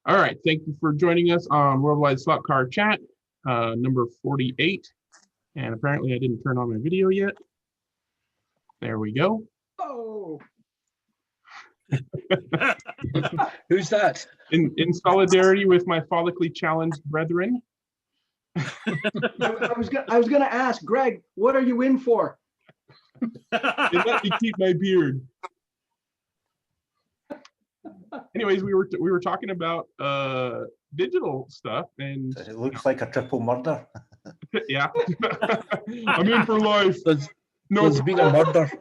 All right, thank you for joining us on Worldwide Slot Car Chat, number 48. And apparently I didn't turn on my video yet. There we go. Oh. Who's that? In solidarity with my follically challenged brethren. I was going to ask, Greg, what are you in for? They let me keep my beard. Anyways, we were talking about digital stuff, and It looks like a triple murder. yeah, I'm in for life. There's been a murder.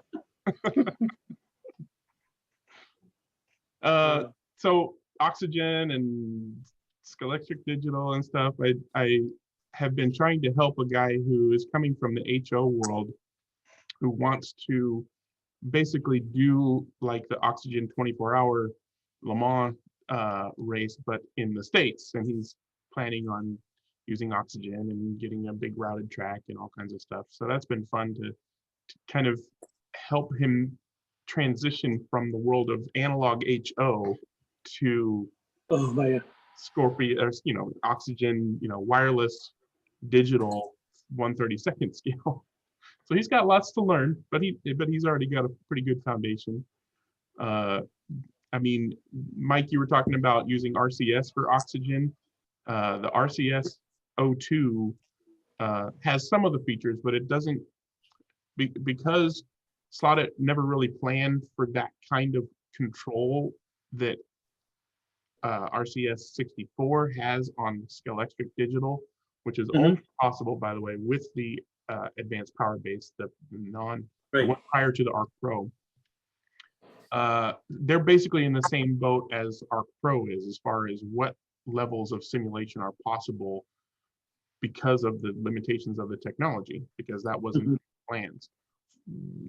So Oxygen and Electric Digital and stuff. I have been trying to help a guy who is coming from the HO world, who wants to basically do like the Oxygen 24-hour Le Mans race, but in the States, and he's planning on using Oxygen and getting a big routed track and all kinds of stuff. So that's been fun to kind of help him transition from the world of analog HO to Scorpio, or Oxygen, wireless digital 1/32 scale. So he's got lots to learn, but he's already got a pretty good foundation. I mean, Mike, you were talking about using RCS for Oxygen. The RCS 02 has some of the features, but it doesn't, because Slotted never really planned for that kind of control that RCS 64 has on Scalextric Digital, which is only possible, by the way, with the advanced power base, the one prior to the Arc Pro. They're basically in the same boat as Arc Pro is, as far as what levels of simulation are possible because of the limitations of the technology, because that wasn't in plans.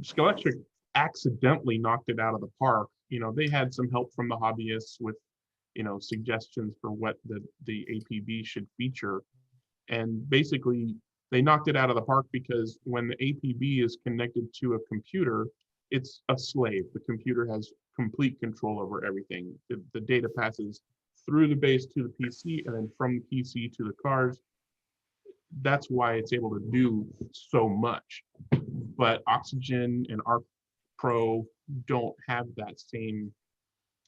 Scalextric accidentally knocked it out of the park. They had some help from the hobbyists with, suggestions for what the APB should feature. And basically they knocked it out of the park because when the APB is connected to a computer, it's a slave. The computer has complete control over everything. The data passes through the base to the PC and then from the PC to the cars. That's why it's able to do so much. But Oxygen and Arc Pro don't have that same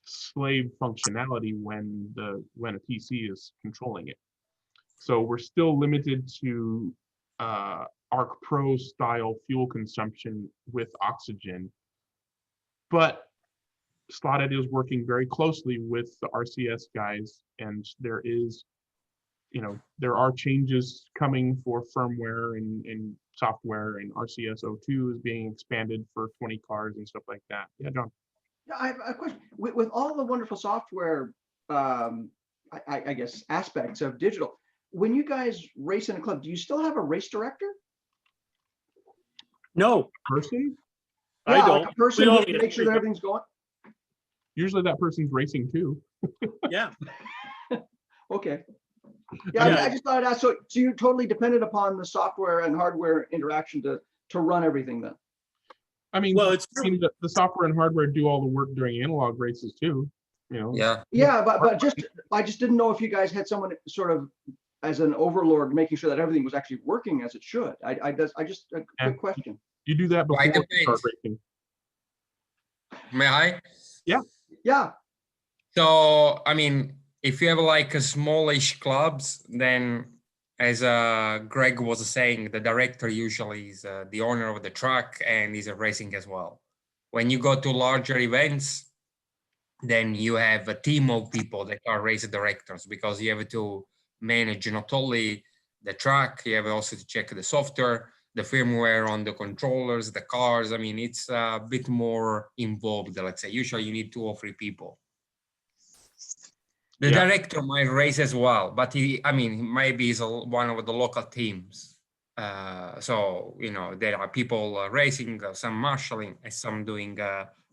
slave functionality when a PC is controlling it. So we're still limited to Arc Pro style fuel consumption with Oxygen, but Slotted is working very closely with the RCS guys, and there are changes coming for firmware and software, and RCS 02 is being expanded for 20 cars and stuff like that. Yeah, John. I have a question. With all the wonderful software, I guess, aspects of digital, when you guys race in a club, do you still have a race director? No. Person? Yeah, I don't. like a person to make sure that everything's going. Usually that person's racing too. Yeah. Okay. Yeah, I just thought I'd ask. So you're totally dependent upon the software and hardware interaction to run everything then? I mean, well, the software and hardware do all the work during analog races too. Yeah, but I just didn't know if you guys had someone sort of as an overlord making sure that everything was actually working as it should. I just a quick question. You do that before you start racing. May I? Yeah. Yeah. So, I mean, if you have like a smallish clubs, then as Greg was saying, the director usually is the owner of the track and is racing as well. When you go to larger events, then you have a team of people that are race directors, because you have to manage not only the track, you have also to check the software, the firmware on the controllers, the cars. I mean, it's a bit more involved, let's say. Usually you need 2 or 3 people. The director might race as well, but maybe he's one of the local teams. So, there are people racing, some marshalling, and some doing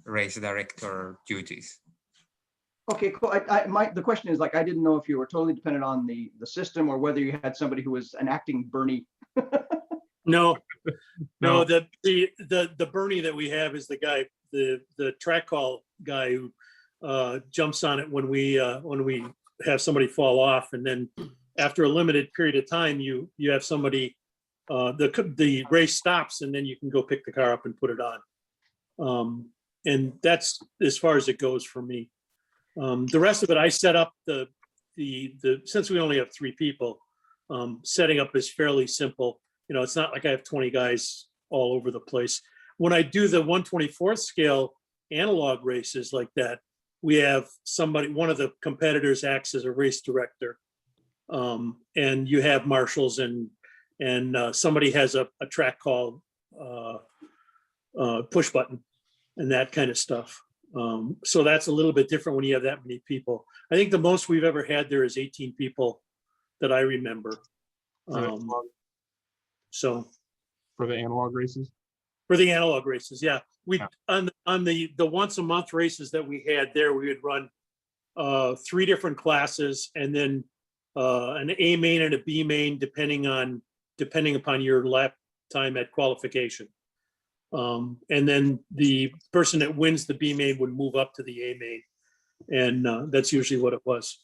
race director duties. Okay, cool. The question is, like, I didn't know if you were totally dependent on the system or whether you had somebody who was an acting Bernie. No. The Bernie that we have is the guy, the track call guy who jumps on it when we have somebody fall off, and then after a limited period of time, you have somebody, the race stops, and then you can go pick the car up and put it on. And that's as far as it goes for me. The rest of it, I set up the since we only have 3 people, setting up is fairly simple. You know, it's not like I have 20 guys all over the place. When I do the 1/24th scale analog races like that, we have somebody, one of the competitors acts as a race director. And you have marshals and somebody has a track call, push button and that kind of stuff. So that's a little bit different when you have that many people. I think the most we've ever had there is 18 people that I remember. So For the analog races? for the analog races, yeah. We on the once a month races that we had there, we would run 3 different classes and then an A main and a B main depending upon your lap time at qualification. And then the person that wins the B main would move up to the A main, and that's usually what it was.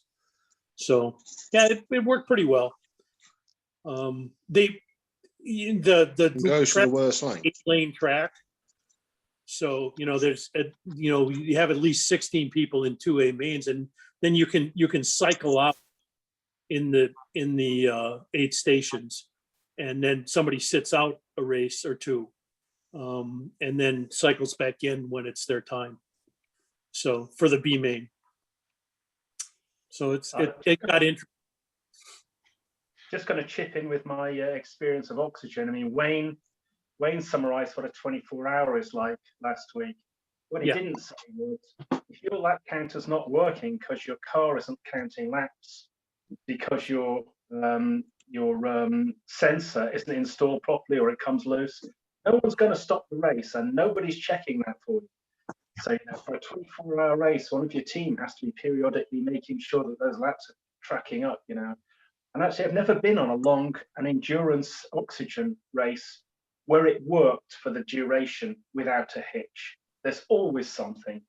So yeah, it worked pretty well. The Goes to the worst lane. 8-lane track. So, you know, you have at least 16 people in 2 A mains, and then you can cycle out in the 8 stations, and then somebody sits out a race or 2, and then cycles back in when it's their time. So for the B main. So it got interesting. Just going to chip in with my experience of oxygen. I mean, Wayne summarized what a 24-hour is like last week. What he didn't say was, if your lap counter's not working because your car isn't counting laps, because your sensor isn't installed properly or it comes loose, no one's going to stop the race, and nobody's checking that for you. So, you know, for a 24-hour race, one of your team has to be periodically making sure that those laps are tracking up, you know. And actually, I've never been on an endurance oxygen race where it worked for the duration without a hitch. There's always something.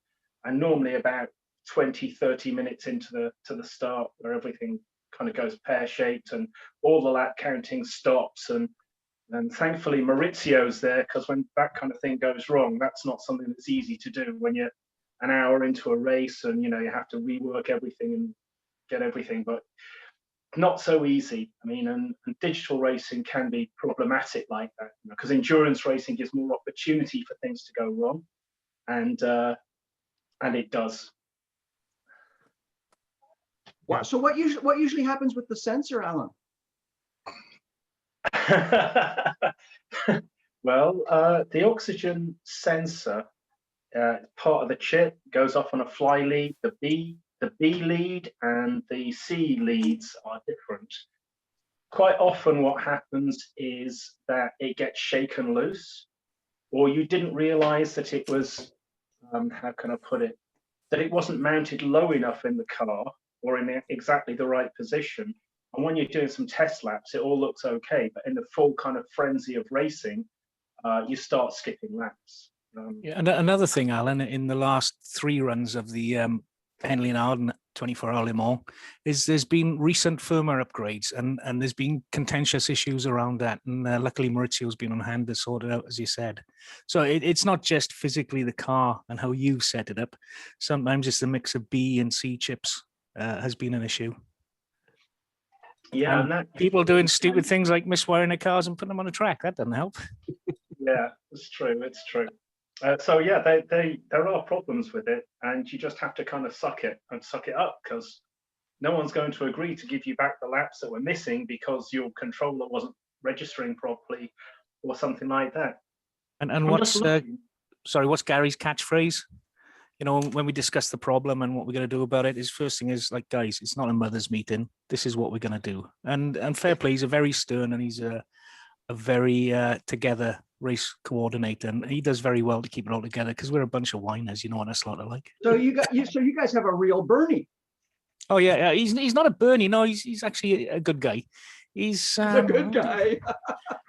And normally about 20, 30 minutes into the start, where everything kind of goes pear-shaped and all the lap counting stops. And thankfully, Maurizio's there, because when that kind of thing goes wrong, that's not something that's easy to do when you're an hour into a race and, you know, you have to rework everything and get everything. But not so easy. I mean, and digital racing can be problematic like that, because endurance racing gives more opportunity for things to go wrong, and it does. Wow. So what usually happens with the sensor, Alan? Well, the oxygen sensor, part of the chip, goes off on a fly lead. The B lead and the C leads are different. Quite often what happens is that it gets shaken loose, or you didn't realize that it was, how can I put it, that it wasn't mounted low enough in the car or in exactly the right position. And when you're doing some test laps, it all looks okay. But in the full kind of frenzy of racing, you start skipping laps. Yeah, and another thing, Alan, in the last 3 runs of the Henley and Arden 24-hour Le Mans, is there's been recent firmware upgrades, and there's been contentious issues around that. And luckily, Maurizio's been on hand to sort it out, as you said. So it's not just physically the car and how you set it up. Sometimes it's the mix of B and C chips has been an issue. Yeah, and that people doing stupid things like miswiring their cars and putting them on a track, that doesn't help. Yeah, it's true. It's true. So yeah, there are problems with it, and you just have to kind of suck it up, because no one's going to agree to give you back the laps that were missing because your controller wasn't registering properly or something like that. And what's Gary's catchphrase? You know, when we discuss the problem and what we're going to do about it, his first thing is like, guys, it's not a mother's meeting. This is what we're going to do. And fair play, he's a very stern and he's a very together race coordinator, and he does very well to keep it all together, because we're a bunch of whiners, you know what us lot are like. So you guys have a real Bernie. Oh yeah, he's not a Bernie. No, he's actually a good guy. He's a good guy.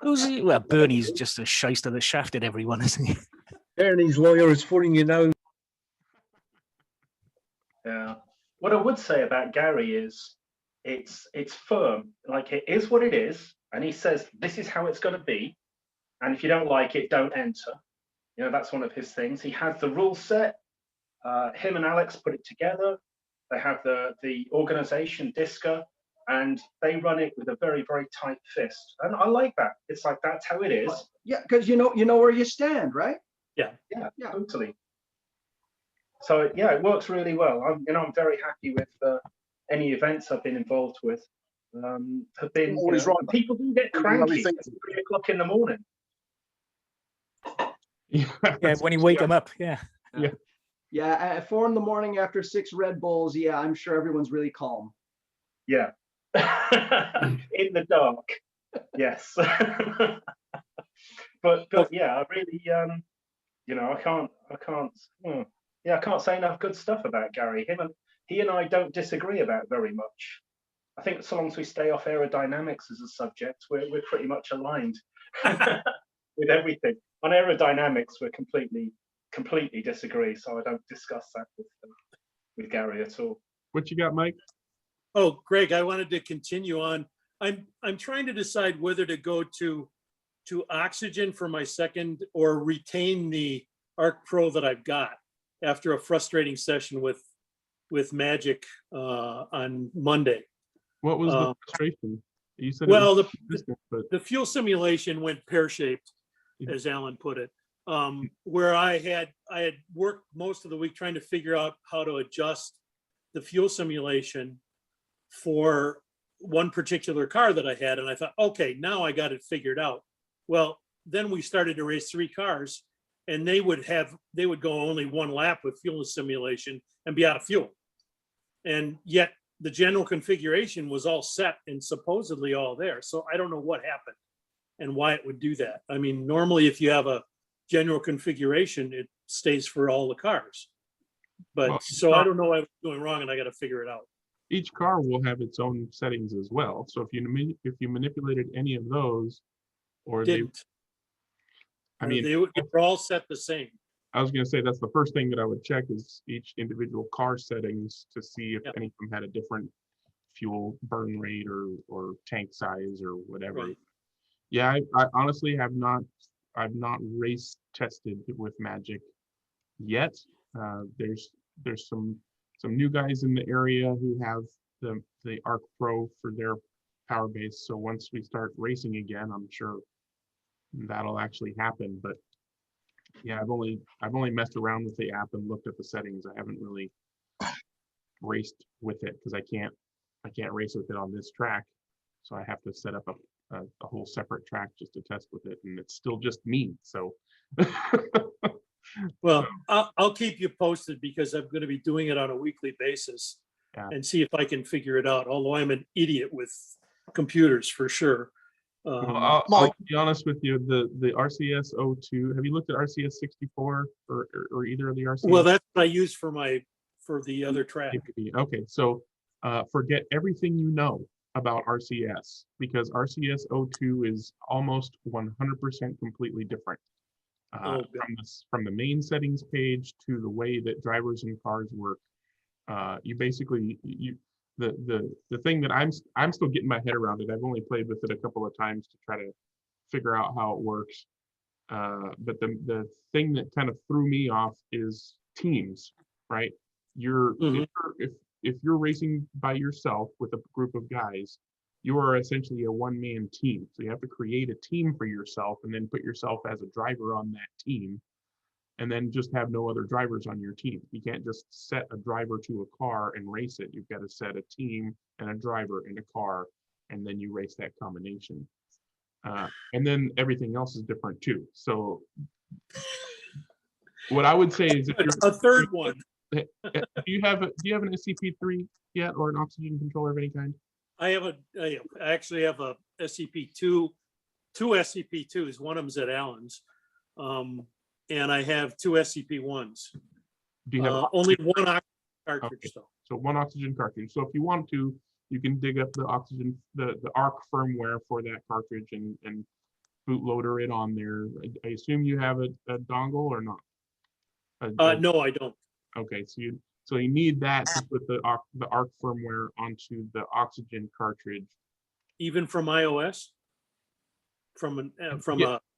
Who's he? Well, Bernie's just a shyster that shafted everyone, isn't he? Bernie's lawyer is phoning you now. Yeah. What I would say about Gary is it's firm. Like, it is what it is, and he says this is how it's going to be. And if you don't like it, don't enter. You know, that's one of his things. He has the rule set. Him and Alex put it together. They have the organization, Disca, and they run it with a very, very tight fist. And I like that. It's like, that's how it is. Yeah, because you know where you stand, right? Yeah, totally. So yeah, it works really well. I'm very happy with any events I've been involved with. Have been, Always right. People do get cranky at 3 o'clock in the morning. Yeah, when you wake them up. Yeah. Yeah, at 4 in the morning after 6 Red Bulls. Yeah, I'm sure everyone's really calm. Yeah. In the dark. Yes. but yeah, I really I can't say enough good stuff about Gary. He and I don't disagree about very much. I think so long as we stay off aerodynamics as a subject, we're pretty much aligned with everything. On aerodynamics, we're completely disagree, so I don't discuss that with Gary at all. What you got, Mike? Oh, Greg, I wanted to continue on. I'm trying to decide whether to go to Oxygen for my second or retain the Arc Pro that I've got after a frustrating session with Magic on Monday. What was the frustration? You said the fuel simulation went pear-shaped, as Alan put it. Where I had worked most of the week trying to figure out how to adjust the fuel simulation for one particular car that I had. And I thought, okay, now I got it figured out. Well, then we started to race 3 cars, and they would go only 1 lap with fuel simulation and be out of fuel. And yet the general configuration was all set and supposedly all there. So I don't know what happened and why it would do that. I mean, normally if you have a general configuration, it stays for all the cars. But I don't know what I was doing wrong, and I got to figure it out. Each car will have its own settings as well. So if you manipulated any of those, or they were all set the same. I was going to say that's the first thing that I would check is each individual car settings to see if any of them had a different fuel burn rate or tank size or whatever. Right. Yeah, I honestly have not. I've not race tested with Magic yet. There's some new guys in the area who have the Arc Pro for their power base. So once we start racing again, I'm sure that'll actually happen. But yeah, I've only messed around with the app and looked at the settings. I haven't really raced with it because I can't race with it on this track. So I have to set up a whole separate track just to test with it, and it's still just me. So well, I'll keep you posted because I'm going to be doing it on a weekly basis and see if I can figure it out. Although I'm an idiot with computers for sure. Well, I'll be honest with you. The RCS 02. Have you looked at RCS 64 or either of the RCS? Well, that's what I use for the other track. Okay, so forget everything you know about RCS because RCS 02 is almost 100% completely different. From the main settings page to the way that drivers and cars work. You basically the thing that I'm still getting my head around it. I've only played with it a couple of times to try to figure out how it works. But the thing that kind of threw me off is teams, right? If you're racing by yourself with a group of guys, you are essentially a one-man team. So you have to create a team for yourself and then put yourself as a driver on that team and then just have no other drivers on your team. You can't just set a driver to a car and race it. You've got to set a team and a driver and a car, and then you race that combination. And then everything else is different too. So what I would say is if you're a third one. Do you have an SCP-3 yet or an oxygen controller of any kind? I actually have a SCP-2, two SCP-2s. One of them's at Allen's. And I have 2 SCP-1s. Do you have only one oxygen cartridge though? So one oxygen cartridge. So if you want to, you can dig up the oxygen, the ARC firmware for that cartridge and bootloader it on there. I assume you have a dongle or not? No, I don't. Okay, so So you need that to put the ARC firmware onto the oxygen cartridge. Even from iOS?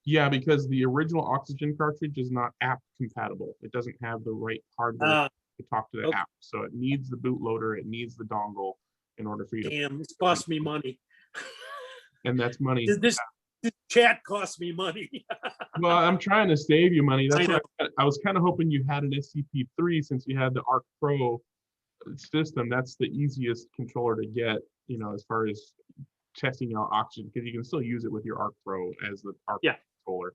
Yeah, because the original oxygen cartridge is not app compatible. It doesn't have the right hardware to talk to the Okay. app. So it needs the bootloader, it needs the dongle in order for you to. Damn, this cost me money. And that's money. This chat cost me money. Well, I'm trying to save you money. That's I why I was kind of hoping you had an SCP-3 since you had the ARC Pro system. That's the easiest controller to get, you know, as far as testing out oxygen, because you can still use it with your ARC Pro as the ARC controller.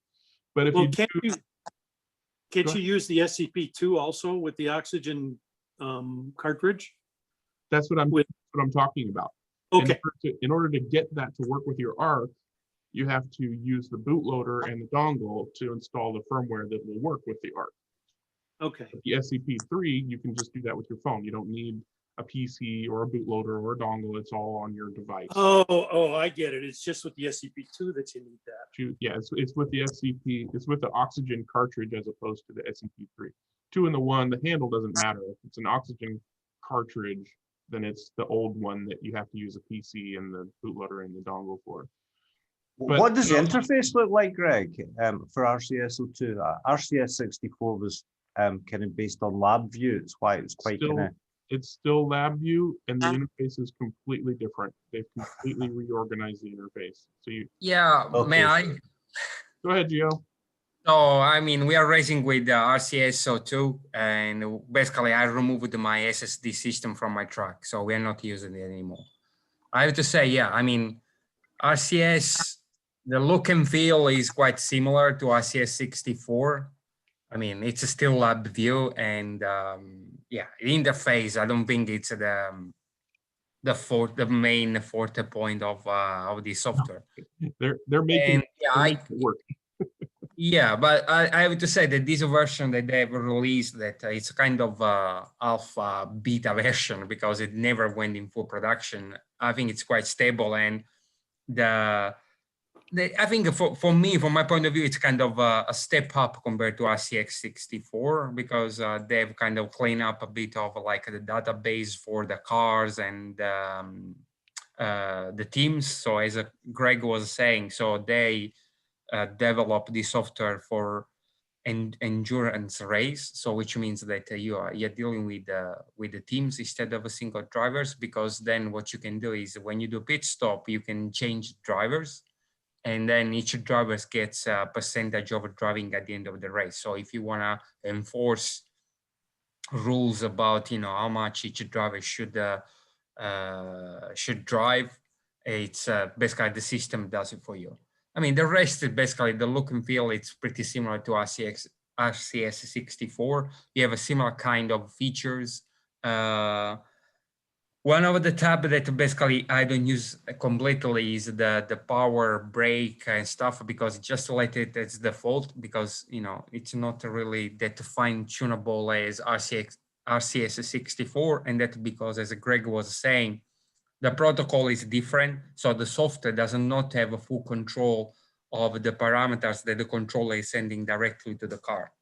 But if Well, you can't you use the SCP-2 also with the oxygen cartridge? that's what I'm talking about. Okay. In order to get that to work with your ARC, you have to use the bootloader and the dongle to install the firmware that will work with the ARC. Okay. The SCP-3, you can just do that with your phone. You don't need a PC or a bootloader or a dongle. It's all on your device. Oh, I get it. It's just with the SCP-2 that you need that. Yeah, it's with the SCP. It's with the oxygen cartridge as opposed to the SCP-3. 2 in the 1. The handle doesn't matter. If it's an oxygen cartridge, then it's the old one that you have to use a PC and the bootloader and the dongle for. But, what does the interface look like, Greg, for RCS02? RCS64 was kind of based on LabVIEW. It's why it was quite kind of. It's still LabVIEW, and the interface is completely different. They've completely reorganized the interface. So you. Yeah, may I? Go ahead, Gio. So, I mean, we are racing with the RCS02, and basically I removed my SSD system from my truck, so we are not using it anymore. I have to say, yeah, I mean, RCS, the look and feel is quite similar to RCS64. I mean, it's still LabVIEW, and yeah, the interface, I don't think it's the main forte point of the software. They're making it work. Yeah, but I have to say that this version that they've released, that it's kind of alpha beta version because it never went in full production. I think it's quite stable, and I think for me, from my point of view, it's kind of a step up compared to RCX64 because they've kind of cleaned up a bit of like the database for the cars and the teams. So as Greg was saying, so they develop the software for endurance race. So which means that you're dealing with the teams instead of a single drivers, because then what you can do is when you do pit stop, you can change drivers. And then each driver gets a percentage of driving at the end of the race. So if you want to enforce rules about, you know, how much each driver should drive, it's basically the system does it for you. I mean, the rest is basically the look and feel. It's pretty similar to RCS64. You have a similar kind of features. One of the tabs that basically I don't use completely is the power brake and stuff, because just let it as default, because, you know, it's not really that fine tunable as RCS64, and that because, as Greg was saying, the protocol is different. So the software does not have a full control of the parameters that the controller is sending directly to the car.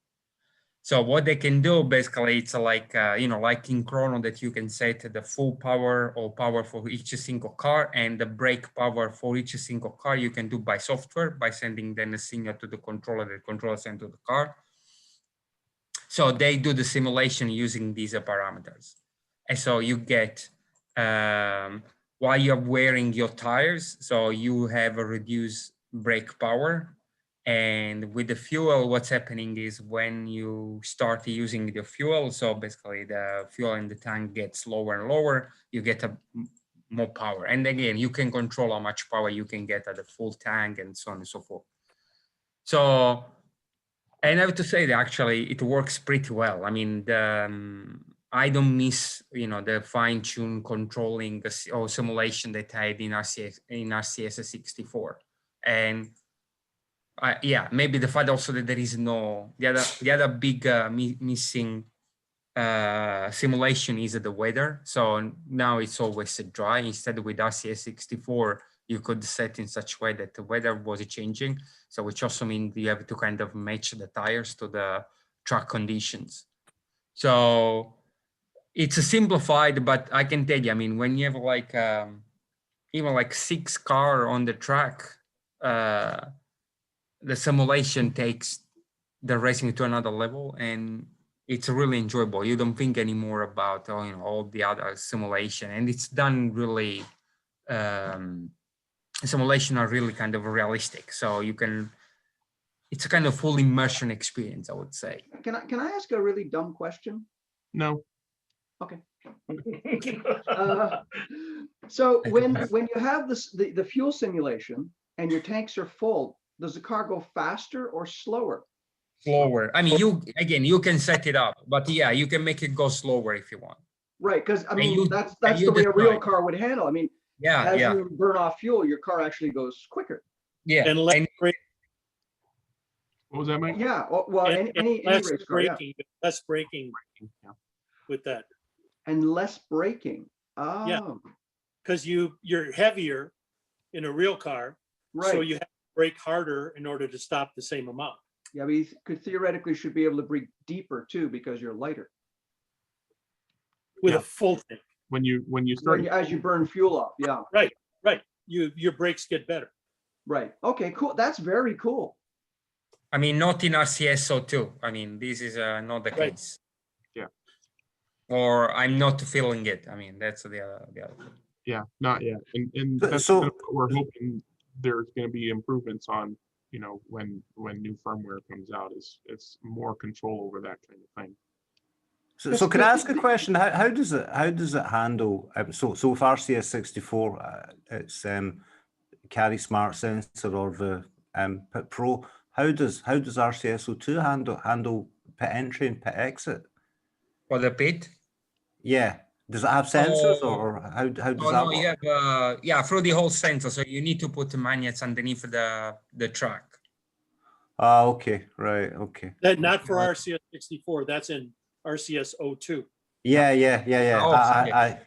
So what they can do, basically, it's like, you know, like in Chrono, that you can set the full power or power for each single car, and the brake power for each single car you can do by software, by sending then a signal to the controller sends to the car. So they do the simulation using these parameters. And so you get, while you're wearing your tires, so you have a reduced brake power. And with the fuel, what's happening is when you start using the fuel, so basically the fuel in the tank gets lower and lower, you get more power. And again, you can control how much power you can get at the full tank and so on and so forth. So, and I have to say that actually it works pretty well. I mean, I don't miss, you know, the fine-tune controlling or simulation that I had in RCS64. And yeah, maybe the fact also that there is no, the other big missing simulation is the weather. So now it's always dry. Instead, with RCS64, you could set in such a way that the weather was changing. So which also means you have to kind of match the tires to the track conditions. So it's a simplified, but I can tell you, I mean, when you have like even like 6 car on the track, the simulation takes the racing to another level, and it's really enjoyable. You don't think anymore about all the other simulation, and it's done really. Simulation are really kind of realistic, so you can. It's a kind of full immersion experience, I would say. Can I ask a really dumb question? No. Okay. So when you have the fuel simulation and your tanks are full, does the car go faster or slower? Slower. I mean, you can set it up, but yeah, you can make it go slower if you want. Right, because I mean you- that's and the you way a real decide. car would handle. I mean, Yeah, as yeah, you burn off fuel, your car actually goes quicker. yeah. And less, What was that, Mike? Yeah. Well, and any less race car, yeah. braking Yeah. with that. And less braking. Oh, Yeah. Because you're heavier in a real car, right. so you have to brake harder in order to stop the same amount. Yeah, but you could theoretically should be able to brake deeper too because you're lighter. With Yeah. a full tank. When you start, As you burn fuel off. Yeah. Right. Your brakes get better. Right. Okay, cool. That's very cool. I mean, not in RCS02. I mean, this is not the Right. case. Yeah. Or I'm not feeling it. I mean, that's the other thing. yeah, not yet. And that's So- kind of what we're hoping there's going to be improvements on. When new firmware comes out, it's more control over that kind of thing. So can I ask a question? How does it handle? So with RCS 64, it's carry smart sensor or the Pit Pro. How does RCS02 handle pit entry and pit exit? For the pit? Yeah. Does it have sensors Oh. or how does Oh that no, you work? have through the whole sensor. So you need to put the magnets underneath the track. Ah, okay, right, okay. That not for RCS 64. That's in RCS 02. Yeah. Oh, I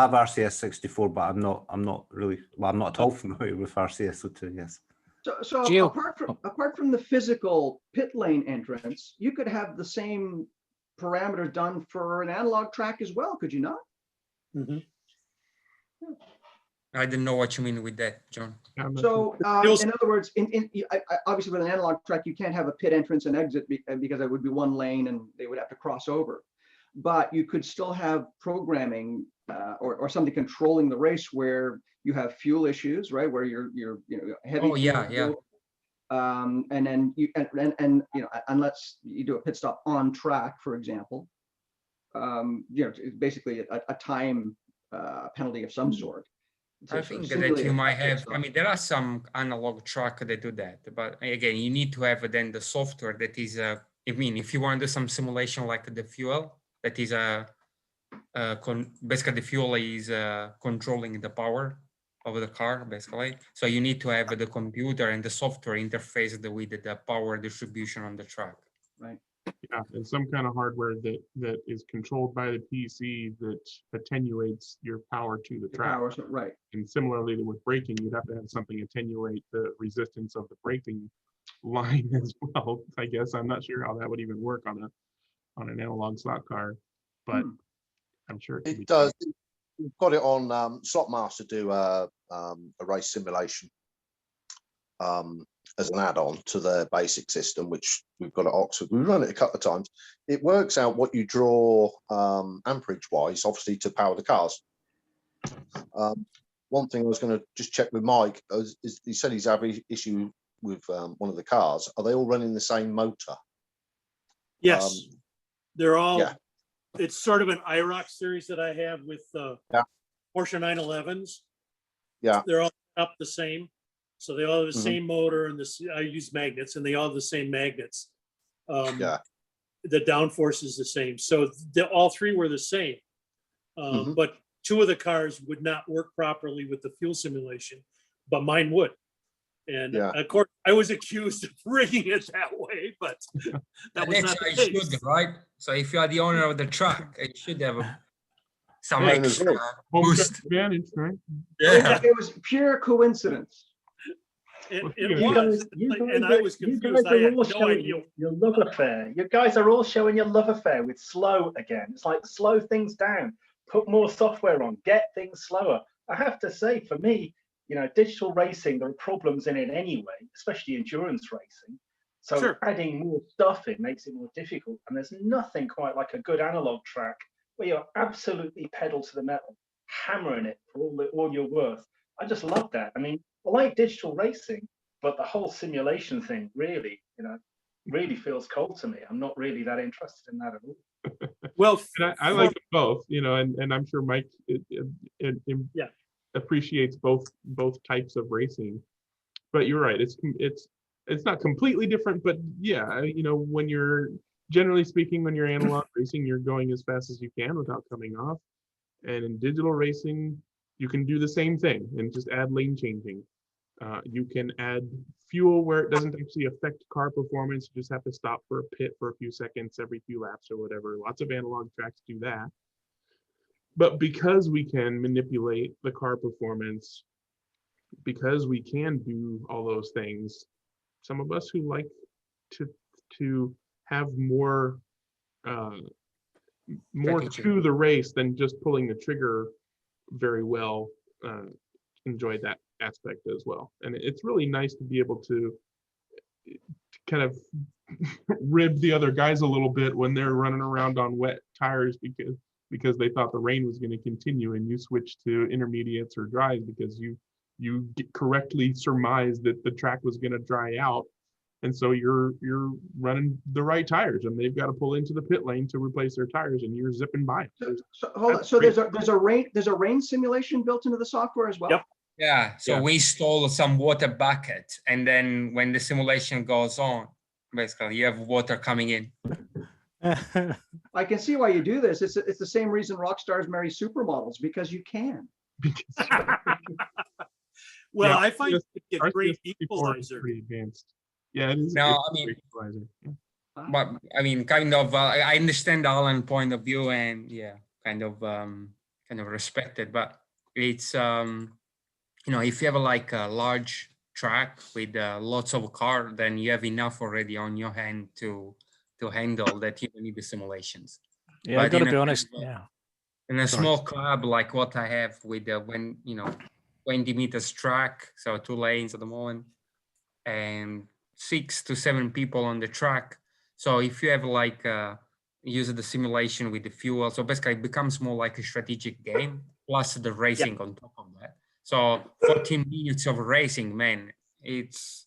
have RCS 64, but I'm not really. Well, I'm not at all familiar with RCS02. Yes. So Gio. apart from the physical pit lane entrance, you could have the same parameter done for an analog track as well, could you not? Mhm. I didn't know what you mean with that, John. Yeah, I'm not So Feels- in other words, obviously with an analog track, you can't have a pit entrance and exit because it would be one lane and they would have to cross over. But you could still have programming or something controlling the race where you have fuel issues, right? Where you're heavy. Oh, yeah, fuel, and then unless you do a pit stop on track, for example, it's basically a time penalty of some sort. I think that you might have, I mean, there are some analog track that do that, but again, you need to have then the software that is, I mean, if you want to do some simulation like the fuel, that is basically the fuel is controlling the power of the car, basically. So you need to have the computer and the software interfaced with the power distribution on the track. Right. Yeah, and some kind of hardware that is controlled by the PC that attenuates your power to the track. Right. And similarly with braking, you'd have to have something attenuate the resistance of the braking line as well. I guess I'm not sure how that would even work on an analog slot car, but I'm sure It does. We've got it on Slotmaster. Do a race simulation as an add-on to their basic system, which we've got at Oxford. We've run it a couple of times. It works out what you draw amperage-wise, obviously, to power the cars. One thing I was going to just check with Mike is he said he's having issue with one of the cars. Are they all running the same motor? Yes, they're all. yeah. It's sort of an IROC series that I have with Porsche 911s. Yeah. They're all up the same. So they all have the same motor, and I use magnets, and they all have the same magnets. Yeah. The downforce is the same. So all three were the same. But two of the cars would not work properly with the fuel simulation, but mine would. And of course, I was accused of rigging it that way, but that was not the case. Should, right? So if you are the owner of the truck, it should have some Yeah, extra home boost. advantage, right? Yeah. It was pure coincidence. It You was, guys, you guys, and I was you confused. guys I are had all no showing idea. your love affair. You guys are all showing your love affair with slow again. It's like slow things down, put more software on, get things slower. I have to say, for me, digital racing, there are problems in it anyway, especially endurance racing. So Sure. adding more stuff in makes it more difficult. And there's nothing quite like a good analog track where you're absolutely pedal to the metal, hammering it for all you're worth. I just love that. I mean, I like digital racing, but the whole simulation thing really, really feels cold to me. I'm not really that interested in that at all. Well, And I like them both, and I'm sure Mike Yeah. appreciates both types of racing. But you're right, it's not completely different, but yeah, when you're generally speaking, when you're analog racing, you're going as fast as you can without coming off. And in digital racing, you can do the same thing and just add lane changing. You can add fuel where it doesn't actually affect car performance. You just have to stop for a pit for a few seconds every few laps or whatever. Lots of analog tracks do that. But because we can manipulate the car performance, because we can do all those things, some of us who like to have more to the race than just pulling the trigger very well, enjoy that aspect as well. And it's really nice to be able to kind of rib the other guys a little bit when they're running around on wet tires because they thought the rain was going to continue, and you switched to intermediates or dries because you correctly surmised that the track was going to dry out. And so you're running the right tires, and they've got to pull into the pit lane to replace their tires, and you're zipping by. So hold on. So there's a rain simulation built into the software as well. Yep. Yeah, so Yeah. we install some water bucket, and then when the simulation goes on, basically you have water coming in. I can see why you do this. It's the same reason rock stars marry supermodels, because you can. Well, Yeah, I find RCS it's a great 64 is equalizer. pretty advanced. Yeah, it is. No, it's I a mean- great equalizer. Yeah. But I mean, kind of, I understand Alan's point of view, and yeah, kind of respect it. But it's if you have like a large track with lots of car, then you have enough already on your hand to handle that. You don't need the simulations. Yeah, I But got to in be a- honest. Yeah. In a Sorry. small club like what I have with 20 meters track, so 2 lanes at the moment, and 6 to 7 people on the track. So if you have like use the simulation with the fuel, so basically it becomes more like a strategic game plus the racing on top of that. So 14 minutes of racing, man, it's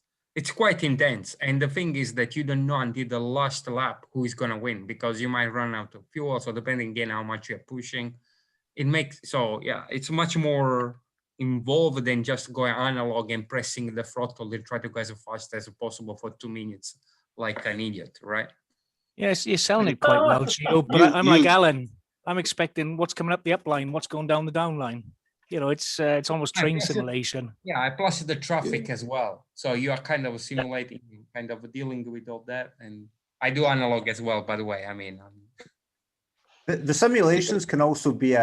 quite intense. And the thing is that you don't know until the last lap who is gonna win, because you might run out of fuel. So depending again how much you're pushing, it's much more involved than just going analog and pressing the throttle and try to go as fast as possible for 2 minutes like an idiot, right? Yes, you're selling it quite well, Gio. But I'm like Alan. I'm expecting what's coming up the up line, what's going down the down line. It's almost Yeah, train plus simulation. plus the traffic as well. So you are kind of simulating, kind of dealing with all that. And I do analog as well, by the way. I mean, The simulations can also be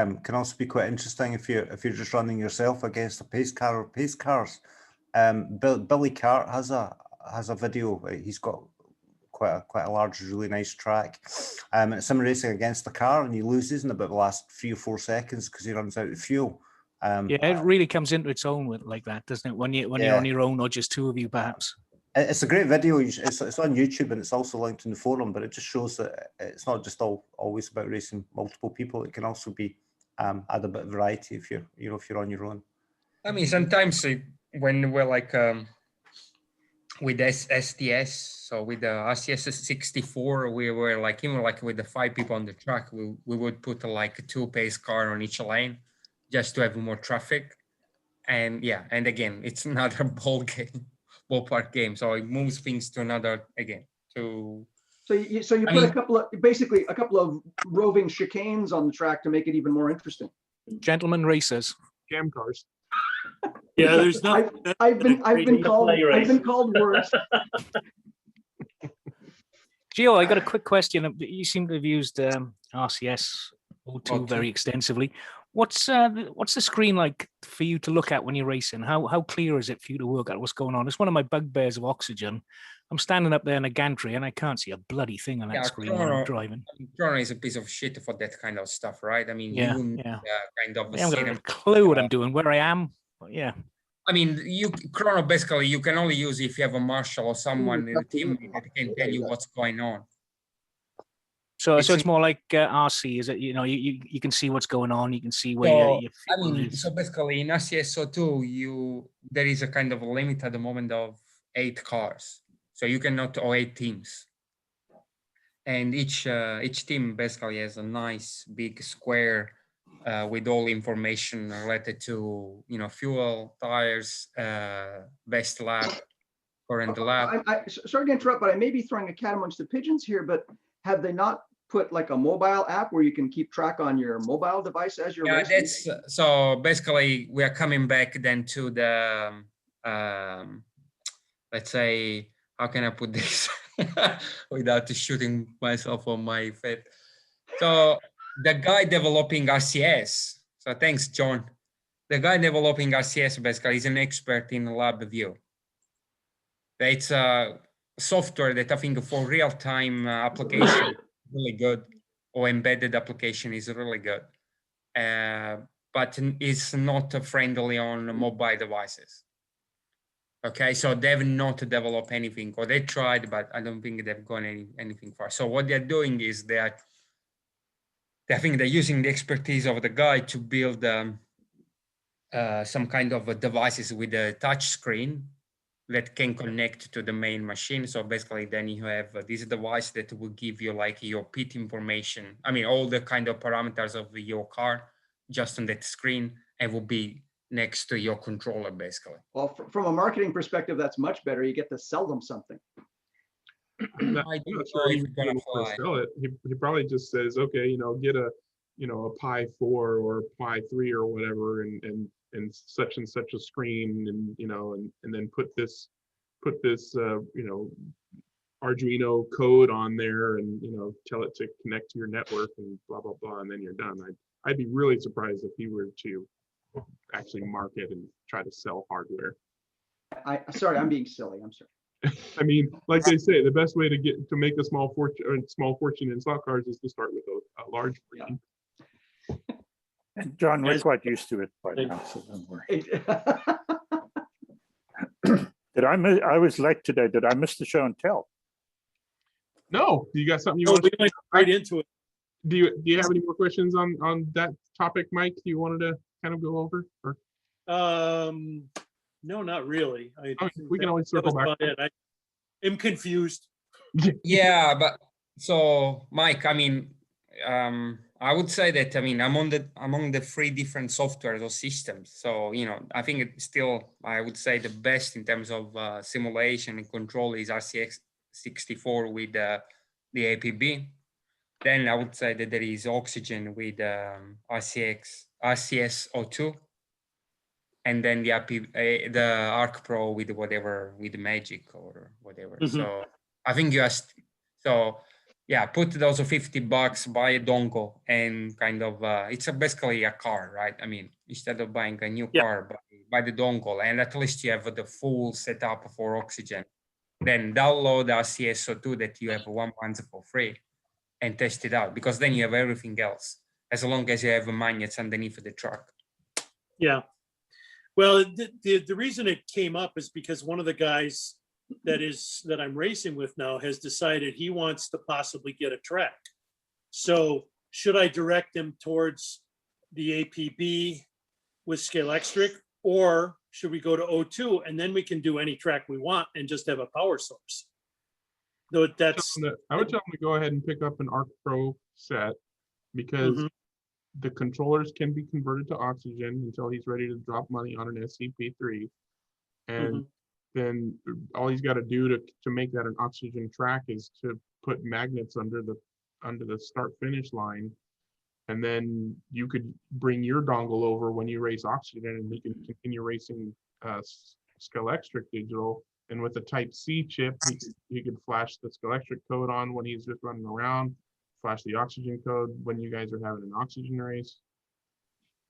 quite interesting if you're just running yourself against a pace car or pace cars. Billy Cart has a video. He's got quite a large, really nice track. And it's sim racing against the car, and he loses in about the last 3 or 4 seconds because he runs out of fuel. It really comes into its own with like that, doesn't it? When you're on your own, or just 2 of you, perhaps. It's a great video. It's on YouTube, and it's also linked in the forum. But it just shows that it's not just always about racing multiple people. It can also be add a bit of variety if you're on your own. I mean, sometimes when we're like with STS, so with the RCS 64, we were like even like with the 5 people on the track, we would put like a 2 pace car on each lane just to have more traffic. And again, it's another ballpark game, so it moves things to another again. So you put a couple of roving chicanes on the track to make it even more interesting. Gentlemen racers. Jam cars. Yeah, there's not. I've been called worse. Gio, I got a quick question. You seem to have used RCS O2 very extensively. What's the screen like for you to look at when you're racing? How clear is it for you to work out what's going on? It's one of my bugbears of Oxygen. I'm standing up there in a gantry and I can't see a bloody thing on that screen when I'm driving. Chrono is a piece of shit for that kind of stuff, right? I mean, you need kind of I haven't got a clue what I'm doing, where I am. But yeah. I mean, Chrono basically you can only use if you have a marshal or someone in the team that can tell you what's going on. So it's more like RC, is it? You know, you can see what's going on. You can see where your fuel is. So basically in RCSO2, there is a kind of a limit at the moment of 8 cars. So you cannot, or 8 teams. And each team basically has a nice big square with all information related to, you know, fuel, tires, best lap, current lap. Sorry to interrupt, but I may be throwing a cat amongst the pigeons here, but have they not put like a mobile app where you can keep track on your mobile device as you're racing? That's so basically we are coming back then to the let's say, how can I put this without shooting myself on my feet? So the guy developing RCS, so thanks John, the guy developing RCS basically is an expert in LabVIEW. It's a software that I think for real-time application really good, or embedded application is really good, but it's not friendly on mobile devices. Okay, so they've not developed anything, or they tried, but I don't think they've gone anything far. So what they're doing is I think they're using the expertise of the guy to build some kind of devices with a touch screen that can connect to the main machine. So basically then you have this device that will give you like your pit information. I mean, all the kind of parameters of your car just on that screen, and will be next to your controller basically. Well, from a marketing perspective, that's much better. You get to sell them something. I'm not sure he's gonna sell it. He probably just says, okay, you know, get a Pi 4 or Pi 3 or whatever, and such a screen, and you know, and then put this you know, Arduino code on there, and you know, tell it to connect to your network and blah blah blah, and then you're done. I'd be really surprised if he were to actually market and try to sell hardware. Sorry, I'm being silly. I'm sorry. I mean, like they say, the best way to make a small fortune in slot cars is to start with a large fleet. And John, we're quite used to it by now, so don't worry. I was late today. Did I miss the show and tell? No, you got something you No, want we to went right into it. do you have any more questions on that topic, Mike, you wanted to kind of go over? Or? No, not really. We can always circle back. I am confused. Yeah, but so Mike, I mean, I would say that, I mean, among the 3 different softwares or systems. So, you know, I think it's still, I would say the best in terms of simulation and control is RCX64 with the APB. Then I would say that there is Oxygen with RCSO2. And then the Arc Pro with whatever, with Magic or whatever. Mm-hmm. So I think you asked, so yeah, put those $50, buy a dongle, and kind of, it's basically a car, right? I mean, instead of buying a new car, buy the dongle, and at least you have the full setup for Oxygen. Then download RCSO2 that you have 1 month for free and test it out, because then you have everything else, as long as you have magnets underneath the truck. Yeah. Well, the reason it came up is because one of the guys that I'm racing with now has decided he wants to possibly get a track. So should I direct him towards the APB with Scalextric, or should we go to O2 and then we can do any track we want and just have a power source? Though I would tell him to go ahead and pick up an Arc Pro set, because the controllers can be converted to Oxygen until he's ready to drop money on an SCP3. And then all he's got to do to make that an Oxygen track is to put magnets under the start finish line. And then you could bring your dongle over when you race Oxygen, and he can continue racing Scalextric digital. And with the Type-C chip, he could flash the Scalextric code on when he's just running around, flash the Oxygen code when you guys are having an Oxygen race.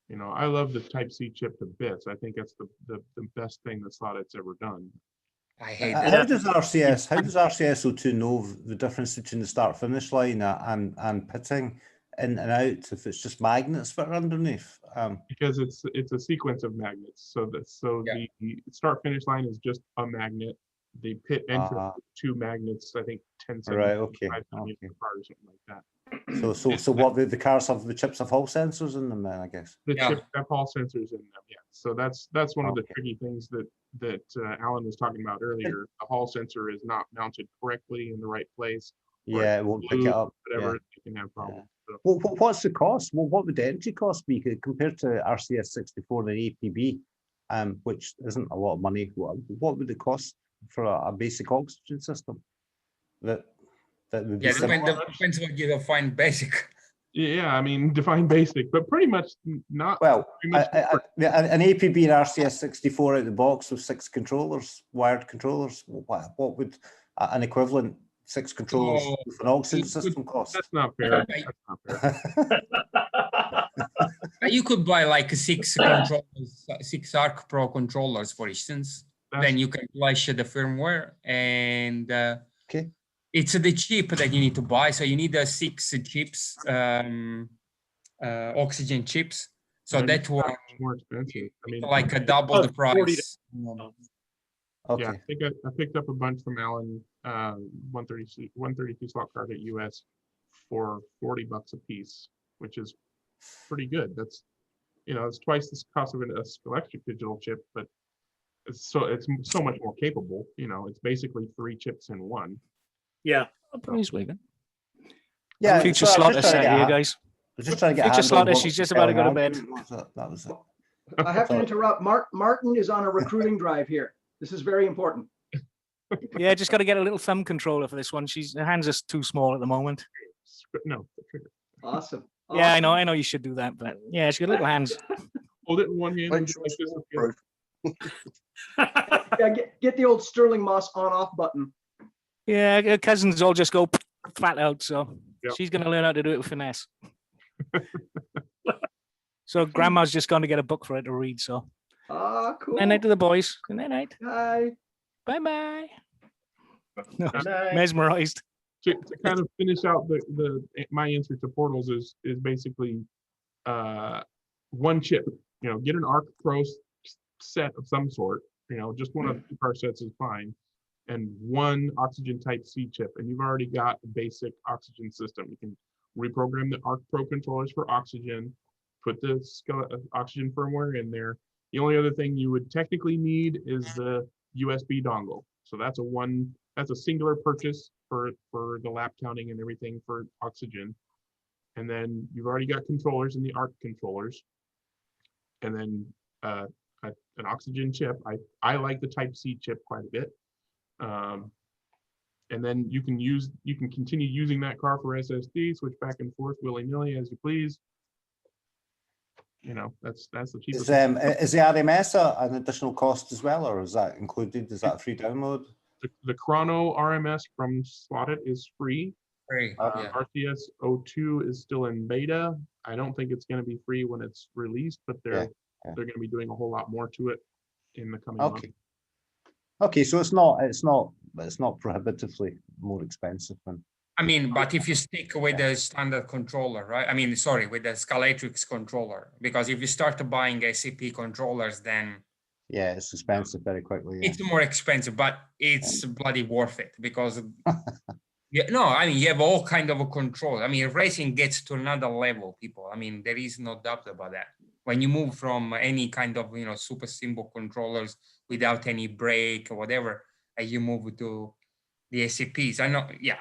You know, I love the Type-C chip to bits. I think it's the best thing that Slotit's ever done. I hate How that. does RCS02 know the difference between the start finish line and pitting in and out if it's just magnets that are underneath? Because it's a sequence of magnets. So Yeah. the start finish line is just a magnet. The pit entry Ah. 2 magnets, I think 10 Right, centimeters, okay, 5 centimeters okay. apart or something like that. So what the cars have, the chips have Hall sensors in them then, I guess. The Yeah. chips have Hall sensors in them, yeah. So that's one of the Okay. tricky things that Alan was talking about earlier. The Hall sensor is not mounted correctly in the right place. or Yeah, it's it won't pick it glued, up. Whatever, Yeah. you can have problems. So What's the cost? Well, what would the entry cost be compared to RCS64 and APB, which isn't a lot of money? What would it cost for a basic oxygen system? That would be Yeah, similar? depends what you define basic. yeah, I mean, define basic, but pretty much not. Well, pretty much an APB and RCS64 out of the box with 6 controllers, wired controllers. What would an equivalent 6 controllers So, with an oxygen it would- system cost? That's not fair. That's not fair. You could buy like 6 controllers, 6 Arc Pro controllers, for instance. That's- Then you can flash the firmware, and Okay. it's the chip that you need to buy. So you need 6 chips, oxygen chips. So And that one more expensive. I mean, like a double the about 40 price. Okay. yeah, I think I picked up a bunch from Alan, 132 slot card at US for $40 a piece, which is pretty good. That's, you know, it's twice the cost of a Electric digital chip, but it's so much more capable. You know, it's basically 3 chips in one. Yeah. Please, Wigan. Yeah, Future so I'm slot just is trying to set get here, a- guys. I was just trying to get a Future handle on slot is what she's the just about to go to selling bed. argument was. That was it. I have to Sorry. interrupt. Martin is on a recruiting drive here. This is very important. Yeah, just got to get a little thumb controller for this one. Her hands are too small at the moment. No, the trigger. Awesome. Yeah, Awesome. I know you should do that, but yeah, she's got little hands. Hold it in one hand. Make and sure like it's this with the other. Yeah, get the old Sterling Moss on-off button. Yeah, her cousins all just go flat out, so Yep. she's going to learn how to do it with finesse. So grandma's just going to get a book for her to read, so. Ah, cool. Good night to the boys. Good night. Hi. Bye-bye. No, Night. mesmerized. To kind of finish out my answer to portals is basically one chip. You know, get an Arc Pro set of some sort. You know, just one of the 2 car sets is fine, and one oxygen Type-C chip, and you've already got a basic oxygen system. You can reprogram the Arc Pro controllers for oxygen, put the oxygen firmware in there. The only other thing you would technically need is the USB dongle. So that's a singular purchase for the lap counting and everything for oxygen. And then you've already got controllers in the Arc controllers. And then an oxygen chip. I like the Type-C chip quite a bit. And then you can continue using that car for SSD, switch back and forth willy-nilly as you please. You know, that's the cheapest. Is the RMS an additional cost as well, or is that included? Is that a free download? The Chrono RMS from Slotted is free. Free, yeah. RCS02 is still in beta. I don't think it's going to be free when it's released, but they're going to be doing a whole lot more to it in the coming months. Okay, so it's not prohibitively more expensive than. I mean, but if you stick with the standard controller, right? I mean, sorry, with the Scalatrix controller, because if you start buying SCP controllers, then Yeah, it's expensive very quickly. Yeah. it's more expensive, but it's bloody worth it because yeah, no, I mean, you have all kind of a control. I mean, racing gets to another level, people. I mean, there is no doubt about that. When you move from any kind of, you know, super simple controllers without any brake or whatever, and you move to the SCPs. I know, yeah,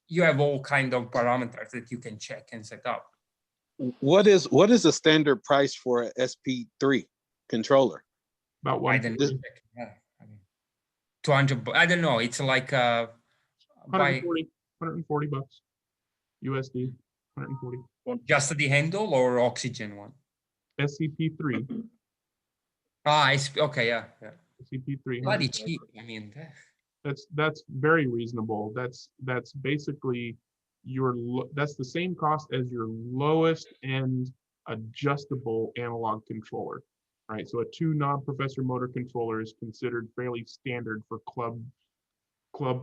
you have all kind of parameters that you can check and set up. What is the standard price for a SP3 controller? About I don't know. Yeah, I mean, 200. I don't know. It's like by 140 bucks USD. 140. just the handle or oxygen one. SCP-3. Ah, okay, yeah. SCP-3. Bloody cheap. I mean, That's very reasonable. That's basically that's the same cost as your lowest end adjustable analog controller, right? So a 2-knob professor motor controller is considered fairly standard for club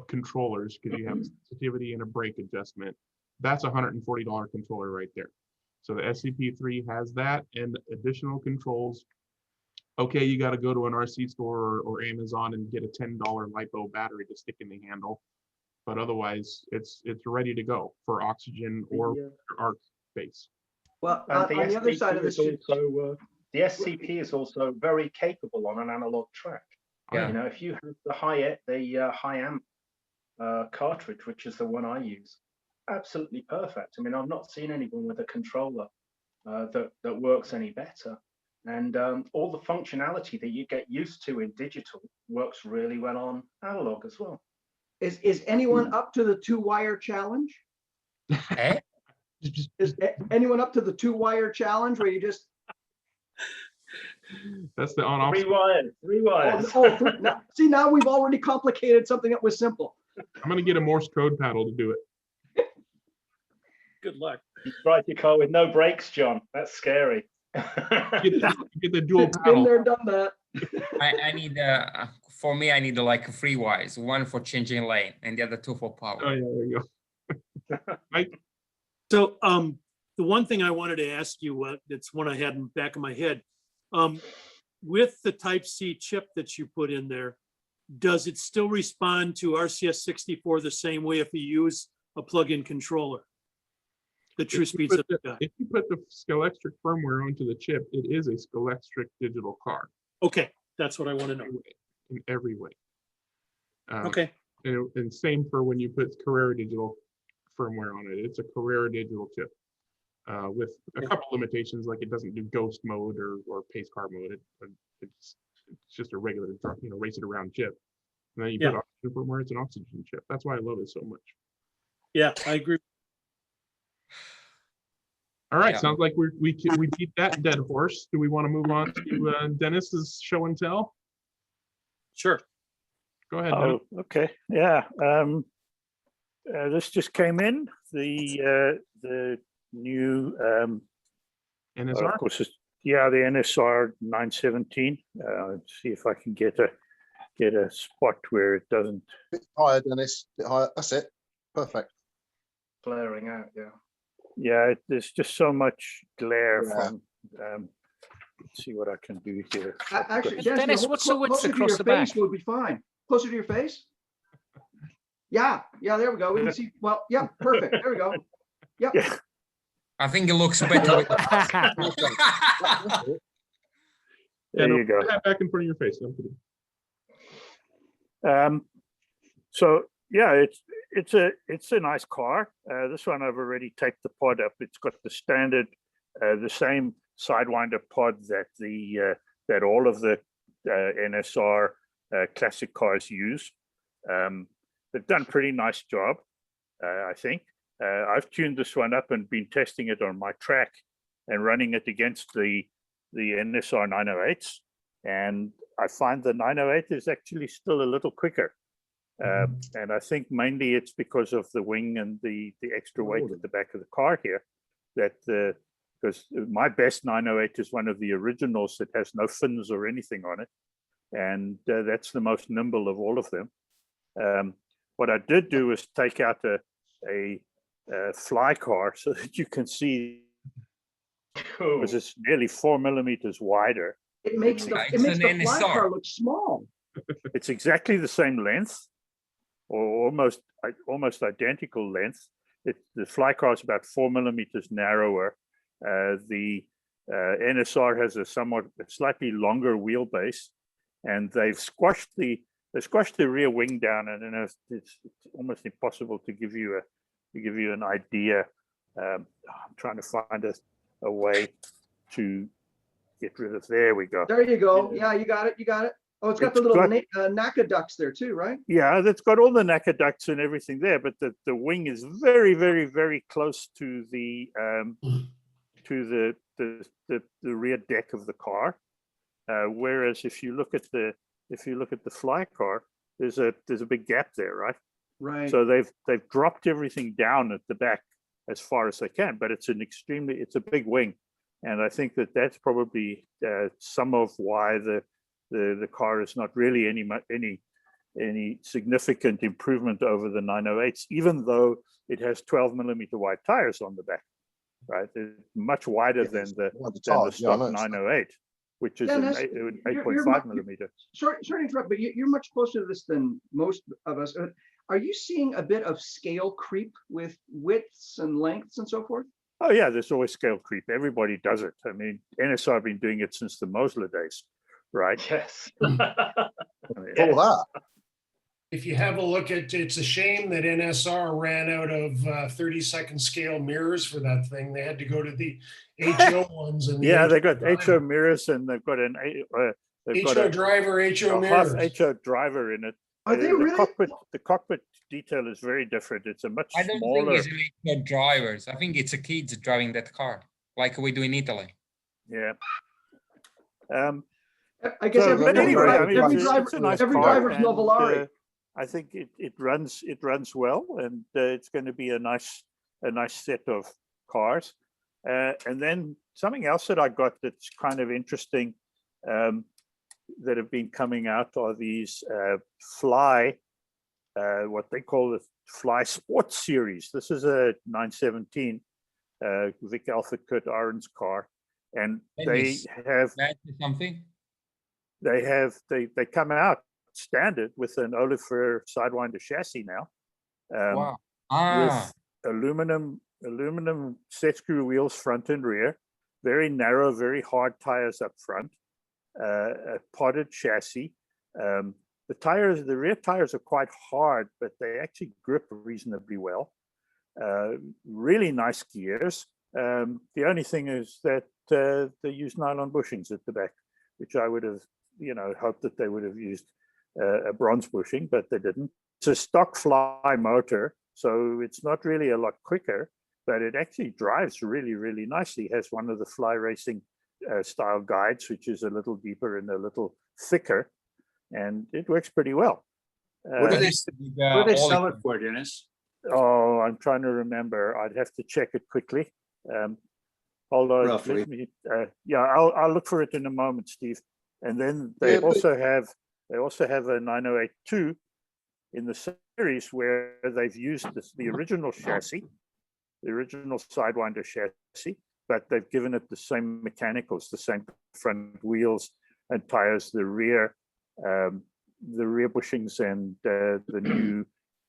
controllers because you have sensitivity and a brake adjustment. That's a $140 controller right there. So the SCP-3 has that and additional controls. Okay, you got to go to an RC store or Amazon and get a $10 LiPo battery to stick in the handle, but otherwise it's ready to go for oxygen or arc base. Well, And on the other side of is this, also the SCP is also very capable on an analog track. Yeah. You know, if you have the high amp cartridge, which is the one I use, absolutely perfect. I mean, I've not seen anyone with a controller that works any better. And all the functionality that you get used to in digital works really well on analog as well. is anyone up to the 2-wire challenge? Eh? Is anyone up to the 2-wire challenge where you just That's the on-off. 3 wires, 3 wires. now, see, now we've already complicated something that was simple. I'm gonna get a Morse code paddle to do it. Good luck. You drive your car with no brakes, John. That's scary. Get the dual Been paddle. there, done that. I need for me I need like 3 wires, one for changing lane and the other 2 for power. Oh yeah, there you go. Mike, So the one thing I wanted to ask you, that's one I had in the back of my head, with the Type-C chip that you put in there, does it still respond to RCS64 the same way if you use a plug-in controller? The true speeds of the gun. if you put the Scalextric firmware onto the chip, it is a Scalextric digital car Okay, that's what I want to know. in every way. Okay, And same for when you put Carrera digital firmware on it. It's a Carrera digital chip with a couple limitations, like it doesn't do ghost mode or pace car mode. It's just a regular, race it around chip. And then you put oxygen firmware, it's an oxygen chip. That's why I love it so much. yeah, I agree. All right, Yeah. sounds like we beat that dead horse. Do we want to move on to Dennis's show and tell? Sure. Go ahead, Dennis. Oh, okay. Yeah. This just came in. The new NSR? of course, the NSR 917. See if I can get a spot where it doesn't. Bit higher, Dennis. Bit higher. That's it. Perfect. Blaring out, yeah. Yeah, there's just so much glare Yeah. from. Let's see what I can do here. Actually, Dennis, what's the width closer to across your the face back? would be fine. Closer to your face. Yeah, there we go. We can see. Well, yeah, perfect. There we go. Yep. Yeah. I think it looks better with the There you go. Put that back in front of your face. I'm kidding. So yeah, it's a nice car. This one I've already taped the pod up. It's got the standard, the same sidewinder pod that all of the NSR classic cars use. They've done a pretty nice job, I think. I've tuned this one up and been testing it on my track and running it against the NSR 908s, and I find the 908 is actually still a little quicker. And I think mainly it's because of the wing and the extra weight at the back of the car here. Because my best 908 is one of the originals that has no fins or anything on it, and that's the most nimble of all of them. What I did do is take out a fly car so that you can see, because it's nearly 4 millimeters wider. It makes the It's an fly NSR. car look small. It's exactly the same length, or almost identical length. The fly car is about 4 millimeters narrower. The NSR has a slightly longer wheelbase, and they've squashed the rear wing down, and it's almost impossible to give you an idea. I'm trying to find a way to get rid of. There we go. There you go. Yeah, you got it. Oh, it's got the little NACA ducts there too, right? Yeah, that's got all the NACA ducts and everything there, but the wing is very, very, very close to the rear deck of the car. Whereas if you look at the fly car, there's a big gap there, right? Right. So they've dropped everything down at the back as far as they can, but it's a big wing. And I think that that's probably some of why the car is not really any significant improvement over the 908s, even though it has 12mm wide tires on the back, right? They're much wider than the stock 908, which is Dennis, an you're 8.5 millimeter. Sorry to interrupt, but you're much closer to this than most of us. Are you seeing a bit of scale creep with widths and lengths and so forth? Oh yeah, there's always scale creep. Everybody does it. I mean, NSR have been doing it since the Mosler days, right? Yes. All that. If you have a look at, it's a shame that NSR ran out of 32nd scale mirrors for that thing. They had to go to the HO ones. And yeah, they got HO mirrors, and they've got an HO driver, HO half mirrors. HO driver in it. Are they really? The cockpit detail is very different. It's a much I don't smaller. think it's the drivers. I think it's the kids driving that car, like we do in Italy. Yeah. I guess So, every but anyway, I mean, every it's driver, a nice every car, driver's and, Novolari. I think it runs well, and it's going to be a nice set of cars. And then something else that I got that's kind of interesting that have been coming out are these Fly, what they call the Fly Sports Series. This is a 917 Vic Alfred Kurt Ahrens car, and they have something. They come out standard with an Oliver Sidewinder chassis now. Wow. With aluminum set screw wheels front and rear, very narrow, very hard tires up front, a podded chassis. The rear tires are quite hard, but they actually grip reasonably well. Really nice gears. The only thing is that they use nylon bushings at the back, which I would have, hoped that they would have used a bronze bushing, but they didn't. It's a stock Fly motor, so it's not really a lot quicker, but it actually drives really, really nicely. It has one of the Fly Racing style guides, which is a little deeper and a little thicker, and it works pretty well. What do they sell it for, Dennis? Oh, I'm trying to remember. I'd have to check it quickly. Hold on. Roughly. Let me, yeah, I'll look for it in a moment, Steve. And then they also have a 908-2 in the series where they've used the original chassis, the original Sidewinder chassis, but they've given it the same mechanicals, the same front wheels and tires, the rear bushings, and the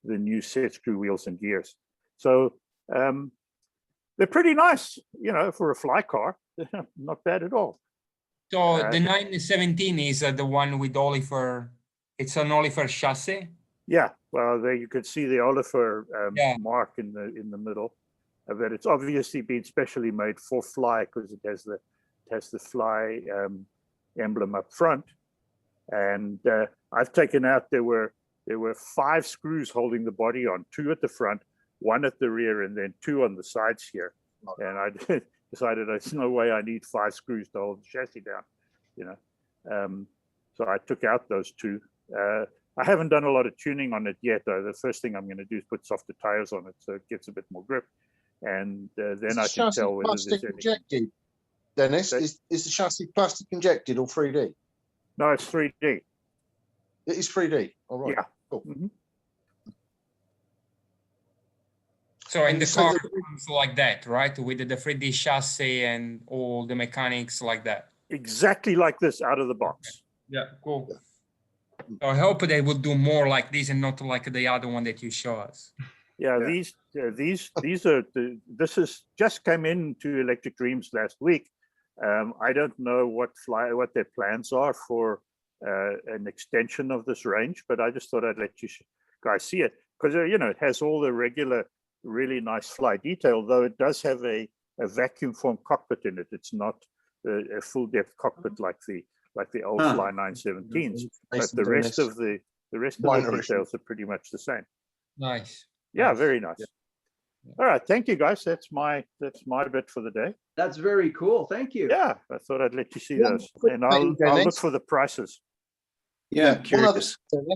new set screw wheels and gears. So they're pretty nice, for a Fly car. Not bad at all. So the 917 is the one with Oliver. It's an Oliver chassis. Yeah, well, there you could see the Oliver mark in the middle, but it's obviously been specially made for Fly because it has the Fly emblem up front. And I've taken out there were 5 screws holding the body on, 2 at the front, 1 at the rear, and then 2 on the sides here. And I decided there's no way I need 5 screws to hold the chassis down, so I took out those 2. I haven't done a lot of tuning on it yet, though. The first thing I'm going to do is put softer tires on it so it gets a bit more grip, and then I can tell whether there's any. Injected, Dennis, is the chassis plastic injected or 3D? No, it's 3D. It is 3D. All right. Yeah. Cool. Mm-hmm. So in the car comes like that, right? With the 3D chassis and all the mechanics like that. Exactly like this out of the box. Yeah, cool. So I hope they will do more like this and not like the other one that you show us. Yeah, these are this is just came into Electric Dreams last week. I don't know what their plans are for an extension of this range, but I just thought I'd let you guys see it because it has all the regular, really nice Fly detail, though it does have a vacuum form cockpit in it. It's not a full depth cockpit like the old Fly 917s, but the rest of the details are pretty much the same. Nice. Yeah, very nice. All right, thank you guys. That's my bit for the day. That's very cool. Thank you. Yeah, I thought I'd let you see those, and I'll look for the prices. Yeah, one other thing,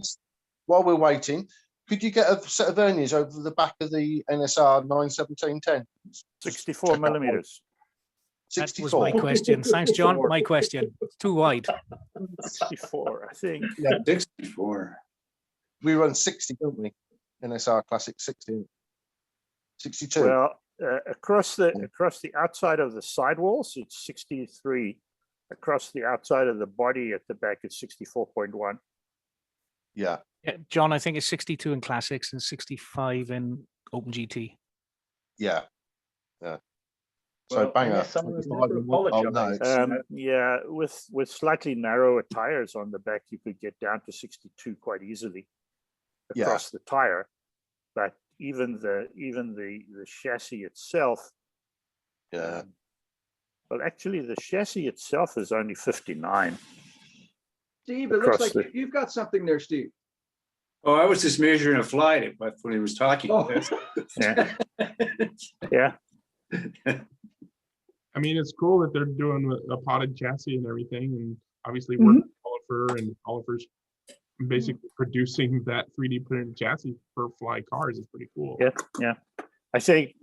while we're waiting, could you get a set of verniers over the back of the NSR 91710? 64 millimeters. That was my 64. question. Thanks, John. My question. Too wide. 64, I think. Yeah, 64. we run 60, don't we? NSR Classic 60. 62. Well, across the outside of the sidewalls, it's 63. Across the outside of the body at the back, it's 64.1. Yeah. Yeah, John, I think it's 62 in classics and 65 in OpenGT. Yeah. Yeah. So Well, banger. NSR has 25 never and one- oh, no. apologized. Yeah, with slightly narrower tires on the back, you could get down to 62 quite easily Yeah. across the tire. But even the chassis itself, Yeah. well, actually, the chassis itself is only 59. Steve, it looks Across like you've got something there, Steve. Oh, I was just measuring a flight when he was talking. Oh. Yeah. Yeah. I mean, it's cool that they're doing a potted chassis and everything, and obviously working with Oliver, and Oliver's basically producing that 3D printed chassis for fly cars is pretty cool. Yeah, yeah. I think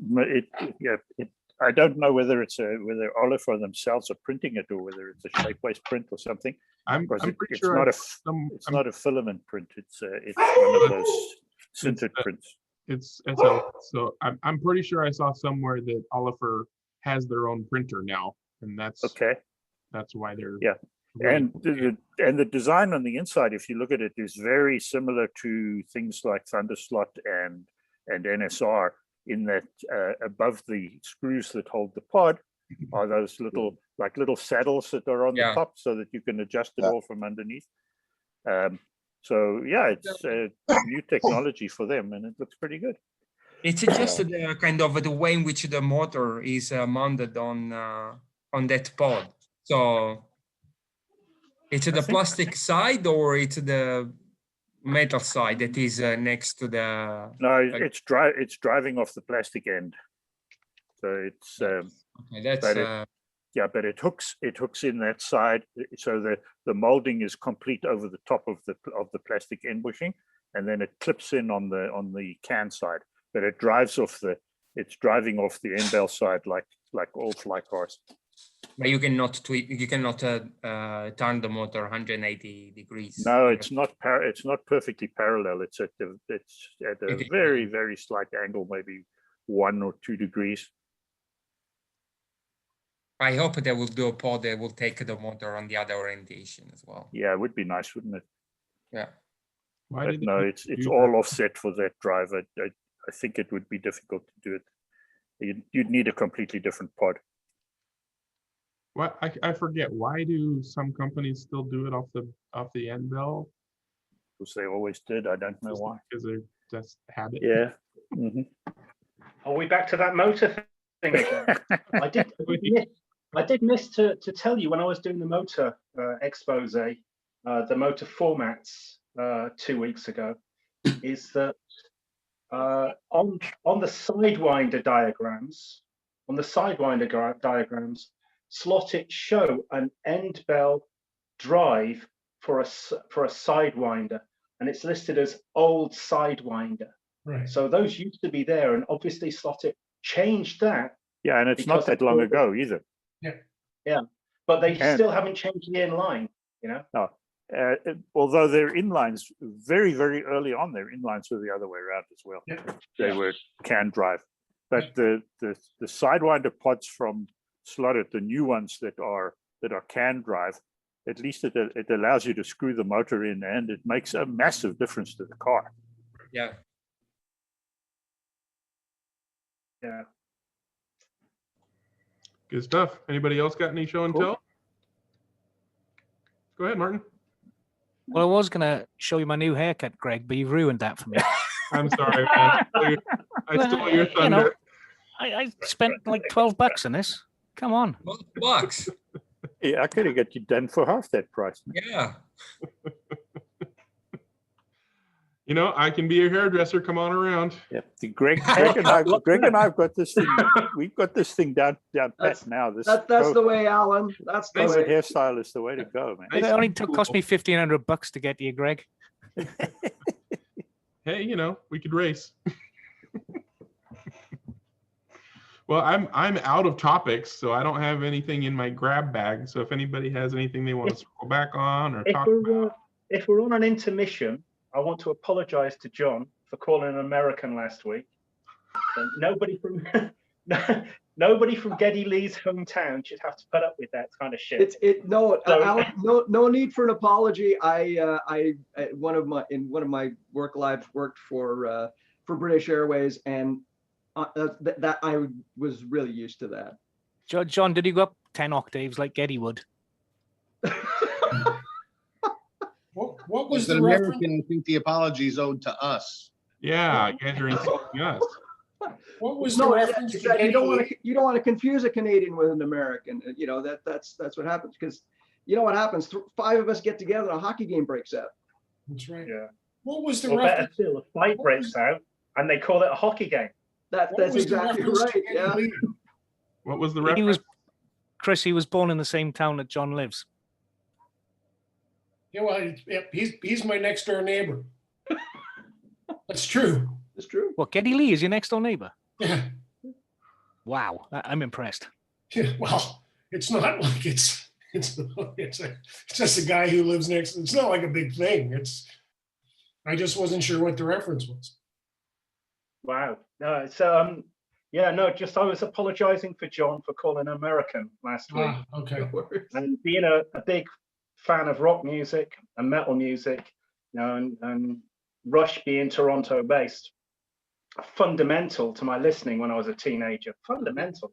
I don't know whether whether Oliver themselves are printing it or whether it's a shapeways print or something. I'm pretty It's sure not a filament print. It's one of those sintered prints. So I'm pretty sure I saw somewhere that Oliver has their own printer now, and that's why they're And the design on the inside, if you look at it, is very similar to things like Thunderslot and NSR, in that above the screws that hold the pod are those little saddles that are on the top, so that you can adjust it all from underneath. So yeah, it's new technology for them, and it looks pretty good. It's just kind of the way in which the motor is mounted on that pod. So it's the plastic side, or it's the metal side that is next to the. No, it's driving off the plastic end. So it's okay, that's but it hooks in that side, so the molding is complete over the top of the plastic end bushing, and then it clips in on the can side. But it it's driving off the end bell side like all fly cars. But you cannot turn the motor 180 degrees. No, it's not perfectly parallel. It's at a very, very slight angle, maybe 1 or 2 degrees. I hope they will do a pod that will take the motor on the other orientation as well. Yeah, it would be nice, wouldn't it? Yeah. But no, it's all offset for that drive. I think it would be difficult to do it. You'd need a completely different pod. What I forget. Why do some companies still do it off the end bell? Because they always did. I don't know why. Because they're just habit. Yeah. Are we back to that motor thing again? I did miss to tell you when I was doing the motor expose, the motor formats 2 weeks ago, is that on the Sidewinder diagrams, slotted show an end bell drive for a Sidewinder, and it's listed as old Sidewinder. Right. So those used to be there, and obviously Slotted changed that. Yeah, and it's not that long ago either. Yeah, but they still haven't changed the inline, you know? No. Although their inlines, very, very early on, their inlines were the other way around as well. Yeah. They were can drive. But the Sidewinder pods from Slotted, the new ones that are can drive, at least it allows you to screw the motor in, and it makes a massive difference to the car. Yeah. Yeah. Good stuff. Anybody else got any show and tell? Go ahead, Martin. Well, I was going to show you my new haircut, Greg, but you've ruined that for me. I'm sorry, man. I stole your thunder. You know, I spent like $12 on this. Come on. $12. Yeah, I could have got you done for half that price. Yeah. You know, I can be your hairdresser. Come on around. Yeah, Greg and I've got this thing. We've got this thing down pat now. That's the way, Alan. That's the way. Hairstyle is the way to go, man. It only cost me $1,500 to get to you, Greg. Hey, you know, we could race. Well, I'm out of topics, so I don't have anything in my grab bag. So if anybody has anything they want to scroll back on or talk about, If we're on an intermission, I want to apologise to John for calling an American last week. So nobody from Geddy Lee's hometown should have to put up with that kind of shit. Alan, no need for an apology. In one of my work lives worked for British Airways, and that I was really used to that. John, did you go up 10 octaves like Geddy would? What was As the an reference? American, I think the apology is owed to us. yeah, you guys are insulting us. What was the reference to Geddy you don't Lee? want to confuse a Canadian with an American. You know that's what happens, because you know what happens. 5 of us get together, a hockey game breaks out. That's right. Yeah. What was the Or better reference? still, a fight breaks out and they call it a hockey game. That's was the exactly reference to right. Geddy Yeah. Lee? What was the He reference? was, Chris, he was born in the same town that John lives. Yeah, well, he's my next door neighbor. That's true. It's true. What, Geddy Lee is your next door neighbor? Yeah. Wow, I'm impressed. Yeah, well, it's not like it's just a guy who lives next. It's not like a big thing. I just wasn't sure what the reference was. Wow. No, so yeah, no, just I was apologizing for John for calling American last week. Okay. And being a big fan of rock music and metal music, you know, and Rush being Toronto based, fundamental to my listening when I was a teenager. Fundamental.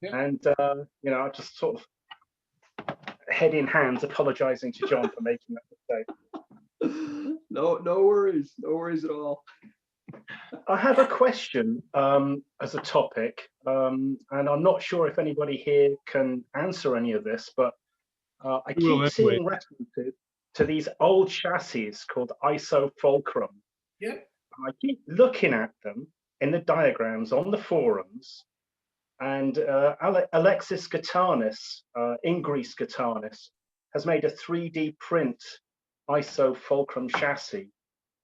Yeah. And you know, I just sort of head in hands apologizing to John for making that mistake. No worries at all. I have a question as a topic, and I'm not sure if anybody here can answer any of this, but I keep seeing references to these old chassis called ISO Fulcrum. Yep. I keep looking at them in the diagrams on the forums, and Alexis Gatanis, Ingres Gatanis, has made a 3D print ISO Fulcrum chassis.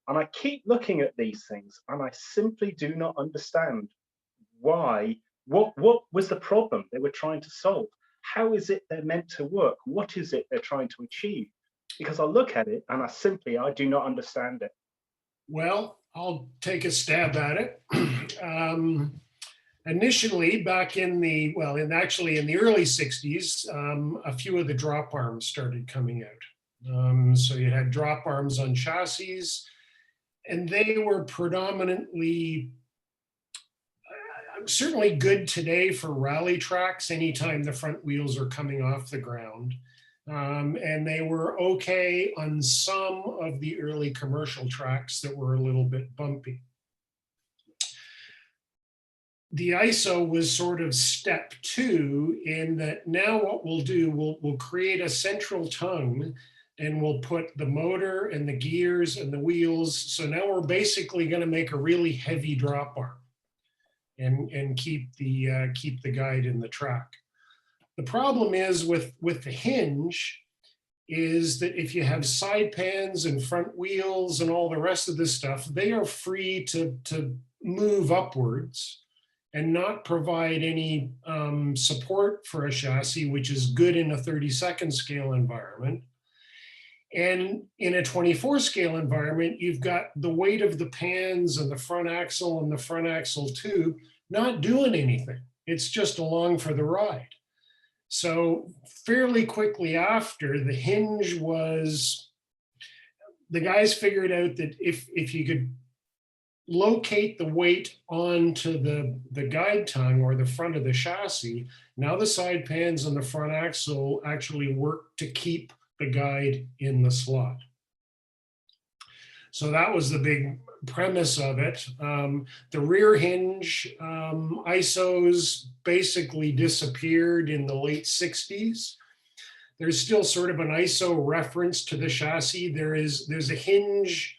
And I keep looking at these things, and I simply do not understand why. What was the problem they were trying to solve? How is it they're meant to work? What is it they're trying to achieve? Because I look at it and I do not understand it. Well, I'll take a stab at it. Initially, back in the early 60s, a few of the drop arms started coming out. So you had drop arms on chassis, and they were predominantly certainly good today for rally tracks anytime the front wheels are coming off the ground. And they were okay on some of the early commercial tracks that were a little bit bumpy. The ISO was sort of step 2 in that now what we'll do, we'll create a central tongue, and we'll put the motor and the gears and the wheels. So now we're basically going to make a really heavy drop arm and keep the guide in the track. The problem is with the hinge is that if you have side pans and front wheels and all the rest of this stuff, they are free to move upwards and not provide any support for a chassis, which is good in a 32nd scale environment. And in a 24 scale environment, you've got the weight of the pans and the front axle and the front axle tube not doing anything. It's just along for the ride. So fairly quickly after, the hinge was, the guys figured out that if you could locate the weight onto the guide tongue or the front of the chassis, now the side pans and the front axle actually work to keep the guide in the slot. So that was the big premise of it. The rear hinge ISOs basically disappeared in the late 60s. There's still sort of an ISO reference to the chassis. There's a hinge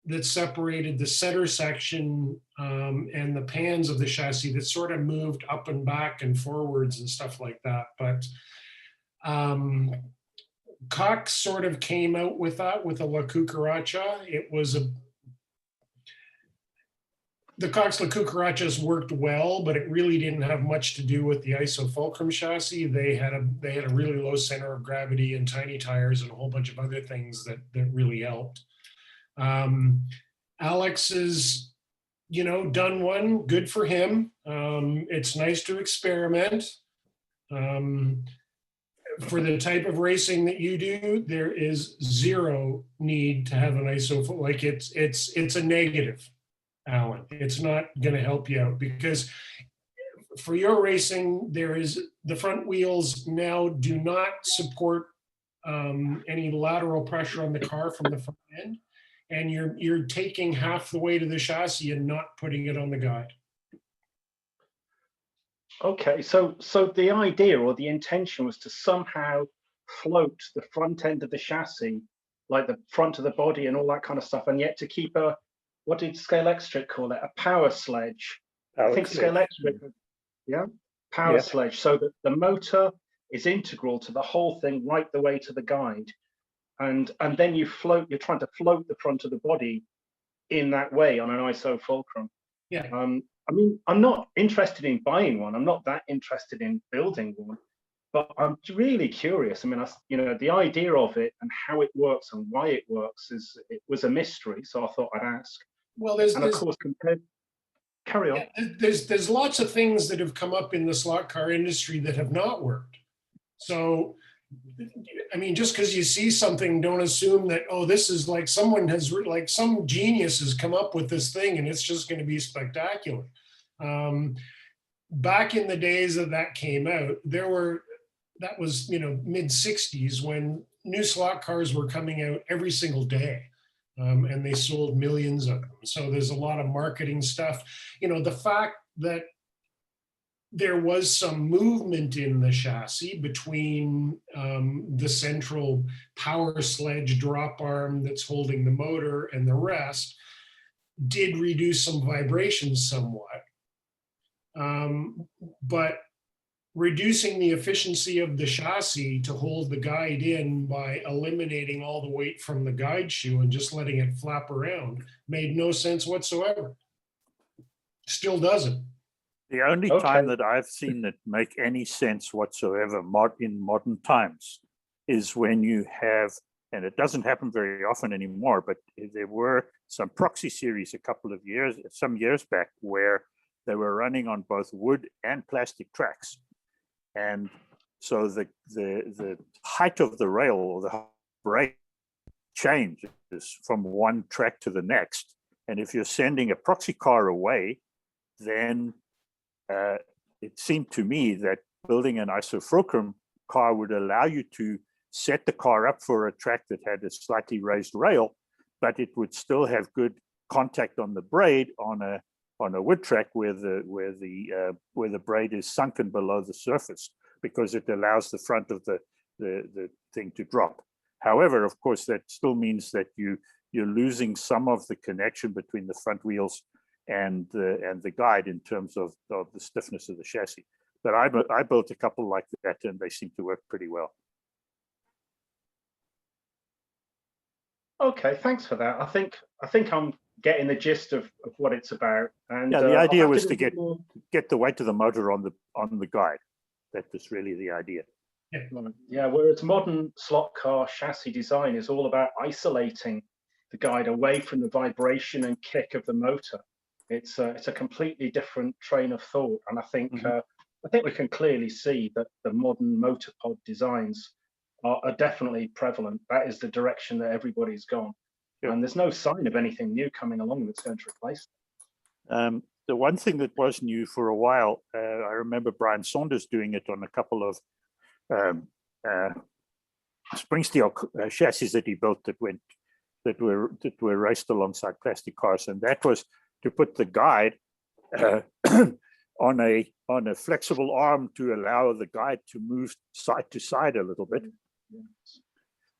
that separated the center section and the pans of the chassis that sort of moved up and back and forwards and stuff like that. But Cox sort of came out with that with a La Cucaracha. It was the Coxla Cucarachas worked well, but it really didn't have much to do with the isofulcrum chassis. They had a really low center of gravity and tiny tires and a whole bunch of other things that really helped. Alex has, done one. Good for him. It's nice to experiment. For the type of racing that you do, there is zero need to have an isofulcrum. Like it's a negative, Alan. It's not going to help you out because for your racing, the front wheels now do not support any lateral pressure on the car from the front end, and you're taking half the weight of the chassis and not putting it on the guide. Okay, so the idea or the intention was to somehow float the front end of the chassis, like the front of the body and all that kind of stuff, and yet to keep what did Scale Electric call it? A power sledge. I think Scale Electric, power sledge. So that the motor is integral to the whole thing, right the way to the guide, and then you're trying to float the front of the body in that way on an isofulcrum. Yeah. I mean, I'm not interested in buying one. I'm not that interested in building one, but I'm really curious. I mean, the idea of it and how it works and why it works it was a mystery. So I thought I'd ask. Well, of course, carry on. Yeah, there's lots of things that have come up in the slot car industry that have not worked. So, I mean, just because you see something, don't assume that, oh, this is like some genius has come up with this thing and it's just going to be spectacular. Back in the days that came out, that was, mid 60s when new slot cars were coming out every single day. And they sold millions of them. So there's a lot of marketing stuff. The fact that there was some movement in the chassis between the central power sledge drop arm that's holding the motor and the rest did reduce some vibrations somewhat. But reducing the efficiency of the chassis to hold the guide in by eliminating all the weight from the guide shoe and just letting it flap around made no sense whatsoever. Still doesn't. The only time that I've seen that make any sense whatsoever in modern times is when you have, and it doesn't happen very often anymore, but there were some proxy series some years back where they were running on both wood and plastic tracks. And so the height of the rail or the brake changes from one track to the next. And if you're sending a proxy car away, then it seemed to me that building an isofulcrum car would allow you to set the car up for a track that had a slightly raised rail, but it would still have good contact on the braid on a wood track where the braid is sunken below the surface, because it allows the front of the thing to drop. However, of course, that still means that you're losing some of the connection between the front wheels and the guide in terms of the stiffness of the chassis. But I built a couple like that, and they seem to work pretty well. Okay, thanks for that. I think I'm getting the gist of what it's about. And the idea was to get the weight of the motor on the guide. That was really the idea. Yeah, whereas modern slot car chassis design is all about isolating the guide away from the vibration and kick of the motor. It's a completely different train of thought, and I think we can clearly see that the modern motor pod designs are definitely prevalent. That is the direction that everybody's gone, and there's no sign of anything new coming along that's going to replace it. The one thing that was new for a while, I remember Brian Saunders doing it on a couple of spring steel chassis that he built that were raced alongside plastic cars, and that was to put the guide on a flexible arm to allow the guide to move side to side a little bit.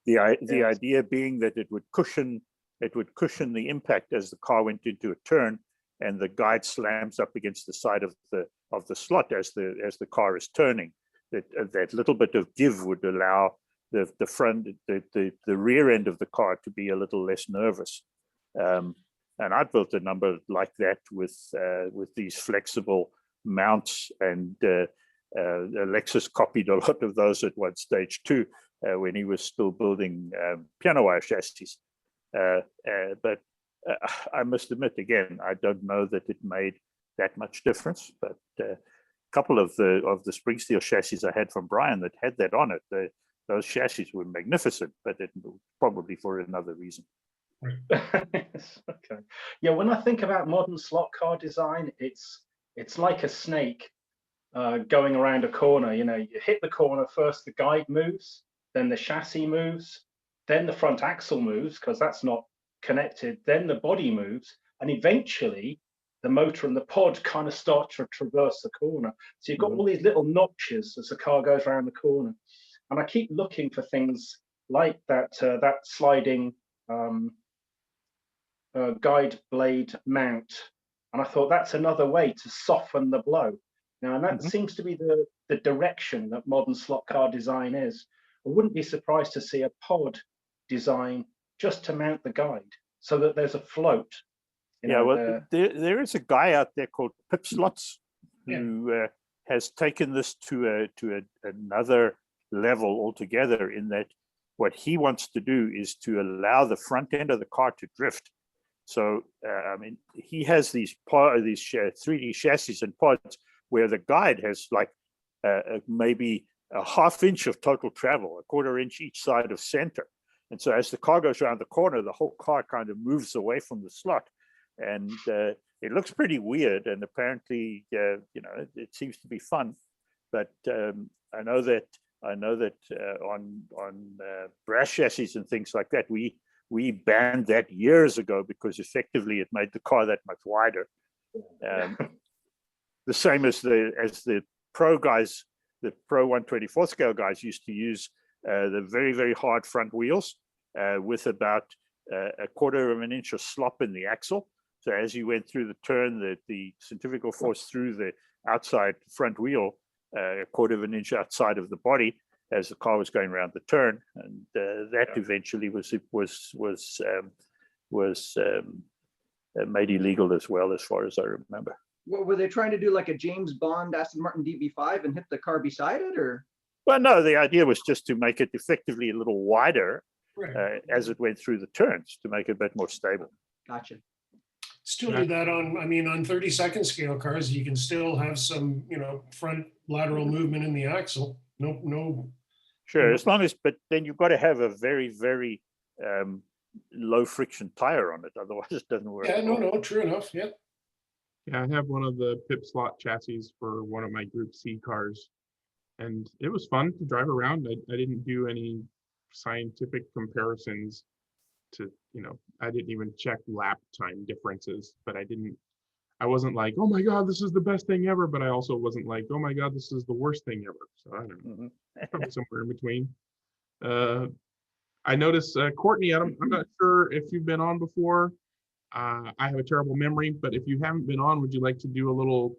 The idea being that it would cushion the impact as the car went into a turn, and the guide slams up against the side of the slot as the car is turning. That little bit of give would allow the rear end of the car to be a little less nervous. And I built a number like that with these flexible mounts, and Alexis copied a lot of those at one stage too, when he was still building piano wire chassis. But I must admit, again, I don't know that it made that much difference. But a couple of the spring steel chassis I had from Brian that had that on it, those chassis were magnificent, but it probably for another reason. Okay. Yeah, when I think about modern slot car design, it's like a snake going around a corner. You know, you hit the corner first, the guide moves, then the chassis moves, then the front axle moves because that's not connected, then the body moves, and eventually the motor and the pod kind of start to traverse the corner. So you've got all these little notches as the car goes around the corner. And I keep looking for things like that sliding guide blade mount, and I thought that's another way to soften the blow. Now, and that seems to be the direction that modern slot car design is. I wouldn't be surprised to see a pod design just to mount the guide, so that there's a float. Yeah, well, there is a guy out there called Pip Slots who has taken this to another level altogether, in that what he wants to do is to allow the front end of the car to drift. So, I mean, he has these 3D chassis and pods where the guide has like maybe a half inch of total travel, a quarter inch each side of center. And so as the car goes around the corner, the whole car kind of moves away from the slot. And it looks pretty weird. And apparently, you know, it seems to be fun. But I know that on brass chassis and things like that, we banned that years ago because effectively it made the car that much wider. The same as the pro guys, the pro 124 scale guys used to use the very, very hard front wheels with about a quarter of an inch of slop in the axle. So as you went through the turn, the centrifugal force through the outside front wheel, a quarter of an inch outside of the body, as the car was going around the turn, and that eventually was made illegal as well, as far as I remember. What, were they trying to do like a James Bond Aston Martin DB5 and hit the car beside it, or? Well, no, the idea was just to make it effectively a little wider as it went through the turns, to make it a bit more stable. Gotcha. Still do that on, I mean, on 32nd scale cars, you can still have some, you know, front lateral movement in the axle. No. Sure, as long as, but then you've got to have a very, very low friction tire on it, otherwise it doesn't work. Yeah, no, true enough. Yeah. Yeah, I have one of the Pip slot chassis for one of my Group C cars, and it was fun to drive around. I didn't do any scientific comparisons to, you know, I didn't even check lap time differences, but I wasn't like, oh my God, this is the best thing ever. But I also wasn't like, oh my God, this is the worst thing ever. So I don't know, probably somewhere in between. I noticed, Courtney, I'm not sure if you've been on before. I have a terrible memory, but if you haven't been on, would you like to do a little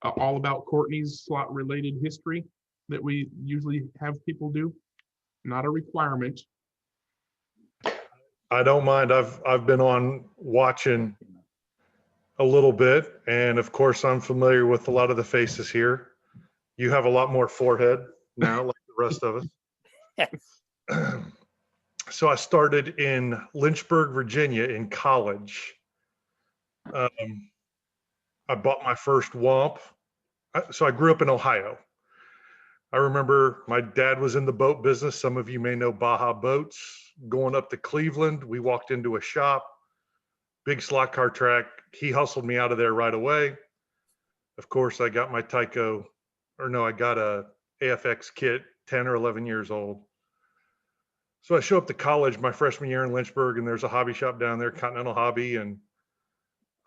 all about Courtney's slot related history that we usually have people do? Not a requirement. I don't mind. I've been on watching a little bit, and of course I'm familiar with a lot of the faces here. You have a lot more forehead now, like the rest of us. So I started in Lynchburg, Virginia in college. I bought my first Womp. So I grew up in Ohio. I remember my dad was in the boat business. Some of you may know Baja Boats. Going up to Cleveland, we walked into a shop, big slot car track. He hustled me out of there right away. Of course, I got my Tyco, I got a AFX kit, 10 or 11 years old. So I show up to college my freshman year in Lynchburg, and there's a hobby shop down there, Continental Hobby, and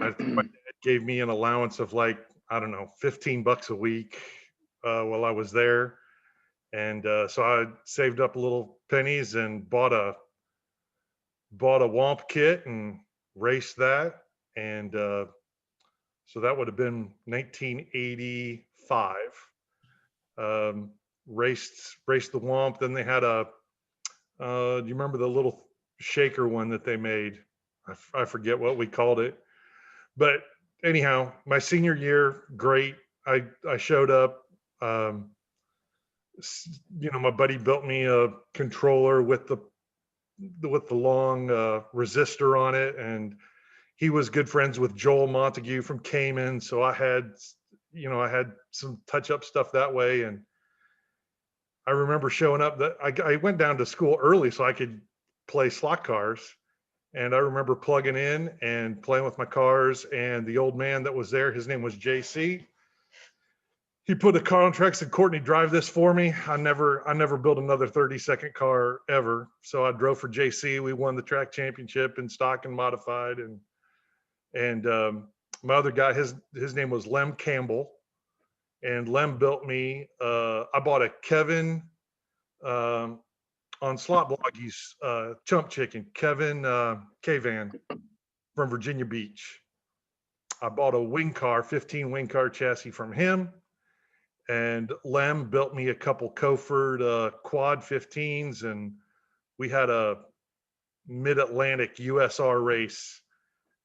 I think my dad gave me an allowance of like, I don't know, $15 a week while I was there. And so I saved up a little pennies and bought a Womp kit and raced that. And so that would have been 1985. Raced the Womp. Then they had do you remember the little shaker one that they made? I forget what we called it. But anyhow, my senior year, great. I showed up. My buddy built me a controller with the long resistor on it, and he was good friends with Joel Montague from Cayman. So I had some touch up stuff that way. And I remember showing up that I went down to school early so I could play slot cars. And I remember plugging in and playing with my cars, and the old man that was there, his name was JC. He put a car on track, said, "Courtney, drive this for me." I never built another 30-second car ever. So I drove for JC. We won the track championship in stock and modified. And my other guy, his name was Lem Campbell. And Lem built me, I bought a Kevin, on Slot Blog, he's Chump Chicken, Kevin K-Van from Virginia Beach. I bought a wing car, 15 wing car chassis from him. And Lem built me a couple Coford quad 15s, and we had a mid-Atlantic USR race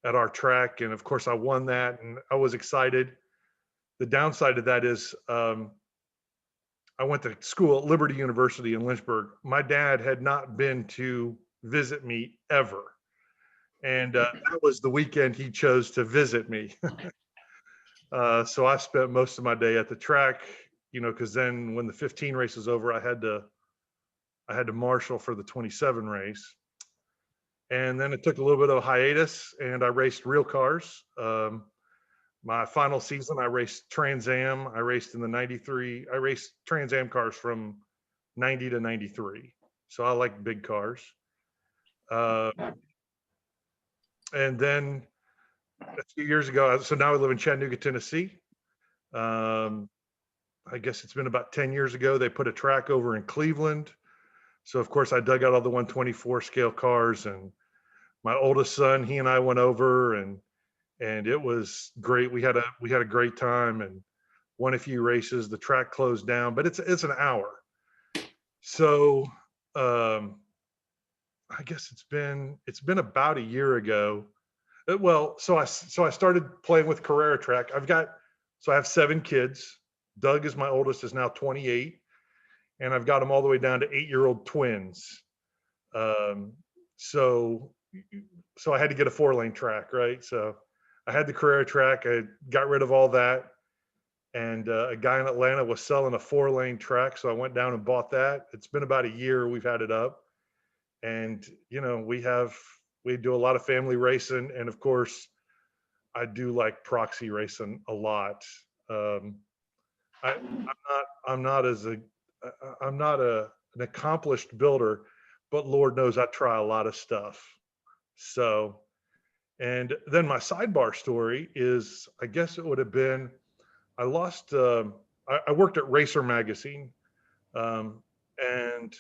at our track. And of course I won that, and I was excited. The downside of that is I went to school at Liberty University in Lynchburg. My dad had not been to visit me ever. And that was the weekend he chose to visit me. So I spent most of my day at the track, because then when the 15 race was over, I had to marshal for the 27 race. And then it took a little bit of a hiatus, and I raced real cars. My final season, I raced Trans Am. I raced in the 93. I raced Trans Am cars from 90 to 93. So I like big cars. And then a few years ago, so now I live in Chattanooga, Tennessee. I guess it's been about 10 years ago, they put a track over in Cleveland. So of course I dug out all the 124 scale cars, and my oldest son, he and I went over, and it was great. We had a great time and won a few races. The track closed down, but it's an hour. So I guess it's been about a year ago. Well, so I started playing with Carrera Track. I have 7 kids. Doug is my oldest, is now 28, and I've got them all the way down to 8-year-old twins. So I had to get a 4-lane track, right? So I had the Carrera Track. I got rid of all that, and a guy in Atlanta was selling a 4-lane track, so I went down and bought that. It's been about a year we've had it up, and we do a lot of family racing, and of course I do like proxy racing a lot. I'm not an accomplished builder, but Lord knows I try a lot of stuff. So, and then my sidebar story is, I guess it would have been, I worked at Racer Magazine, and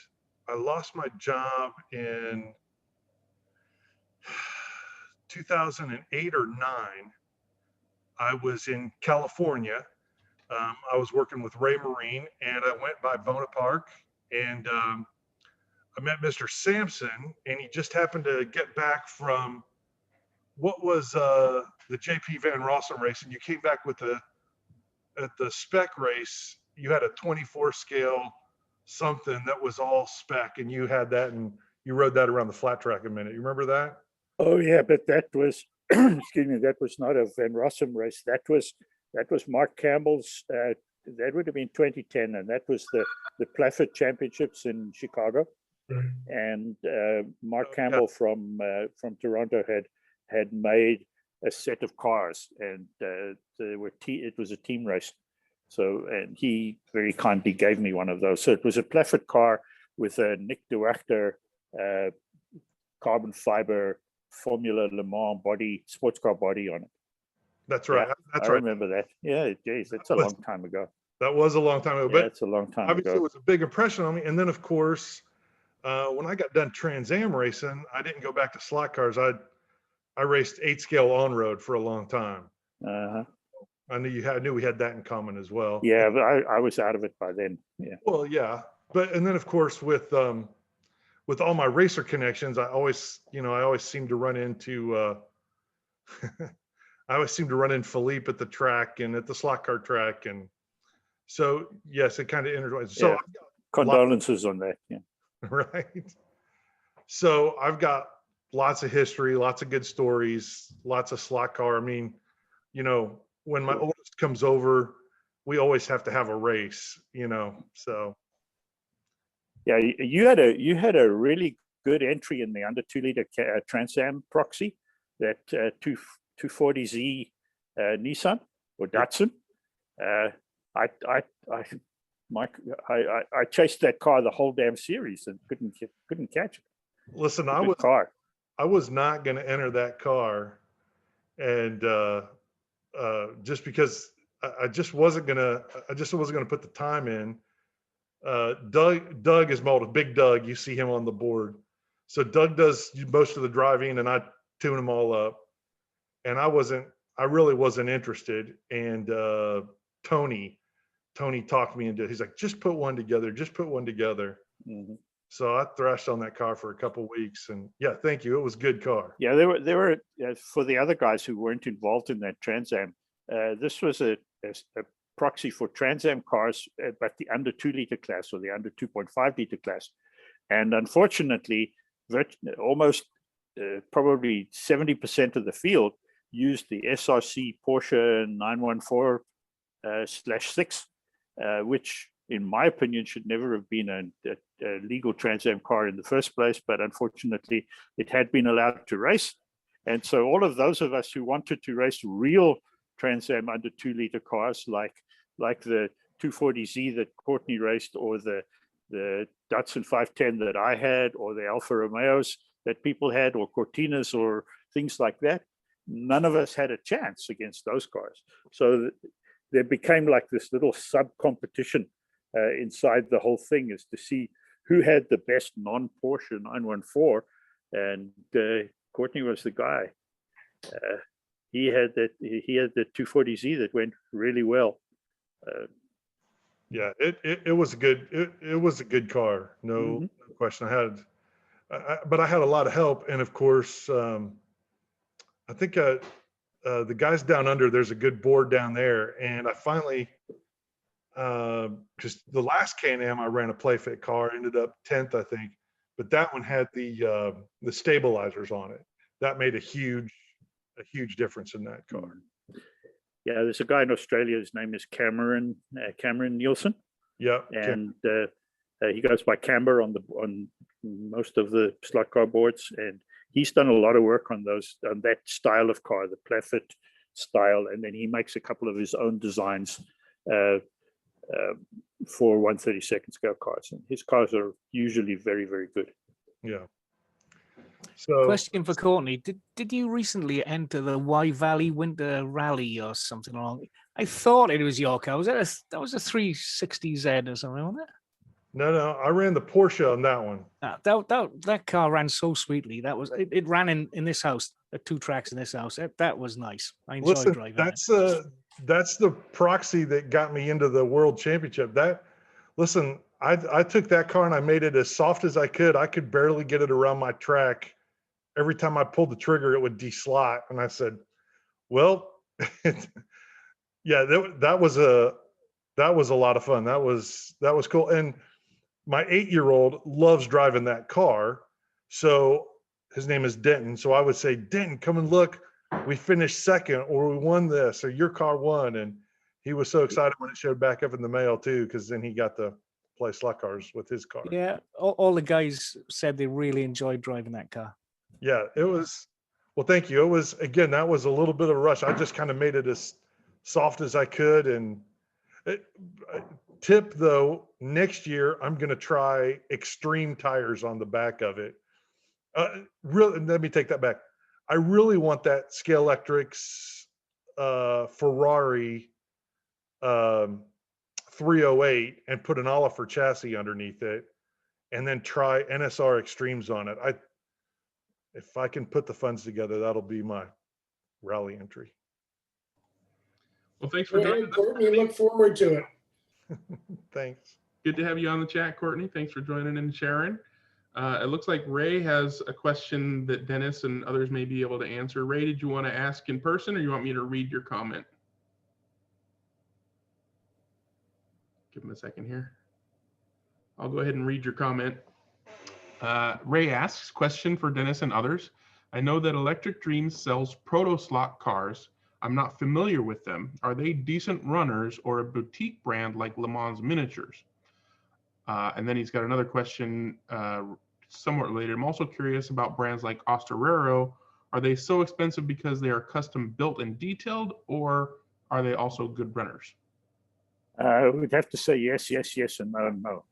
I lost my job in 2008 or 9. I was in California. I was working with Ray Marine, and I went by Bona Park, and I met Mr. Sampson, and he just happened to get back from what was the JP Van Rossum race, and you came back with at the spec race, you had a 24 scale something that was all spec, and you had that, and you rode that around the flat track a minute. You remember that? Oh yeah, but that was excuse me, that was not a Van Rossum race. That was Mark Campbell's. That would have been 2010, and that was the Plafford Championships in Chicago. And Mark Campbell from Toronto had made a set of cars, and it was a team race. So, and he very kindly gave me one of those. So it was a Plafford car with a Nick DeWachter carbon fiber Formula Le Mans body, sports car body on it. That's right. Yeah, That's I right. remember that. Yeah, geez, that's a long time ago. That was a long time ago, but it's a long time obviously ago. it was a big impression on me. And then of course, when I got done Trans Am racing, I didn't go back to slot cars. I raced 8 scale on road for a long time. I knew we had that in common as well. Yeah, but I was out of it by then. Yeah. Well, yeah, and then of course with with all my racer connections, I always seem to run into, I always seem to run in Philippe at the track and at the slot car track. And so, yes, it kind of intertwines. So Yeah. Condolences on that. Yeah. right. So I've got lots of history, lots of good stories, lots of slot car. I mean, when my oldest comes over, we always have to have a race, so. Yeah, you had a really good entry in the under 2-liter Trans Am proxy, that 240Z Nissan or Datsun. I chased that car the whole damn series and couldn't catch it. Listen, I was not going to enter that car, and just because I just wasn't gonna put the time in. Doug is molded, Big Doug. You see him on the board. So Doug does most of the driving, and I tune them all up. And I really wasn't interested. And Tony talked me into. He's like, just put one together. Mm-hmm. So I thrashed on that car for a couple of weeks, and yeah, thank you. It was a good car. Yeah, there were for the other guys who weren't involved in that Trans Am. This was a proxy for Trans Am cars, but the under 2-liter class or the under 2.5-liter class. And unfortunately, almost probably 70% of the field used the SRC Porsche 914/6, which in my opinion should never have been a legal Trans Am car in the first place, but unfortunately it had been allowed to race. And so all of those of us who wanted to race real Trans Am under 2-liter cars like the 240Z that Courtney raced, or the Datsun 510 that I had, or the Alfa Romeos that people had, or Cortinas, or things like that, none of us had a chance against those cars. So there became like this little sub competition inside the whole thing, is to see who had the best non-Porsche 914, and Courtney was the guy. He had the 240Z that went really well. Yeah, it was a good car, no question. But I had a lot of help, and of course, I think the guys down under, there's a good board down there, and I finally, because the last Can-Am I ran a playfit car, ended up 10th, I think, but that one had the stabilizers on it. That made a huge difference in that car. Yeah, there's a guy in Australia. His name is Cameron Nielsen. Yeah, and he goes by Camber on most of the slot car boards, and he's done a lot of work on that style of car, the playfit style, and then he makes a couple of his own designs for 132nd scale cars, and his cars are usually very, very good. Yeah. So, question for Courtney: Did you recently enter the Y Valley Winter Rally or something along? I thought it was your car. That was a 360Z or something, wasn't it? No, I ran the Porsche on that one. That car ran so sweetly. It ran in this house at 2 tracks in this house. That was nice. I enjoyed driving. That's the proxy that got me into the World Championship. I took that car and I made it as soft as I could. I could barely get it around my track. Every time I pulled the trigger, it would deslot. And I said, well, yeah, that was a lot of fun. That was cool. And my 8-year-old loves driving that car. So his name is Denton. So I would say, Denton, come and look. We finished second, or we won this, or your car won. And he was so excited when it showed back up in the mail too, because then he got to play slot cars with his car. Yeah, all the guys said they really enjoyed driving that car. Yeah, it was. Well, thank you. It was, again, that was a little bit of a rush. I just kind of made it as soft as I could. And tip though, next year I'm going to try extreme tires on the back of it. Really, let me take that back. I really want that Scale Electrics Ferrari 308 and put an Oliver chassis underneath it, and then try NSR Extremes on it. If I can put the funds together, that'll be my rally entry. Well, thanks for joining us. Courtney, look forward to it. Thanks. Good to have you on the chat, Courtney. Thanks for joining and sharing. It looks like Ray has a question that Dennis and others may be able to answer. Ray, did you want to ask in person or you want me to read your comment? Give him a second here. I'll go ahead and read your comment. Ray asks, question for Dennis and others. I know that Electric Dreams sells proto slot cars. I'm not familiar with them. Are they decent runners or a boutique brand like Le Mans Miniatures? And then he's got another question somewhat related. I'm also curious about brands like Osterero. Are they so expensive because they are custom built and detailed, or are they also good runners? We'd have to say yes, yes, yes, and no, no.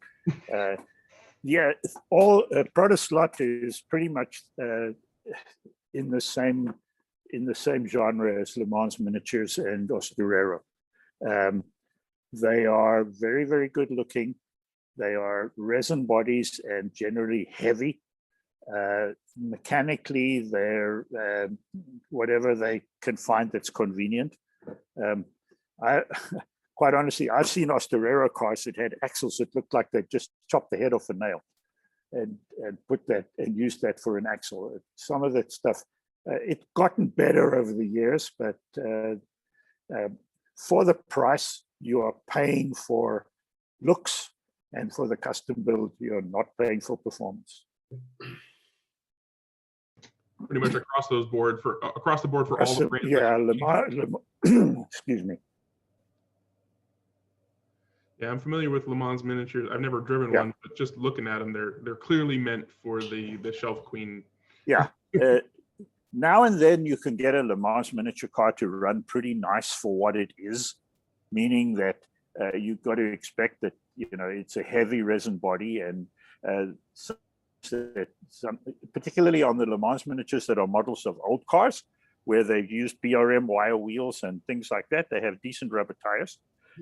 Yeah, all proto slot is pretty much in the same genre as Le Mans Miniatures and Osterero. They are very, very good looking. They are resin bodies and generally heavy. Mechanically, they're whatever they can find that's convenient. Quite honestly, I've seen Osterero cars that had axles that looked like they just chopped the head off a nail and put that and used that for an axle. Some of that stuff, it's gotten better over the years, but for the price, you are paying for looks, and for the custom build, you're not paying for performance. Pretty much across the board for all the brands. Yeah, excuse me. Yeah, I'm familiar with Le Mans Miniatures. I've never driven one, but just looking at them, they're clearly meant for the Shelf Queen. Yeah. Now and then you can get a Le Mans miniature car to run pretty nice for what it is, meaning that you've got to expect that it's a heavy resin body, and particularly on the Le Mans miniatures that are models of old cars where they've used BRM wire wheels and things like that, they have decent rubber tires.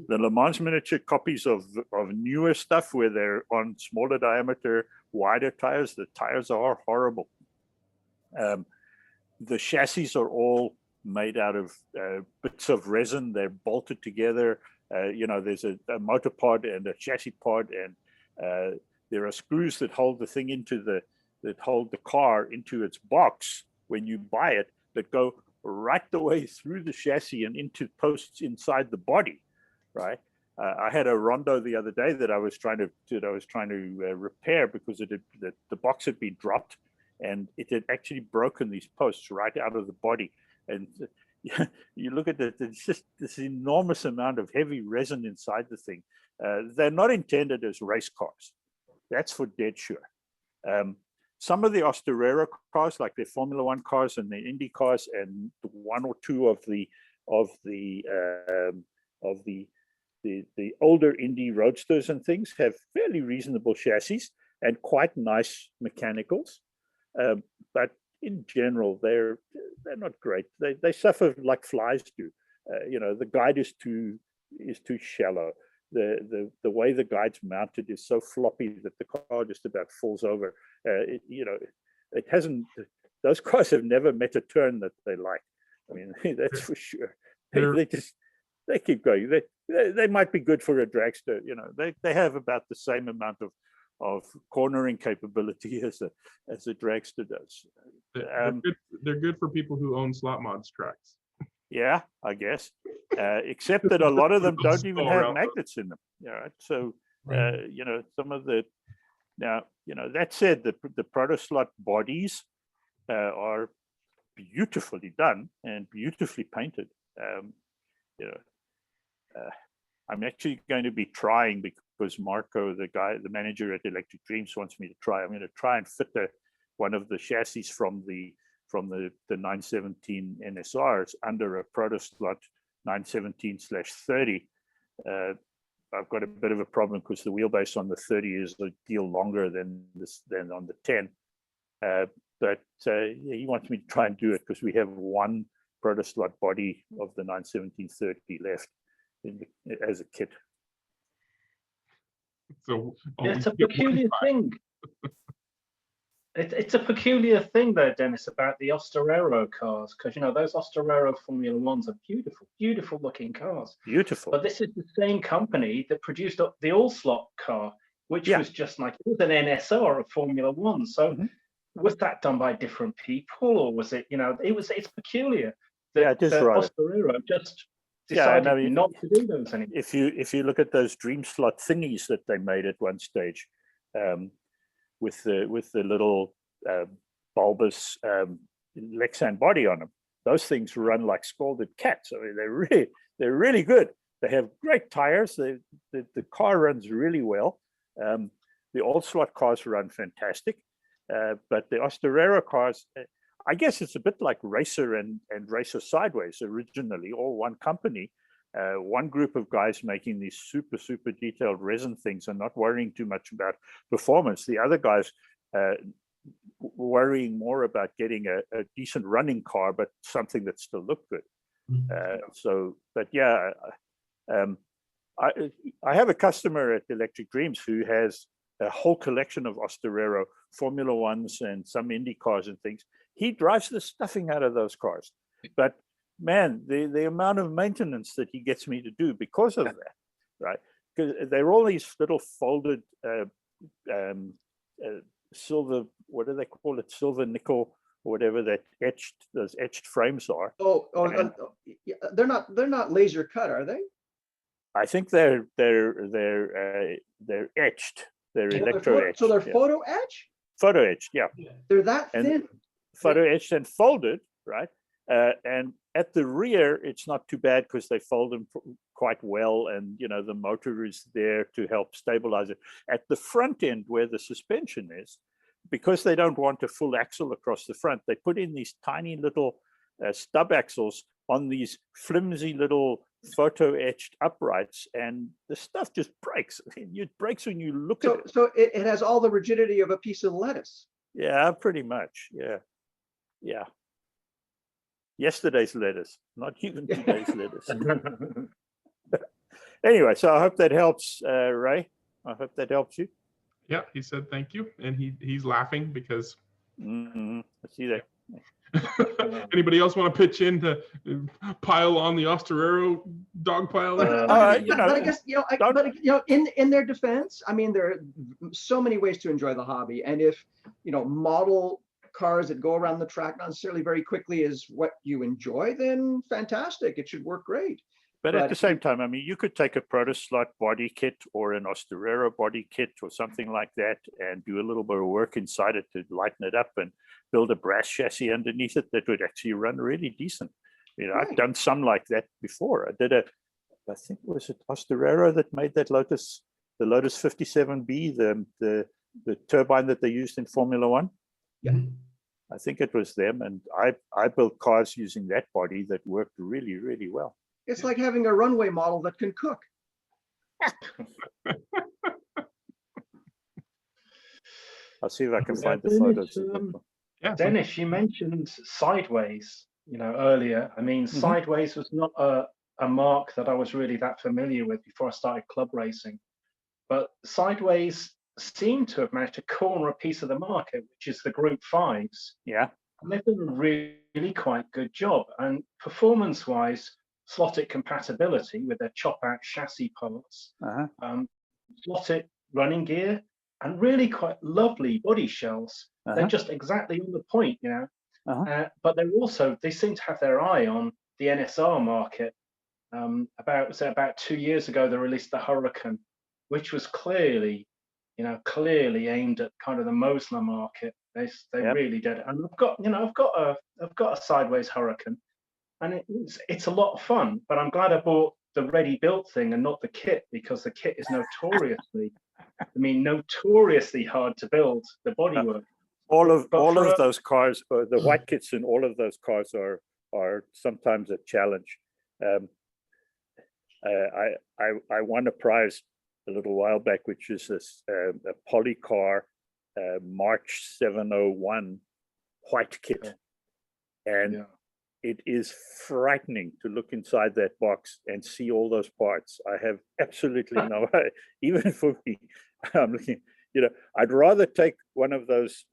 The Le Mans miniature copies of newer stuff where they're on smaller diameter, wider tires, the tires are horrible. The chassis are all made out of bits of resin. They're bolted together. There's a motor pod and a chassis pod, and there are screws that hold the thing that hold the car into its box when you buy it, that go right the way through the chassis and into posts inside the body. Right. I had a Rondo the other day that I was trying to repair because the box had been dropped, and it had actually broken these posts right out of the body. And you look at it, it's just this enormous amount of heavy resin inside the thing. They're not intended as race cars. That's for dead sure. Some of the Osterero cars, like their Formula One cars and the Indy cars, and one or two of the older Indy roadsters and things, have fairly reasonable chassis and quite nice mechanicals, but in general they're not great. They suffer like flies do. The guide is too shallow. The way the guide's mounted is so floppy that the car just about falls over. It hasn't. Those cars have never met a turn that they like. I mean, that's for sure. They keep going. They might be good for a dragster. They have about the same amount of cornering capability as a dragster does. They're good for people who own slot mods tracks. Yeah, I guess. Except that a lot of them don't even have magnets in them. So some of the that said, the proto slot bodies are beautifully done and beautifully painted. I'm actually going to be trying, because Marco, the manager at Electric Dreams, wants me to try. I'm going to try and fit one of the chassis from the 917 NSRs under a proto slot 917/30. I've got a bit of a problem because the wheelbase on the 30 is a deal longer than on the 10. But he wants me to try and do it because we have one proto slot body of the 917/30 left as a kit. So it's a peculiar thing. It's a peculiar thing, though, Dennis, about the Osterero cars, because those Osterero Formula Ones are beautiful, beautiful looking cars. Beautiful. But this is the same company that produced the all slot car which Yeah. was just like, it was an NSR of Formula One. So was that done by different people, or was it, it's peculiar that, Yeah, it is that rather. Osterero just Yeah, I decided know. not to do those anymore. If you look at those dream slot thingies that they made at one stage, with the little bulbous Lexan body on them, those things run like scalded cats. I mean, they're really good. They have great tires. The car runs really well. The old slot cars run fantastic, but the Osterero cars, I guess it's a bit like Racer and Racer Sideways originally, all one company. One group of guys making these super detailed resin things and not worrying too much about performance. The other guys worrying more about getting a decent running car, but something that still looked good. But yeah, I have a customer at Electric Dreams who has a whole collection of Osterero Formula Ones and some Indy cars and things. He drives the stuffing out of those cars, but man, the amount of maintenance that he gets me to do because of that, right? Because they're all these little folded silver, what do they call it? Silver nickel or whatever that those etched frames are. They're not laser cut, are they? I think they're etched. They're electro etched. So they're photo etched? Photo etched, yeah. They're that thin. Photo etched and folded, right? And at the rear, it's not too bad because they fold them quite well, and the motor is there to help stabilize it. At the front end, where the suspension is, because they don't want a full axle across the front, they put in these tiny little stub axles on these flimsy little photo etched uprights, and the stuff just breaks. I mean, it breaks when you look at it. So it has all the rigidity of a piece of lettuce. Yeah, pretty much. Yeah. Yesterday's lettuce, not even today's lettuce. Anyway, so I hope that helps, Ray. I hope that helps you. Yeah, he said thank you, and he's laughing because. I see that. Anybody else want to pitch in to pile on the Osterero dog pile? But I guess in their defense, I mean, there are so many ways to enjoy the hobby, and if model cars that go around the track not necessarily very quickly is what you enjoy, then fantastic, it should work great. But at the same time, I mean, you could take a Protoslot body kit or an Osterero body kit or something like that and do a little bit of work inside it to lighten it up and build a brass chassis underneath it that would actually run really decent. I've done some like that before. I think was it Osterero that made that Lotus, the Lotus 57B, the turbine that they used in Formula One. Yeah. I think it was them, and I built cars using that body that worked really, really well. It's like having a runway model that can cook. I'll see if I can find the photos. Dennis, you mentioned Sideways, earlier. I mean, Sideways was not a mark that I was really that familiar with before I started club racing. But Sideways seem to have managed to corner a piece of the market, which is the Group 5s. Yeah. And they've done a really quite good job. And performance-wise, slot-it compatibility with their chop-out chassis parts, slot-it running gear, and really quite lovely body shells. They're just exactly on the point, but they seem to have their eye on the NSR market. About 2 years ago, they released the Hurricane, which was clearly aimed at kind of the Mosler market. They really did it. And I've got a Sideways Hurricane, and it's a lot of fun. But I'm glad I bought the ready-built thing and not the kit, because the kit is notoriously hard to build. The bodywork. All of those cars, the white kits in all of those cars are sometimes a challenge. I won a prize a little while back, which is a Polycar March 701 white kit, and it is frightening to look inside that box and see all those parts. I have absolutely no idea. Even for me, I'm looking. I'd rather take one of those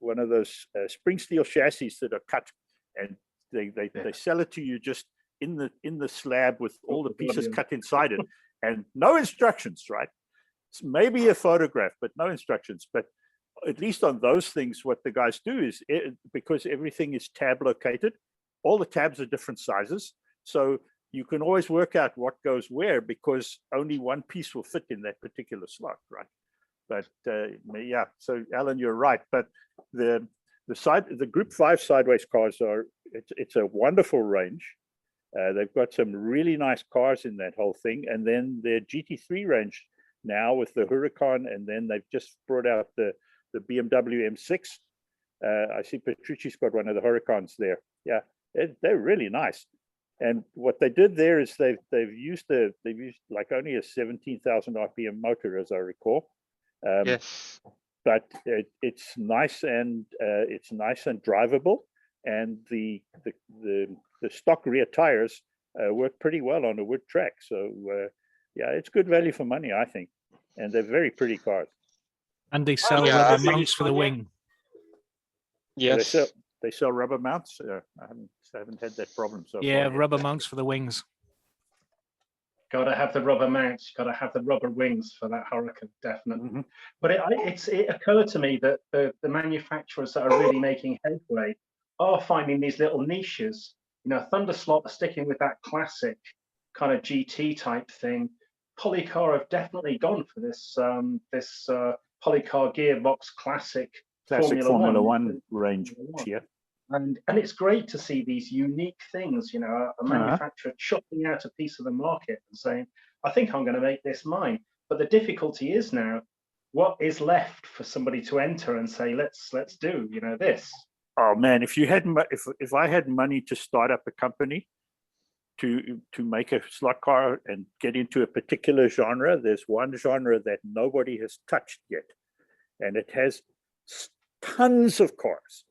spring steel chassis that are cut, and they sell it to you just in the slab with all the pieces cut inside it, and no instructions, right? maybe a photograph, but no instructions. But at least on those things, what the guys do is because everything is tab located, all the tabs are different sizes. So you can always work out what goes where because only one piece will fit in that particular slot, right? But yeah, so Alan, you're right. But the Group 5 sideways cars it's a wonderful range. They've got some really nice cars in that whole thing. And then their GT3 range now with the Huracan, and then they've just brought out the BMW M6. I see Petrucci's got one of the Huracans there. Yeah, they're really nice. And what they did there is they've used like only a 17,000 RPM motor, as I recall. Yes. But it's nice and drivable, and the stock rear tires work pretty well on a wood track. So yeah, it's good value for money, I think, and they're very pretty cars. And they sell Yeah. rubber mounts for the wing. Yes. They sell rubber mounts. I haven't had that problem so Yeah, far. rubber mounts for the wings. Got to have the rubber mounts. Got to have the rubber wings for that Huracan, definitely. But it occurred to me that the manufacturers that are really making headway are finding these little niches. You know, Thunderslot are sticking with that classic kind of GT type thing. Polycar have definitely gone for this Polycar gearbox classic Formula One range. Yeah. And it's great to see these unique things, you know, a manufacturer chopping out a piece of the market and saying, I think I'm going to make this mine. But the difficulty is now, what is left for somebody to enter and say, let's do, you know, this. Oh man, if I had money to start up a company to make a slot car and get into a particular genre, there's one genre that nobody has touched yet, and it has tons of cars.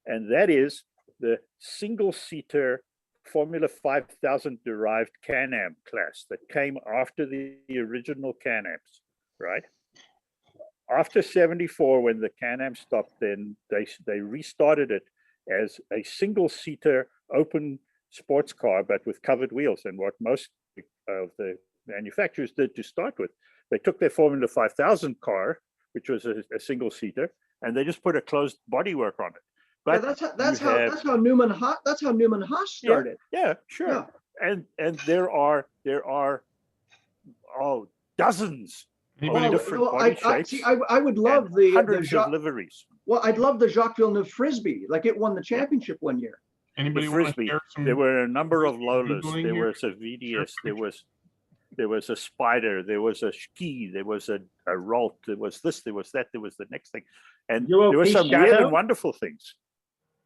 And that is the single-seater Formula 5000 derived Can-Am class that came after the original Can-Ams, right? After 74, when the Can-Am stopped, then they restarted it as a single-seater open sports car, but with covered wheels. And what most of the manufacturers did to start with, they took their Formula 5000 car, which was a single-seater, and they just put a closed bodywork on it. But yeah, that's how Newman Haas started. Yeah, sure. Yeah. And there are dozens of different body shapes. I would love hundreds of liveries. Well, I'd love the Jacques Villeneuve Frisbee. Like it won the championship one year. Anybody the Frisbee. There were a number of Lolas. There was a VDS. There was a Spider. There was a Ski. There was a Rolt. There was this. There was that. There was the next thing. And there were some weird and wonderful things.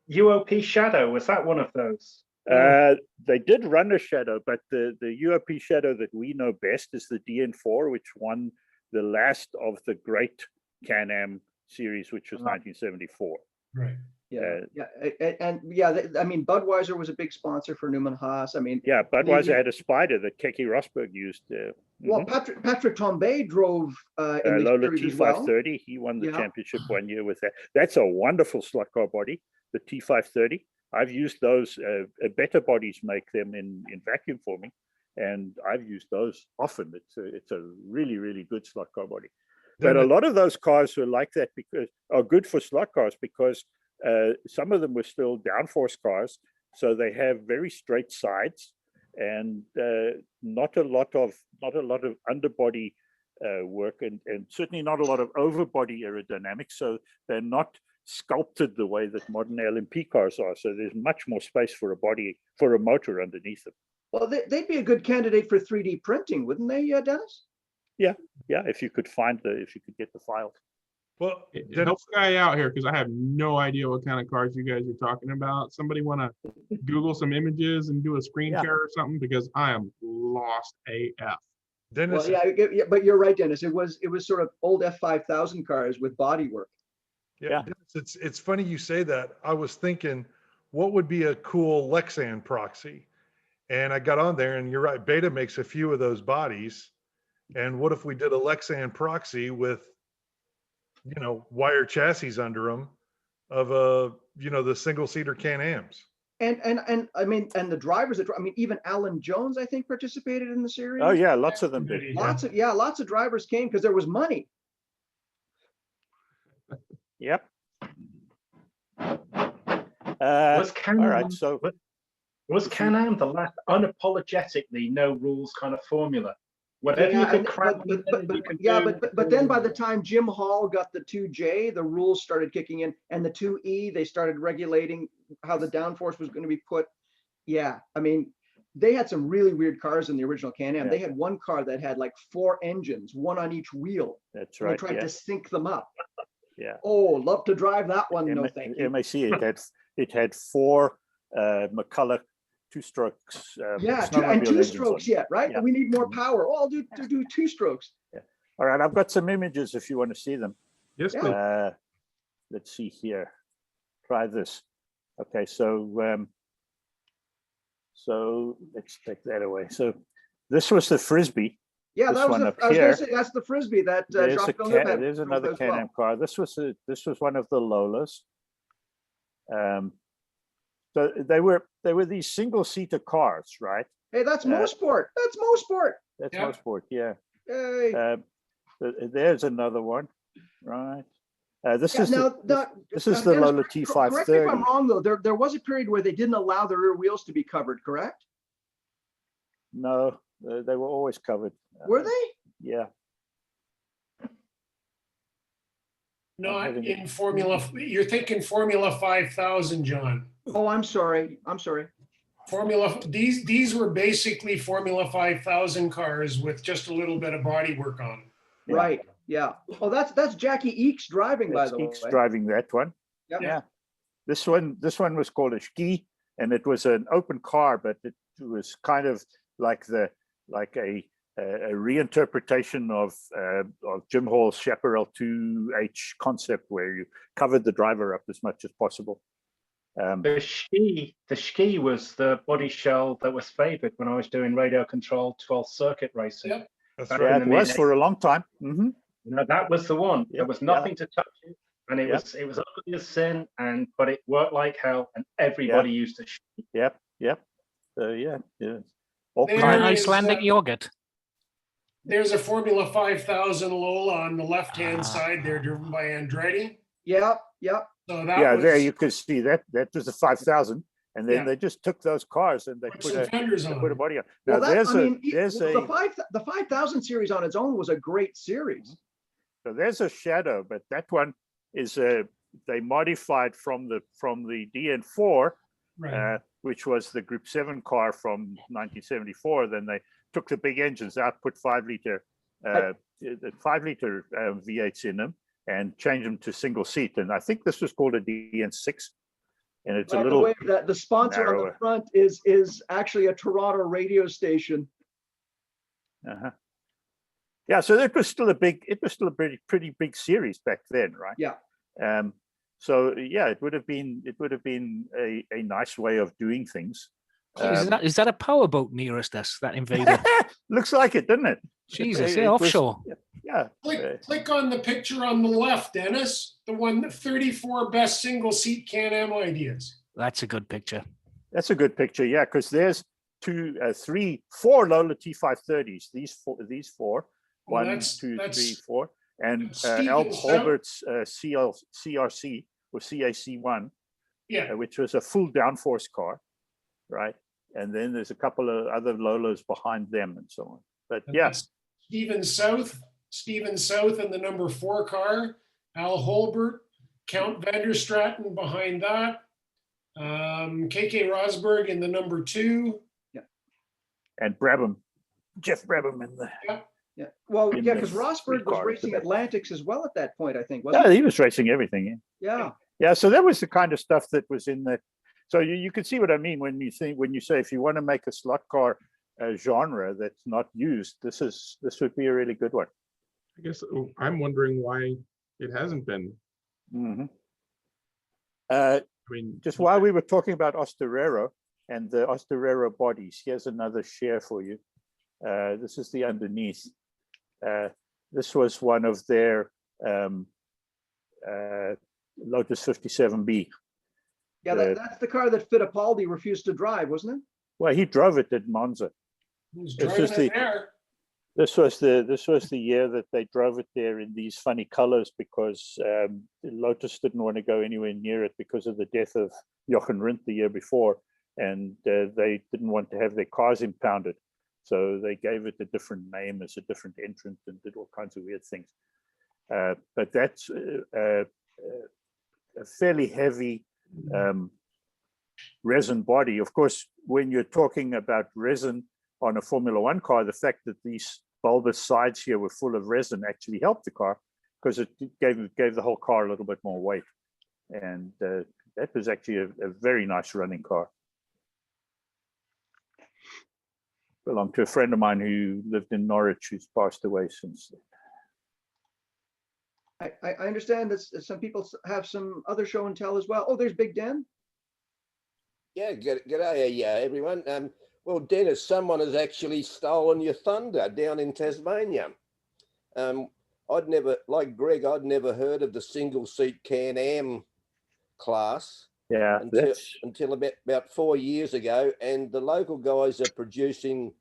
UOP Shadow, was that one of those? They did run a Shadow, but the UOP Shadow that we know best is the DN4, which won the last of the great Can-Am series, which was 1974. Right. I mean, Budweiser was a big sponsor for Newman Haas. I mean, yeah, Budweiser had a Spider that Keke Rosberg used. Well, Patrick Tambay drove in the Lola series T530. as well. He won the championship one year with that. That's a wonderful slot car body, the T530. I've used those. Better Bodies make them in vacuum forming, and I've used those often. It's a really, really good slot car body. But a lot of those cars were like that because are good for slot cars because some of them were still downforce cars, so they have very straight sides and not a lot of underbody work, and certainly not a lot of overbody aerodynamics. So they're not sculpted the way that modern LMP cars are. So there's much more space for a motor underneath them. Well, they'd be a good candidate for 3D printing, wouldn't they, Dennis? Yeah. If you could get the files. Well, help a guy out here because I have no idea what kind of cars you guys are talking about. Somebody want to Google some images and do a screen share or something because I am lost AF. Dennis, well, yeah, but you're right, Dennis. It was sort of old F5000 cars with bodywork. Yeah, Dennis, it's funny you say that. I was thinking, what would be a cool Lexan proxy? And I got on there, and you're right. Beta makes a few of those bodies. And what if we did a Lexan proxy with, wire chassis under them of the single-seater Can-Ams? And I mean, and the drivers that, I mean, even Alan Jones, I think, participated in the series. Oh yeah, lots of them did. Lots of drivers came because there was money. Yep. Was Can-Am, all right, so was Can-Am the last unapologetically no rules kind of formula? Whatever you could cram in, you could do. But then by the time Jim Hall got the 2J, the rules started kicking in, and the 2E, they started regulating how the downforce was going to be put. Yeah, I mean, they had some really weird cars in the original Can-Am. Yeah. They had one car that had like 4 engines, one on each wheel. That's and right. They tried to sync them up. Yeah. Oh, love to drive that one. No, thank you. MAC, it had 4 McCulloch 2-strokes. Yeah, and 2-strokes yet, right? Yeah. We need more power. Oh, I'll do 2-strokes. Yeah. All right, I've got some images if you want to see them. Yes, please. Let's see here. Try this. Okay, so let's take that away. So this was the Frisbee. Yeah, This that was one the, up I was here. going to say that's the Frisbee that Jacques Villeneuve had. There's another as well. Can-Am car. This was one of the Lolas. So they were these single-seater cars, right? Hey, that's Mosport. That's Mosport. That's Mosport, yeah. Hey. There's another one, right? This Yeah, is now, this is the Dennis, Lola T530. Correct me if I'm wrong, though. There was a period where they didn't allow the rear wheels to be covered, correct? No, they were always covered. Were they? Yeah. Not in Formula. You're thinking Formula 5000, John. Oh, I'm sorry. Formula. These were basically Formula 5000 cars with just a little bit of bodywork on them. Yeah. Right. Yeah. Oh, that's Jackie Eakes driving, by the way. Eakes driving that one. Yep. Yeah. This one was called a ski, and it was an open car, but it was kind of like a reinterpretation of Jim Hall's Chaparral 2H concept, where you covered the driver up as much as possible. The ski was the body shell that was favored when I was doing radio control 12th circuit racing. Yep. That's Back right. in Yeah, the it was mid- for a long time. Mm-hmm. No, that was the one. There Yep, was nothing to touch it, and it Yep. was ugly as sin, but it worked like hell, and everybody used it. Yep. Yeah. All There kinds. is, Icelandic yogurt. There's a Formula 5000 Lola on the left-hand side there, driven by Andretti. Yep. So that Yeah, was, there you could see that was a 5000, and then Yeah. they just took those cars and they Put put some fenders they on put a them. body on. Now Well, there's the 5000 series on its own was a great series. So there's a Shadow, but that one is they modified from the DN4, Right. which was the Group 7 car from 1974. Then they took the big engines out, put 5-liter V8s in them, and changed them to single seat. And I think this was called a DN6, and it's By a the little way, the sponsor on narrower. the front is actually a Toronto radio station. Uh-huh. Yeah, so it was still a pretty big series back then, right? Yeah. So yeah, it would have been a nice way of doing things. Is that a powerboat nearest us, that Invader? Looks like it, doesn't it? Jesus, It yeah, was- offshore. Yeah. Click on the picture on the left, Dennis. The one, the 34 best single seat Can-Am ideas. That's a good picture. That's a good picture, yeah, because there's 4 Lola T530s. These four. Oh, 1, that's- 2, that's- 3, 4, and Stephen Al Stout. Holbert's CRC or CAC1, Yeah. which was a full downforce car, right? And then there's a couple of other Lolas behind them and so on. But And yeah, that's Stephen South in the number 4 car, Al Holbert, Count Vanderstraten behind that, KK Rosberg in the number 2. and Brabham, Jeff Brabham in the. Yeah. Well, In yeah, the because Rosberg was car racing today. Atlantics as well at that point, I think, wasn't Yeah, he? he was racing everything. Yeah. Yeah, so that was the kind of stuff that was in the. So you can see what I mean when you say if you want to make a slot car genre that's not used, this would be a really good one. I guess I'm wondering why it hasn't been. Mm-hmm. I mean, Just while we were talking about Osterero and the Osterero bodies, here's another share for you. This is the underneath. This was one of their Lotus 57B. Yeah, that's the car that Fittipaldi refused to drive, wasn't it? Well, he drove it at Monza. Who's This driving was the it there? this was the year that they drove it there in these funny colors because Lotus didn't want to go anywhere near it because of the death of Jochen Rindt the year before, and they didn't want to have their cars impounded, so they gave it a different name as a different entrant and did all kinds of weird things. But that's a fairly heavy resin body. Of course, when you're talking about resin on a Formula One car, the fact that these bulbous sides here were full of resin actually helped the car because it gave the whole car a little bit more weight. And that was actually a very nice running car. Belonged to a friend of mine who lived in Norwich, who's passed away since then. I understand that some people have some other show and tell as well. Oh, there's Big Dan. Yeah, g'day, everyone. Well, Dennis, someone has actually stolen your thunder down in Tasmania. I'd never, like Greg, I'd never heard of the single-seat Can-Am class. Yeah, until about 4 years ago, and the local guys are producing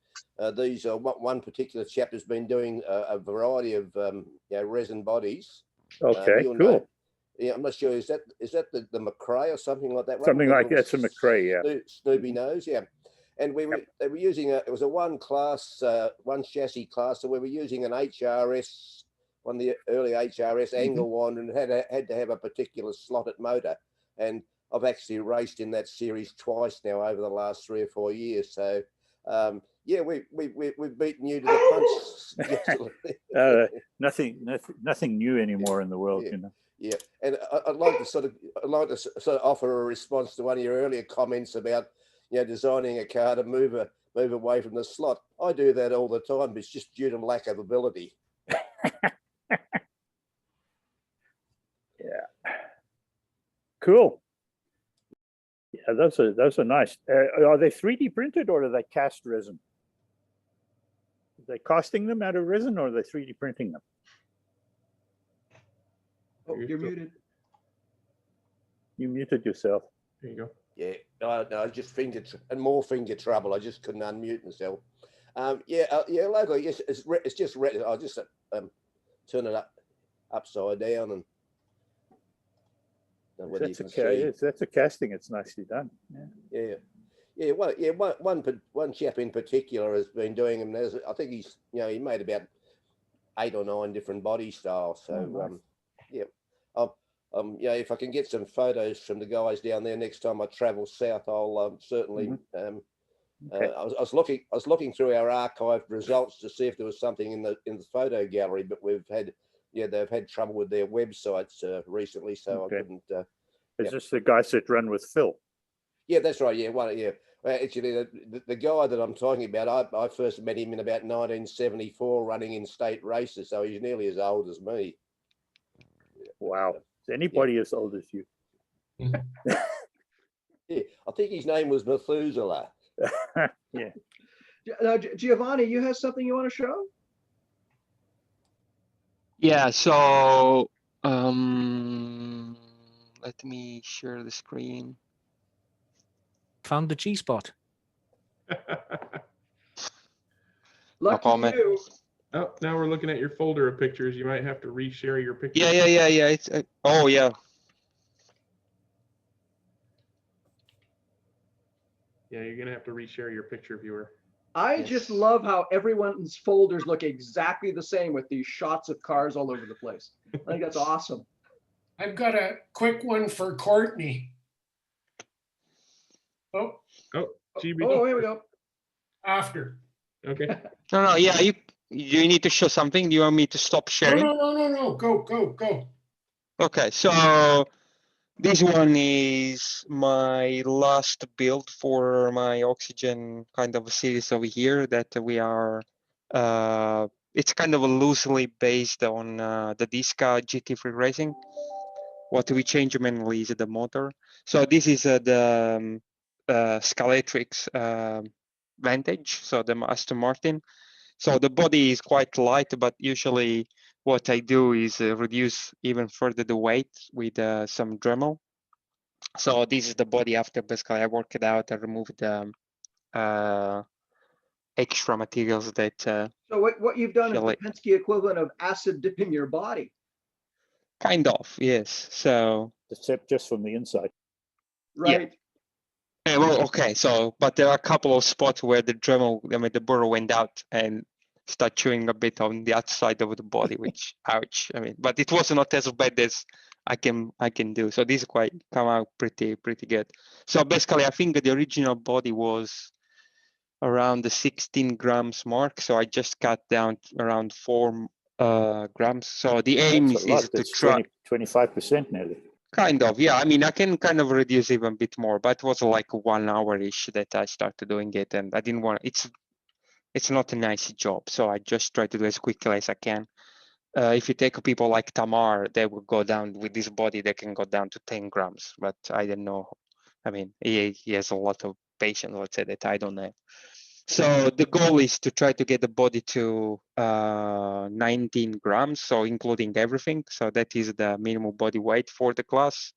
these. One particular chapter's been doing a variety of resin bodies. Okay, cool. Know. Yeah, I'm not sure. Is that the McRae or something like that? Something like that's a McRae, yeah. Snoopy nose, yeah. And they were using it was a one chassis class, so we were using an HRS, one of the early HRS angle winder, and had to have a particular slotted motor. And I've actually raced in that series twice now over the last 3 or 4 years. So yeah, we've beaten you to the punch. Nothing new anymore in the world, yeah. You know. Yeah, and I'd like to sort of offer a response to one of your earlier comments about designing a car to move away from the slot. I do that all the time, but it's just due to lack of ability. Yeah. Cool. Yeah, those are nice. Are they 3D printed or are they cast resin? Are they casting them out of resin or are they 3D printing them? Oh, you're muted. You muted yourself. There you go. Yeah, no, just more finger trouble. I just couldn't unmute myself. Logo. Yes, it's just red. I'll just turn it upside down and. That's a casting. It's nicely done. Yeah. One chap in particular has been doing them. I think he made about 8 or 9 different body styles. So if I can get some photos from the guys down there next time I travel south, I'll certainly. Okay. I was looking through our archived results to see if there was something in the photo gallery, but they've had trouble with their websites recently, so Okay. I couldn't. Is this the guys that run with Phil? Yeah, that's right. Yeah, Well, actually, the guy that I'm talking about, I first met him in about 1974, running in state races, so he's nearly as old as me. Wow. Is anybody as old as you? Yeah, I think his name was Methuselah. Yeah. Now, Giovanni, you have something you want to show? Yeah, so let me share the screen. Found the G-spot. Lucky comment. you. Oh, now we're looking at your folder of pictures. You might have to reshare your pictures. Yeah. It's oh yeah. Yeah, you're gonna have to reshare your picture viewer. I just love how everyone's folders look exactly the same with these shots of cars all over the place. I think that's awesome. I've got a quick one for Courtney. Oh, GB. Oh, here we go. After. Okay. No, yeah, you need to show something. Do you want me to stop sharing? No. Go. Okay, so this one is my last build for my oxygen kind of a series over here that we are. It's kind of loosely based on the Disca GT3 Racing. What we change mainly is the motor. So this is the Scalextric Vantage, so the Aston Martin. So the body is quite light, but usually what I do is reduce even further the weight with some Dremel. So this is the body after basically I worked it out. I removed the extra materials that. So what you've done is the Penske equivalent of acid dipping your body. Kind of, yes. So except just from the inside. Right. Yeah, well, okay. So, but there are a couple of spots where the Dremel, I mean, the burr went out and start chewing a bit on the outside of the body, which, ouch. I mean, but it was not as bad as I can do. So this quite come out pretty good. So basically, I think the original body was around the 16 grams mark. So I just cut down to around 4 grams. So the aim That's a lot. is to That's try. 25% nearly. Kind of, yeah. I mean, I can kind of reduce even a bit more, but it was like 1 hour-ish that I started doing it, and I didn't want. It's not a nice job, so I just try to do as quickly as I can. If you take people like Tamar, they will go down with this body. They can go down to 10 grams, but I don't know. I mean, he has a lot of patience. Let's say that I don't have. So the goal is to try to get the body to 19 grams, so including everything. So that is the minimum body weight for the class.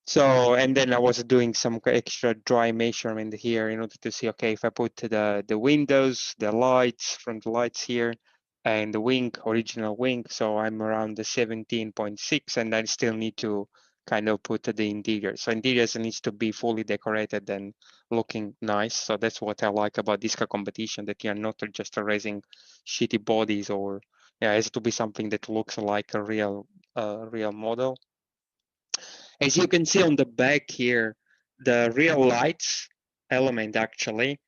So, and then I was doing some extra dry measurement here in order to see, okay, if I put the windows, the lights, front lights here, and the wing, original wing, so I'm around the 17.6, and I still need to kind of put the interior. So interiors needs to be fully decorated and looking nice. So that's what I like about this competition, that you're not just raising shitty bodies, or yeah, it has to be something that looks like a real model. As you can see on the back here, the real lights element actually,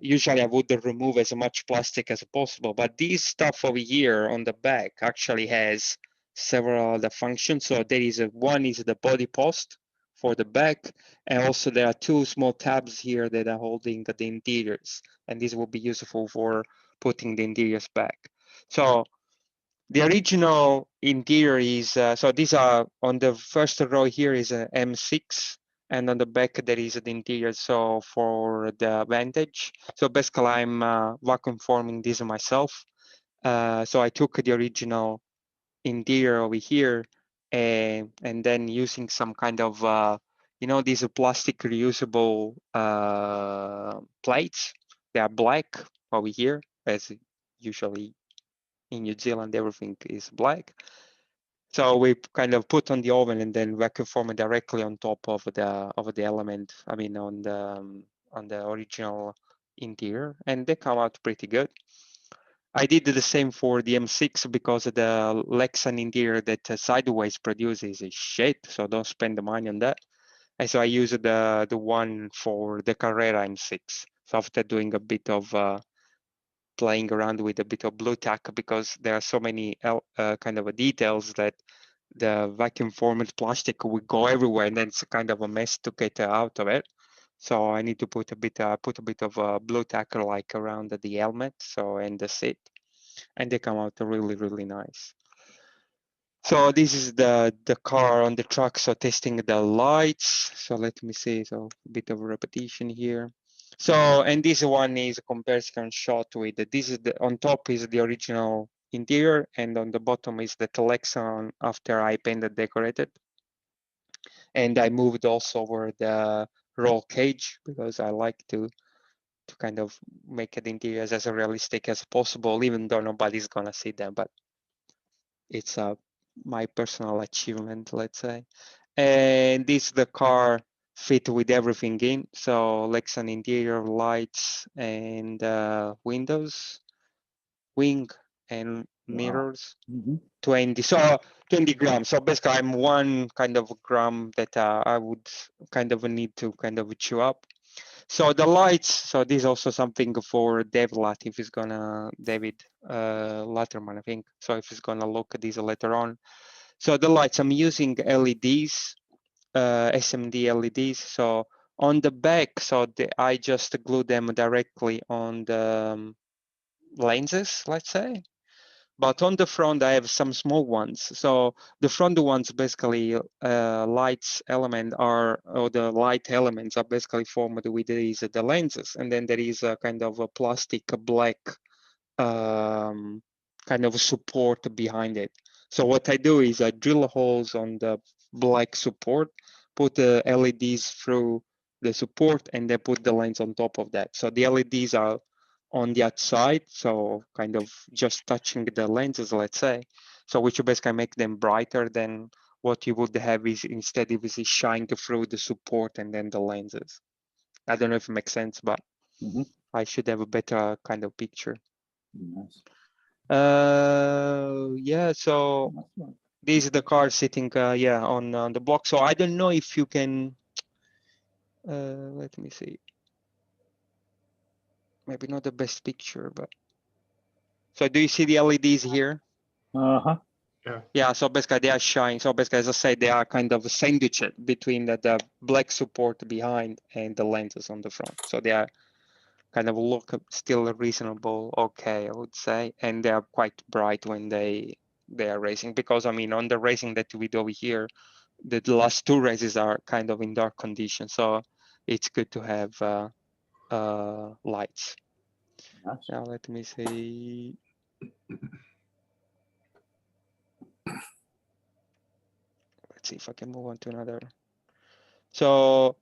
usually I would remove as much plastic as possible, but this stuff over here on the back actually has several other functions. So there is one is the body post for the back, and also there are 2 small tabs here that are holding the interiors, and these will be useful for putting the interiors back. So the original interior is, so these are on the first row here is a M6, and on the back there is the interior, so for the Vantage. So basically I'm vacuum forming this myself. So I took the original interior over here and then using some kind of, you know, these plastic reusable plates. They are black over here, as usually in New Zealand, everything is black. So we kind of put on the oven and then vacuum form it directly on top of the element. I mean, on the original interior, and they come out pretty good. I did the same for the M6 because the Lexan interior that Sideways produces is shit, so don't spend the money on that. And so I used the one for the Carrera M6. So after doing a bit of playing around with a bit of blue tack, because there are so many kind of details that the vacuum formed plastic will go everywhere, and then it's kind of a mess to get out of it. So I need to put a bit of blue tack like around the helmet, so and the seat, and they come out really nice. So this is the car on the truck. So testing the lights. So let me see. So a bit of repetition here. So, and this one is a comparison shot with this is on top is the original interior, and on the bottom is the Lexan after I painted decorated. And I moved also over the roll cage because I like to kind of make the interiors as realistic as possible, even though nobody's gonna see them, but it's my personal achievement, let's say. And this the car fit with everything in. So Lexan interior, lights, and windows, wing, and mirrors. 20 grams. So basically I'm 1 kind of gram that I would kind of need to kind of chew up. So the lights, so this is also something for David if he's gonna, David Latterman, I think. So if he's gonna look at these later on. So the lights, I'm using LEDs, SMD LEDs. So on the back, so I just glue them directly on the lenses, let's say. But on the front, I have some small ones. So the front ones, basically, lights element are, or the light elements are basically formed with these the lenses, and then there is a kind of a plastic black kind of support behind it. So what I do is I drill holes on the black support, put the LEDs through the support, and then put the lens on top of that. So the LEDs are on the outside, so kind of just touching the lenses, let's say. So which basically make them brighter than what you would have is instead it is shining through the support and then the lenses. I don't know if it makes sense, but I should have a better kind of picture. Nice. Yeah, so this is the car sitting yeah on the block. So I don't know if you can let me see, maybe not the best picture, but so do you see the LEDs here? Uh-huh. Yeah, so basically they are shining. So basically, as I said, they are kind of sandwiched between the black support behind and the lenses on the front. So they are kind of look still reasonable, okay, I would say, and they are quite bright when they are racing. Because I mean, on the racing that we do over here, the last two races are kind of in dark conditions, so it's good to have lights. Nice. Now let me see. Let's see if I can move on to another. So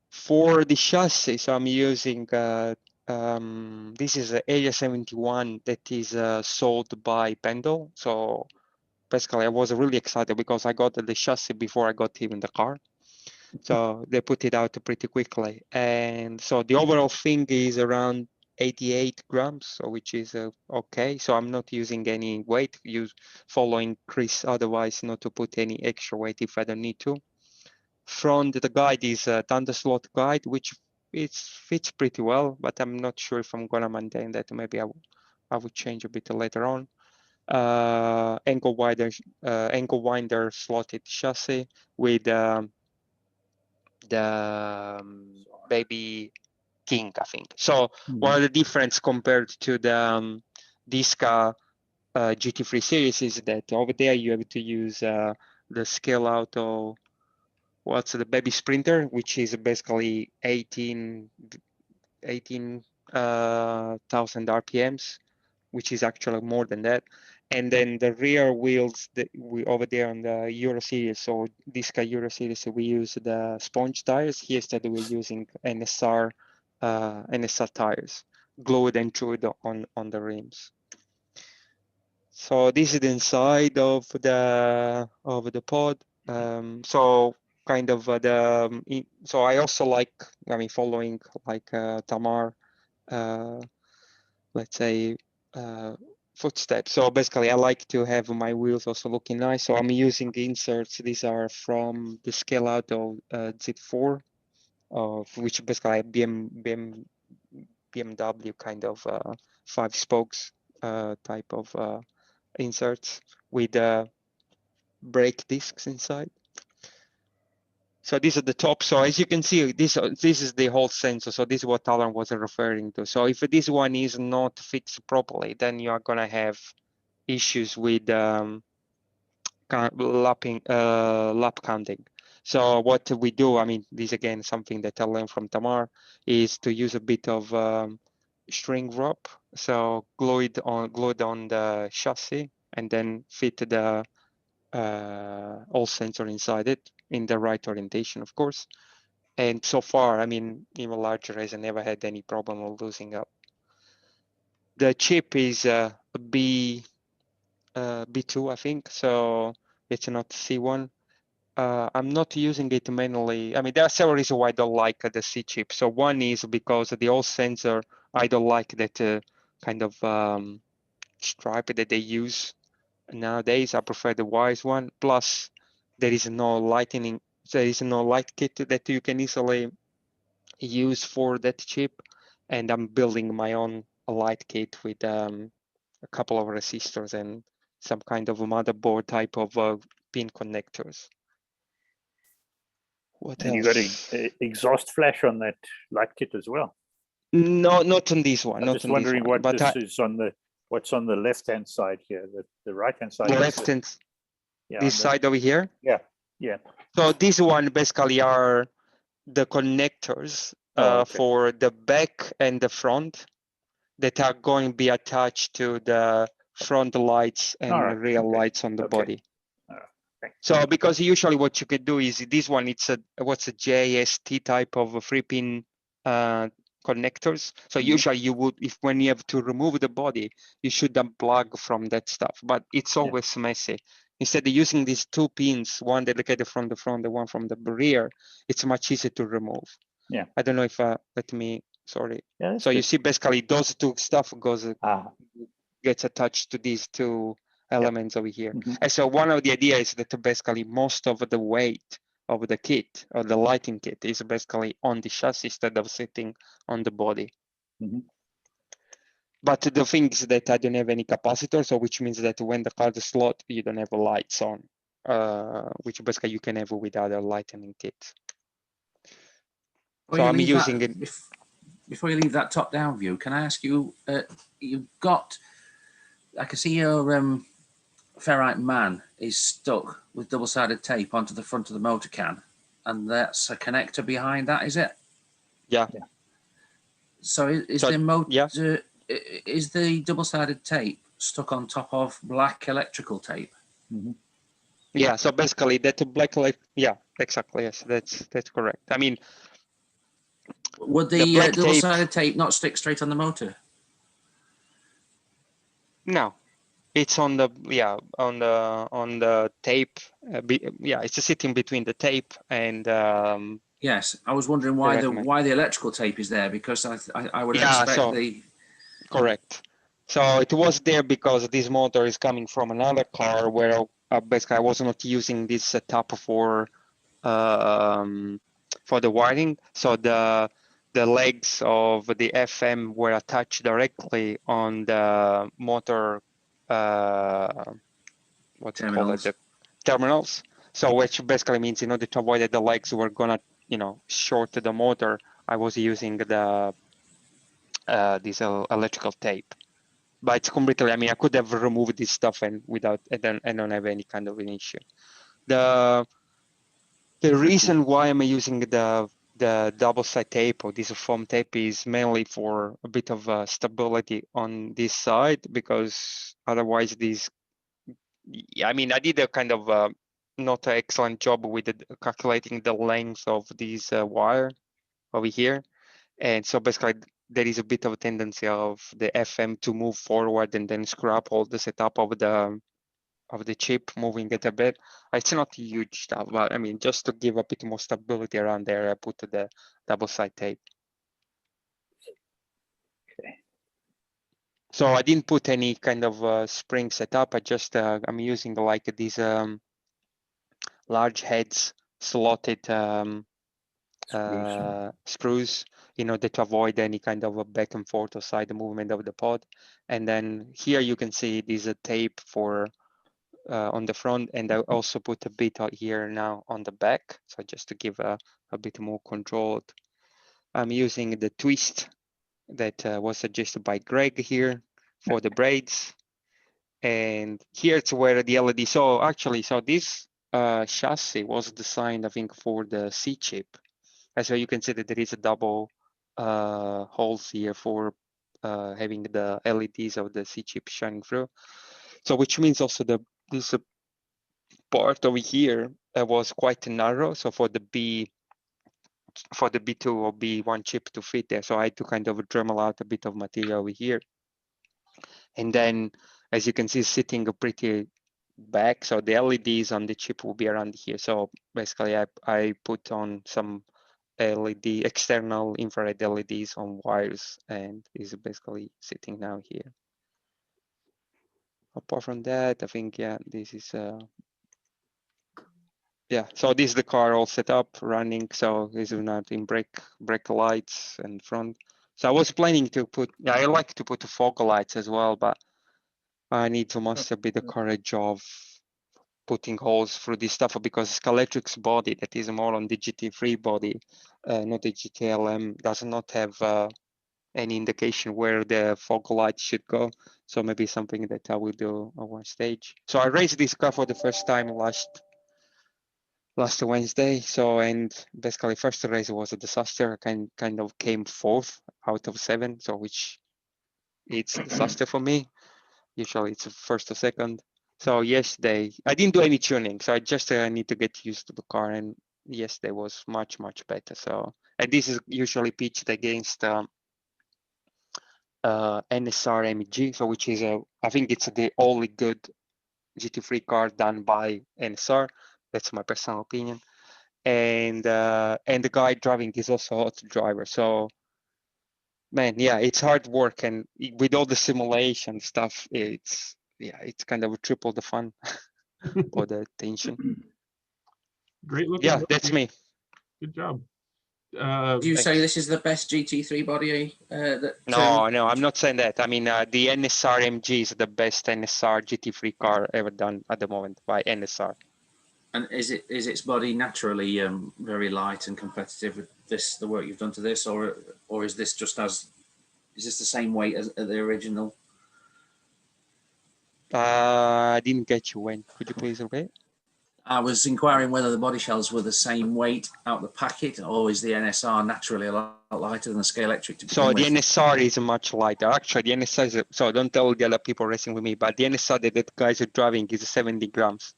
for the chassis, so I'm using this is an Area 71 that is sold by Pendle. So basically, I was really excited because I got the chassis before I got even the car. So they put it out pretty quickly, and so the overall thing is around 88 grams, so which is okay. So I'm not using any weight, following Chris, otherwise not to put any extra weight if I don't need to. Front the guide is a thunder slot guide, which fits pretty well, but I'm not sure if I'm gonna maintain that. Maybe I would change a bit later on. Ankle winder slotted chassis with the baby King, I think. So one of the difference compared to the Disca GT3 series is that over there you have to use the Scale Auto, what's the baby Sprinter, which is basically 18,000 RPMs, which is actually more than that. And then the rear wheels that we over there on the Euro series, so Disca Euro series, we use the sponge tires. Here instead we're using NSR tires, glued and trued on the rims. So this is the inside of the pod. So kind of so I also like, I mean, following like Tamar, let's say footsteps. So basically I like to have my wheels also looking nice. So I'm using inserts. These are from the Scale Auto Z4, which basically BMW kind of 5 spokes type of inserts with brake discs inside. So these are the top. So as you can see, this is the whole sensor. So this is what Alan was referring to. So if this one is not fixed properly, then you are gonna have issues with lap counting. So what we do, I mean, this again something that I learned from Tamar, is to use a bit of string rope. So glue it on the chassis and then fit the all sensor inside it in the right orientation, of course. And so far, I mean, even larger race, I never had any problem of losing up. The chip is B2, I think, so it's not C1. I'm not using it manually. I mean, there are several reasons why I don't like the C chip. So one is because the old sensor, I don't like that kind of stripe that they use nowadays. I prefer the wise one. Plus, there is no light kit that you can easily use for that chip, and I'm building my own light kit with a couple of resistors and some kind of a motherboard type of pin connectors. What And else? you got a exhaust flash on that light kit as well. No, not on this one. I'm just wondering what this is on the what's on the left hand side here. The right hand side. The left hand. Yeah, this side over here. Yeah, yeah. So this one basically are the connectors okay. for the back and the front that are going to be attached to the front lights and All right, rear okay, lights on the okay. body. Thanks. So because usually what you could do is this one, it's a what's a JST type of a 3-pin connectors. So usually you would, if when you have to remove the body, you should unplug from that stuff, but it's always messy. Instead of using these 2 pins, one dedicated from the front, the one from the rear, it's much easier to remove. Yeah. I don't know if let me, sorry. Yeah, So you see basically those 2 stuff gets attached to these 2 elements over here. And so one of the ideas is that basically most of the weight of the kit or the lighting kit is basically on the chassis instead of sitting on the body. But the thing is that I don't have any capacitor, so which means that when the card is slot, you don't have lights on, which basically you can have with other lighting kits. So I'm using it. Before you leave that top-down view, can I ask you, you've got, I can see your ferrite man is stuck with double-sided tape onto the front of the motor can, and that's a connector behind that, is it? Yeah. So is the motor, is the double-sided tape stuck on top of black electrical tape? Yeah, so basically that black light, yeah, exactly, yes, that's correct. I mean, would the double-sided tape not stick straight on the motor? No, it's on the on the tape. Yeah, it's sitting between the tape and. Yes, I was wondering why the electrical tape is there, because I would expect the. Correct. So it was there because this motor is coming from another car where basically I was not using this setup for the wiring. So the legs of the FM were attached directly on the motor what's it called, the terminals. So which basically means in order to avoid that the legs were gonna short the motor, I was using the this electrical tape. But it's completely, I mean, I could have removed this stuff and without, I don't have any kind of an issue. The reason why I'm using the double side tape or this foam tape is mainly for a bit of stability on this side, because otherwise these, I mean, I did a kind of not an excellent job with calculating the length of this wire over here. And so basically there is a bit of a tendency of the FM to move forward and then screw up all the setup of the chip, moving it a bit. It's not huge stuff, but I mean, just to give a bit more stability around there, I put the double side tape. Okay. So I didn't put any kind of spring setup. I just I'm using like these large heads slotted screws in order to avoid any kind of a back and forth or side movement of the pod. And then here you can see this tape for on the front, and I also put a bit out here now on the back, so just to give a bit more control. I'm using the twist that was suggested by Greg here for the braids, and here it's where the LED. So actually, so this chassis was designed, I think, for the C chip. And so you can see that there is a double holes here for having the LEDs of the C chip shining through. So which means also this part over here was quite narrow. So for the B2 or B1 chip to fit there, so I had to kind of Dremel out a bit of material over here. And then, as you can see, sitting pretty back. So the LEDs on the chip will be around here. So basically, I put on some LED, external infrared LEDs on wires, and is basically sitting now here. Apart from that, I think, yeah, this is yeah, so this is the car all set up, running. So this is not in brake lights and front. So I was planning to put, yeah, I like to put the fog lights as well, but I need to muster a bit of courage of putting holes through this stuff, because Scalextric's body that is more on the GT3 body, not the GTLM, does not have any indication where the fog light should go. So maybe something that I will do on one stage. So I raced this car for the first time last Wednesday. So, and basically first race was a disaster. I kind of came 4th out of 7. So which it's a disaster for me. Usually it's first or second. So yesterday I didn't do any tuning, so I just need to get used to the car, and yesterday was much better. So, and this is usually pitched against NSR MG, so which is I think it's the only good GT3 car done by NSR. That's my personal opinion. And the guy driving is also a hot driver. So man, yeah, it's hard work, and with all the simulation stuff, it's kind of triple the fun or the tension. Great looking. Yeah, that's me. Good job. Do you say this is the best GT3 body that? No, I'm not saying that. I mean, the NSR MG is the best NSR GT3 car ever done at the moment by NSR. And is its body naturally very light and competitive with the work you've done to this, or is this is this the same weight as the original? I didn't get you. When could you please repeat? I was inquiring whether the body shells were the same weight out the packet, or is the NSR naturally a lot lighter than the Scalextric to begin So the with? NSR is much lighter. Actually, the NSR is, so don't tell the other people racing with me, but the NSR that guys are driving is 70 grams.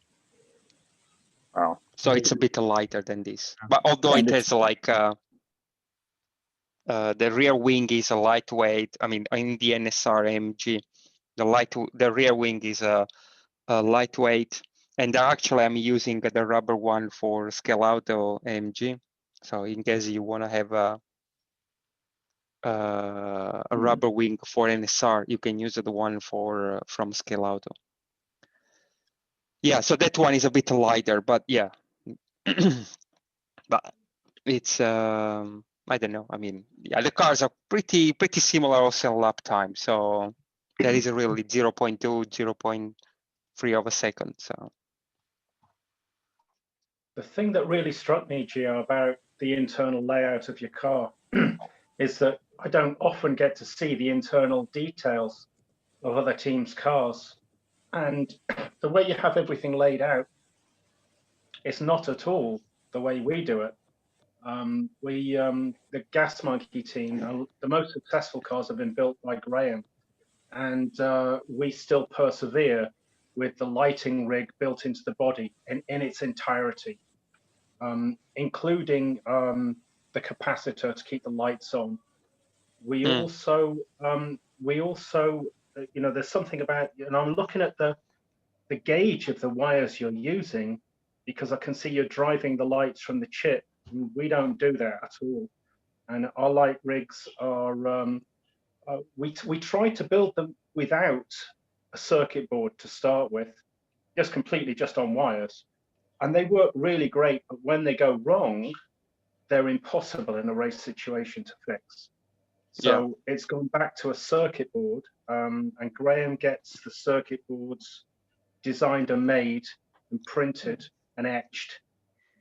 Wow. So it's a bit lighter than this. But although it has like the rear wing is a lightweight. I mean, in the NSR MG, the rear wing is a lightweight. And actually, I'm using the rubber one for Scale Auto AMG. So in case you want to have a rubber wing for NSR, you can use the one from Scale Auto. Yeah, so that one is a bit lighter, but yeah, but it's I don't know. I mean, yeah, the cars are pretty similar also in lap time. So there is really 0.2, 0.3 of a second. So. The thing that really struck me, Gio, about the internal layout of your car is that I don't often get to see the internal details of other teams' cars. And the way you have everything laid out, it's not at all the way we do it. The Gas Monkey team, the most successful cars have been built by Graham. And we still persevere with the lighting rig built into the body in its entirety, including the capacitor to keep the lights on. We also, you know, there's something about, and I'm looking at the gauge of the wires you're using, because I can see you're driving the lights from the chip. We don't do that at all. And our light rigs are, we try to build them without a circuit board to start with, just on wires. And they work really great, but when they go wrong, they're impossible in a race situation to fix. So it's gone back to a circuit board, and Graham gets the circuit boards designed and made and printed and etched,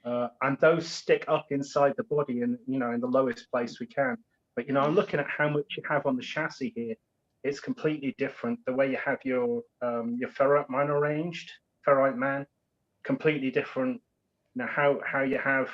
and those stick up inside the body, and you know, in the lowest place we can. But you know, I'm looking at how much you have on the chassis here. It's completely different. The way you have your ferrite man arranged, ferrite man, completely different. You know, how you have,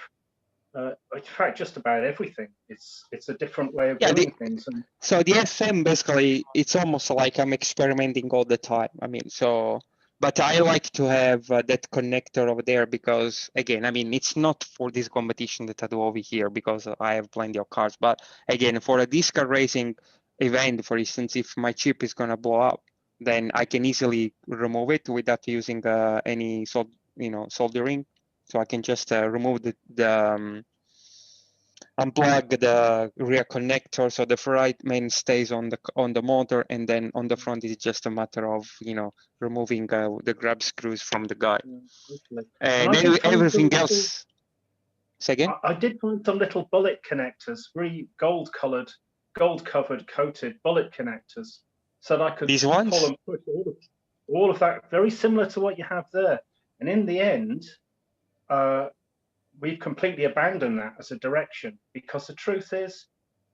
in fact, just about everything. It's a different way of doing things. And so the FM basically, it's almost like I'm experimenting all the time. I mean, so, but I like to have that connector over there because, again, I mean, it's not for this competition that I do over here because I have plenty of cars. But again, for a disc car racing event, for instance, if my chip is gonna blow up, then I can easily remove it without using any soldering. So I can just remove unplug the rear connector, so the ferrite main stays on the motor, and then on the front is just a matter of removing the grab screws from the guide. And everything else. Say again? I did find some little bullet connectors, really gold-covered, coated bullet connectors, so that I could pull and push all of that, very similar to what you have there. And in the end, we've completely abandoned that as a direction, because the truth is,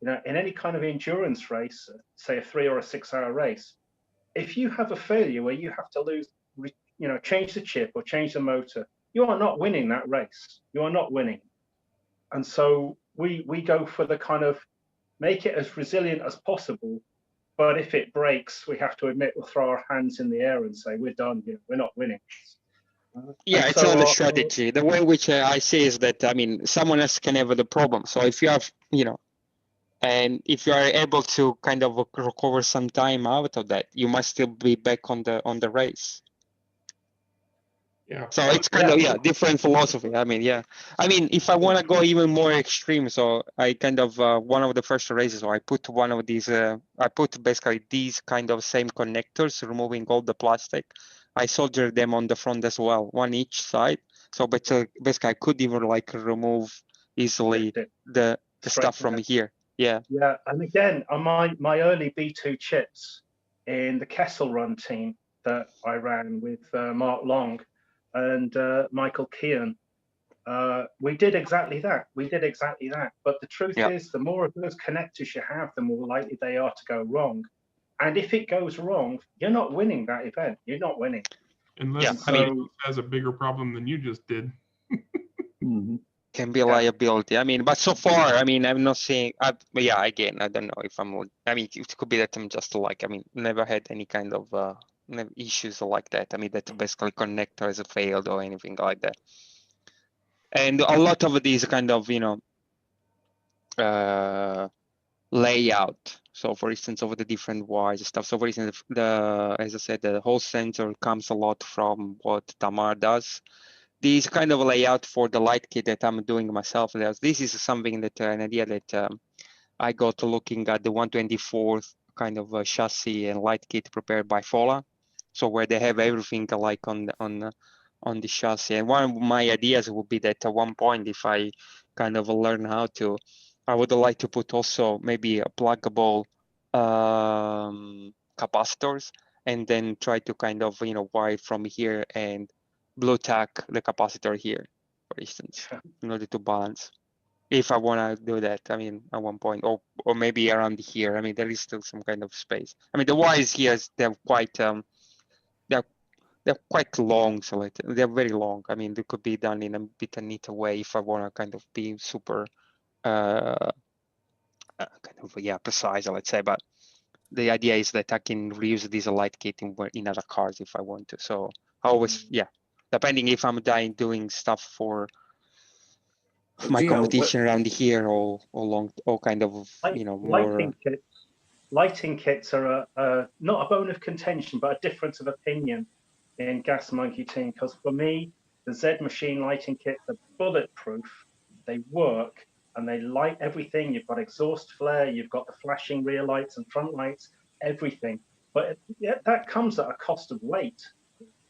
you know, in any kind of endurance race, say a 3 or a 6 hour race, if you have a failure where you have to change the chip or change the motor, you are not winning that race. You are not winning. And so we go for the kind of make it as resilient as possible, But if it breaks, we have to admit we'll throw our hands in the air and say we're done here. We're not winning. Yeah, And it's so all the our- strategy. The way which I see is that, I mean, someone else can have the problem. So if you have, you know, and if you are able to kind of recover some time out of that, you must still be back on the race. Yeah. So it's kind of, yeah, different philosophy. I mean, yeah. I mean, if I want to go even more extreme, so I kind of, one of the first races, so I put one of these, I put basically these kind of same connectors, removing all the plastic. I soldered them on the front as well, one each side. So basically I could even like remove easily the stuff from here. Yeah. Yeah, and again, on my early B2 chips in the Kessel Run team that I ran with Mark Long and Michael Kean, we did exactly that. We did exactly that. But the truth is, the more of those connectors you have, the more likely they are to go wrong. And if it goes wrong, you're not winning that event. You're not winning. Unless someone has a bigger problem than you just did. Can be a liability. I mean, but so far, I mean, I'm not saying, but yeah, again, I don't know if I'm, I mean, it could be that I'm just like, I mean, never had any kind of issues like that. I mean, that basically connectors failed or anything like that. And a lot of these kind of, you know, layout. So for instance, over the different wires and stuff. So for instance, as I said, the whole sensor comes a lot from what Tamar does. This kind of layout for the light kit that I'm doing myself. This is something that an idea that I got looking at the 124th kind of chassis and light kit prepared by Fola. So where they have everything like on the chassis. And one of my ideas would be that at one point, if I kind of learn how to, I would like to put also maybe a pluggable capacitors, and then try to kind of, you know, wire from here and blue tack the capacitor here, for instance, in order to balance. If I want to do that, I mean, at one point, or maybe around here. I mean, there is still some kind of space. I mean, the wires here, they're quite they're quite long, so they're very long. I mean, they could be done in a bit of neater way if I want to kind of be super kind of precise, let's say. But the idea is that I can reuse this light kit in other cars if I want to. So I always, depending if I'm doing stuff for my competition around here or long or kind of, you know, more. Lighting kits are not a bone of contention, but a difference of opinion in Gas Monkey team. Because for me, the Z Machine lighting kits are bulletproof. They work and they light everything. You've got exhaust flare, you've got the flashing rear lights and front lights, everything. But that comes at a cost of weight.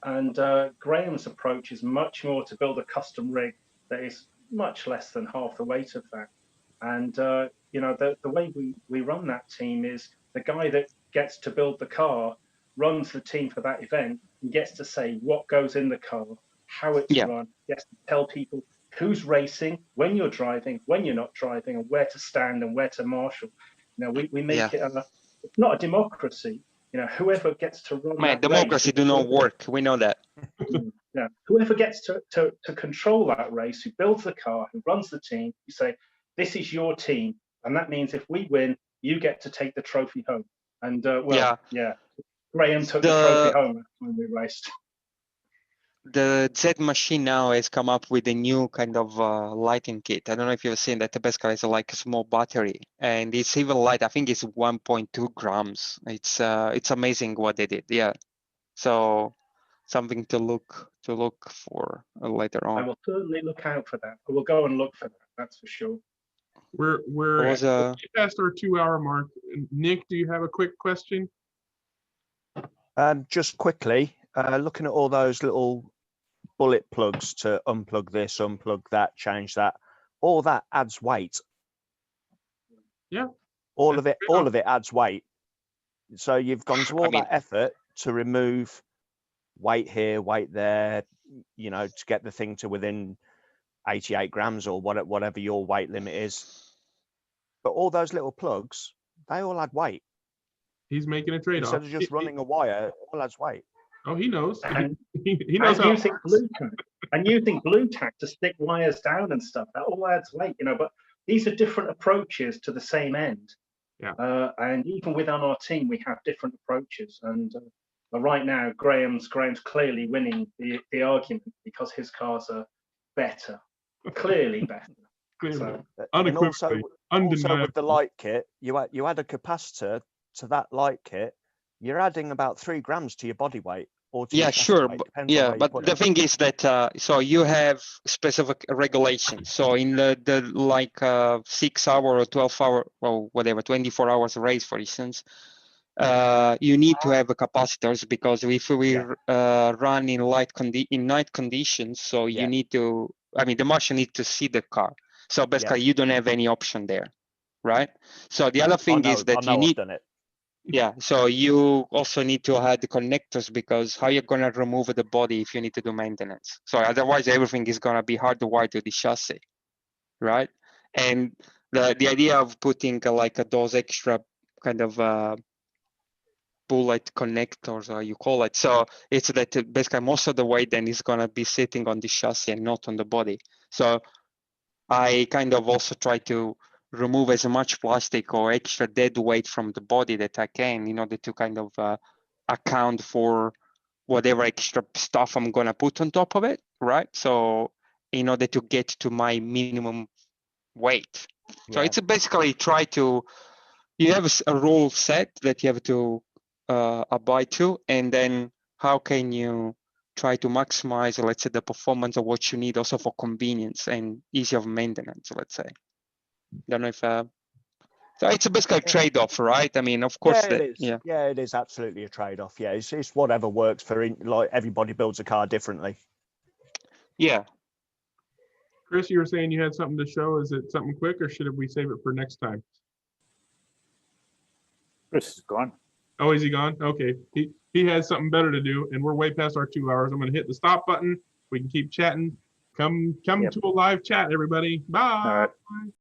And Graham's approach is much more to build a custom rig that is much less than half the weight of that. And you know, the way we run that team is the guy that gets to build the car runs the team for that event and gets to say what goes in the car, how it's run, gets to tell people who's racing, when you're driving, when you're not driving, and where to stand and where to marshal. You know, we make it it's not a democracy. You know, whoever gets to run that democracy race, do not work. We know that. Yeah, whoever gets to control that race, who builds the car, who runs the team, you say, this is your team. And that means if we win, you get to take the trophy home. And Graham took the trophy home when we raced. The Z Machine now has come up with a new kind of lighting kit. I don't know if you've seen that. The best is like a small battery, and it's even light. I think it's 1.2 grams. It's amazing what they did. Yeah, so something to look for later on. I will certainly look out for that. I will go and look for that. That's for sure. We're past our 2-hour mark. Nick, do you have a quick question? Just quickly, looking at all those little bullet plugs to unplug this, unplug that, change that, all that adds weight. Yeah. All of it adds weight. So you've gone to all that effort to remove weight here, weight there, you know, to get the thing to within 88 grams or whatever your weight limit is. But all those little plugs, they all add weight. He's making a trade-off. Instead of just running a wire, it all adds weight. Oh, he knows. And, he knows and using blue tack to stick wires down and stuff, that all adds weight, you know, but these are different approaches to the same end. And even within our team, we have different approaches. And right now, Graham's clearly winning the argument because his cars are better, clearly better. So, And also with the light kit, you add a capacitor to that light kit, you're adding about 3 grams to your body weight. Or to your chassis sure. weight, depends on where you But put the it. thing is that so you have specific regulations. So in the like 6 hour or 12 hour or whatever 24 hours race, for instance, you need to have capacitors because if we run in night conditions, so you need to. I mean, the marshal needs to see the car. So basically, you don't have any option there, right? So the other thing is that you need. I've done it. Yeah, so you also need to add the connectors because how you're gonna remove the body if you need to do maintenance. So otherwise everything is gonna be hardwired to the chassis, right? And the idea of putting like those extra kind of bullet connectors, or you call it, so it's that basically most of the weight then is gonna be sitting on the chassis and not on the body. So I kind of also try to remove as much plastic or extra dead weight from the body that I can in order to kind of account for whatever extra stuff I'm going to put on top of it, right? So in order to get to my minimum weight. So it's basically you have a rule set that you have to abide to, and then how can you try to maximize, let's say, the performance of what you need also for convenience and ease of maintenance, let's say. Don't know if so it's basically a trade-off, right? I mean, of course, it is. Yeah, it is absolutely a trade-off. Yeah, it's whatever works for like everybody builds a car differently. Yeah. Chris, you were saying you had something to show. Is it something quick, or should we save it for next time? Chris is gone. Oh, is he gone? Okay. He has something better to do, and we're way past our 2 hours. I'm going to hit the stop button. We can keep chatting. Come to a live chat, everybody. Bye.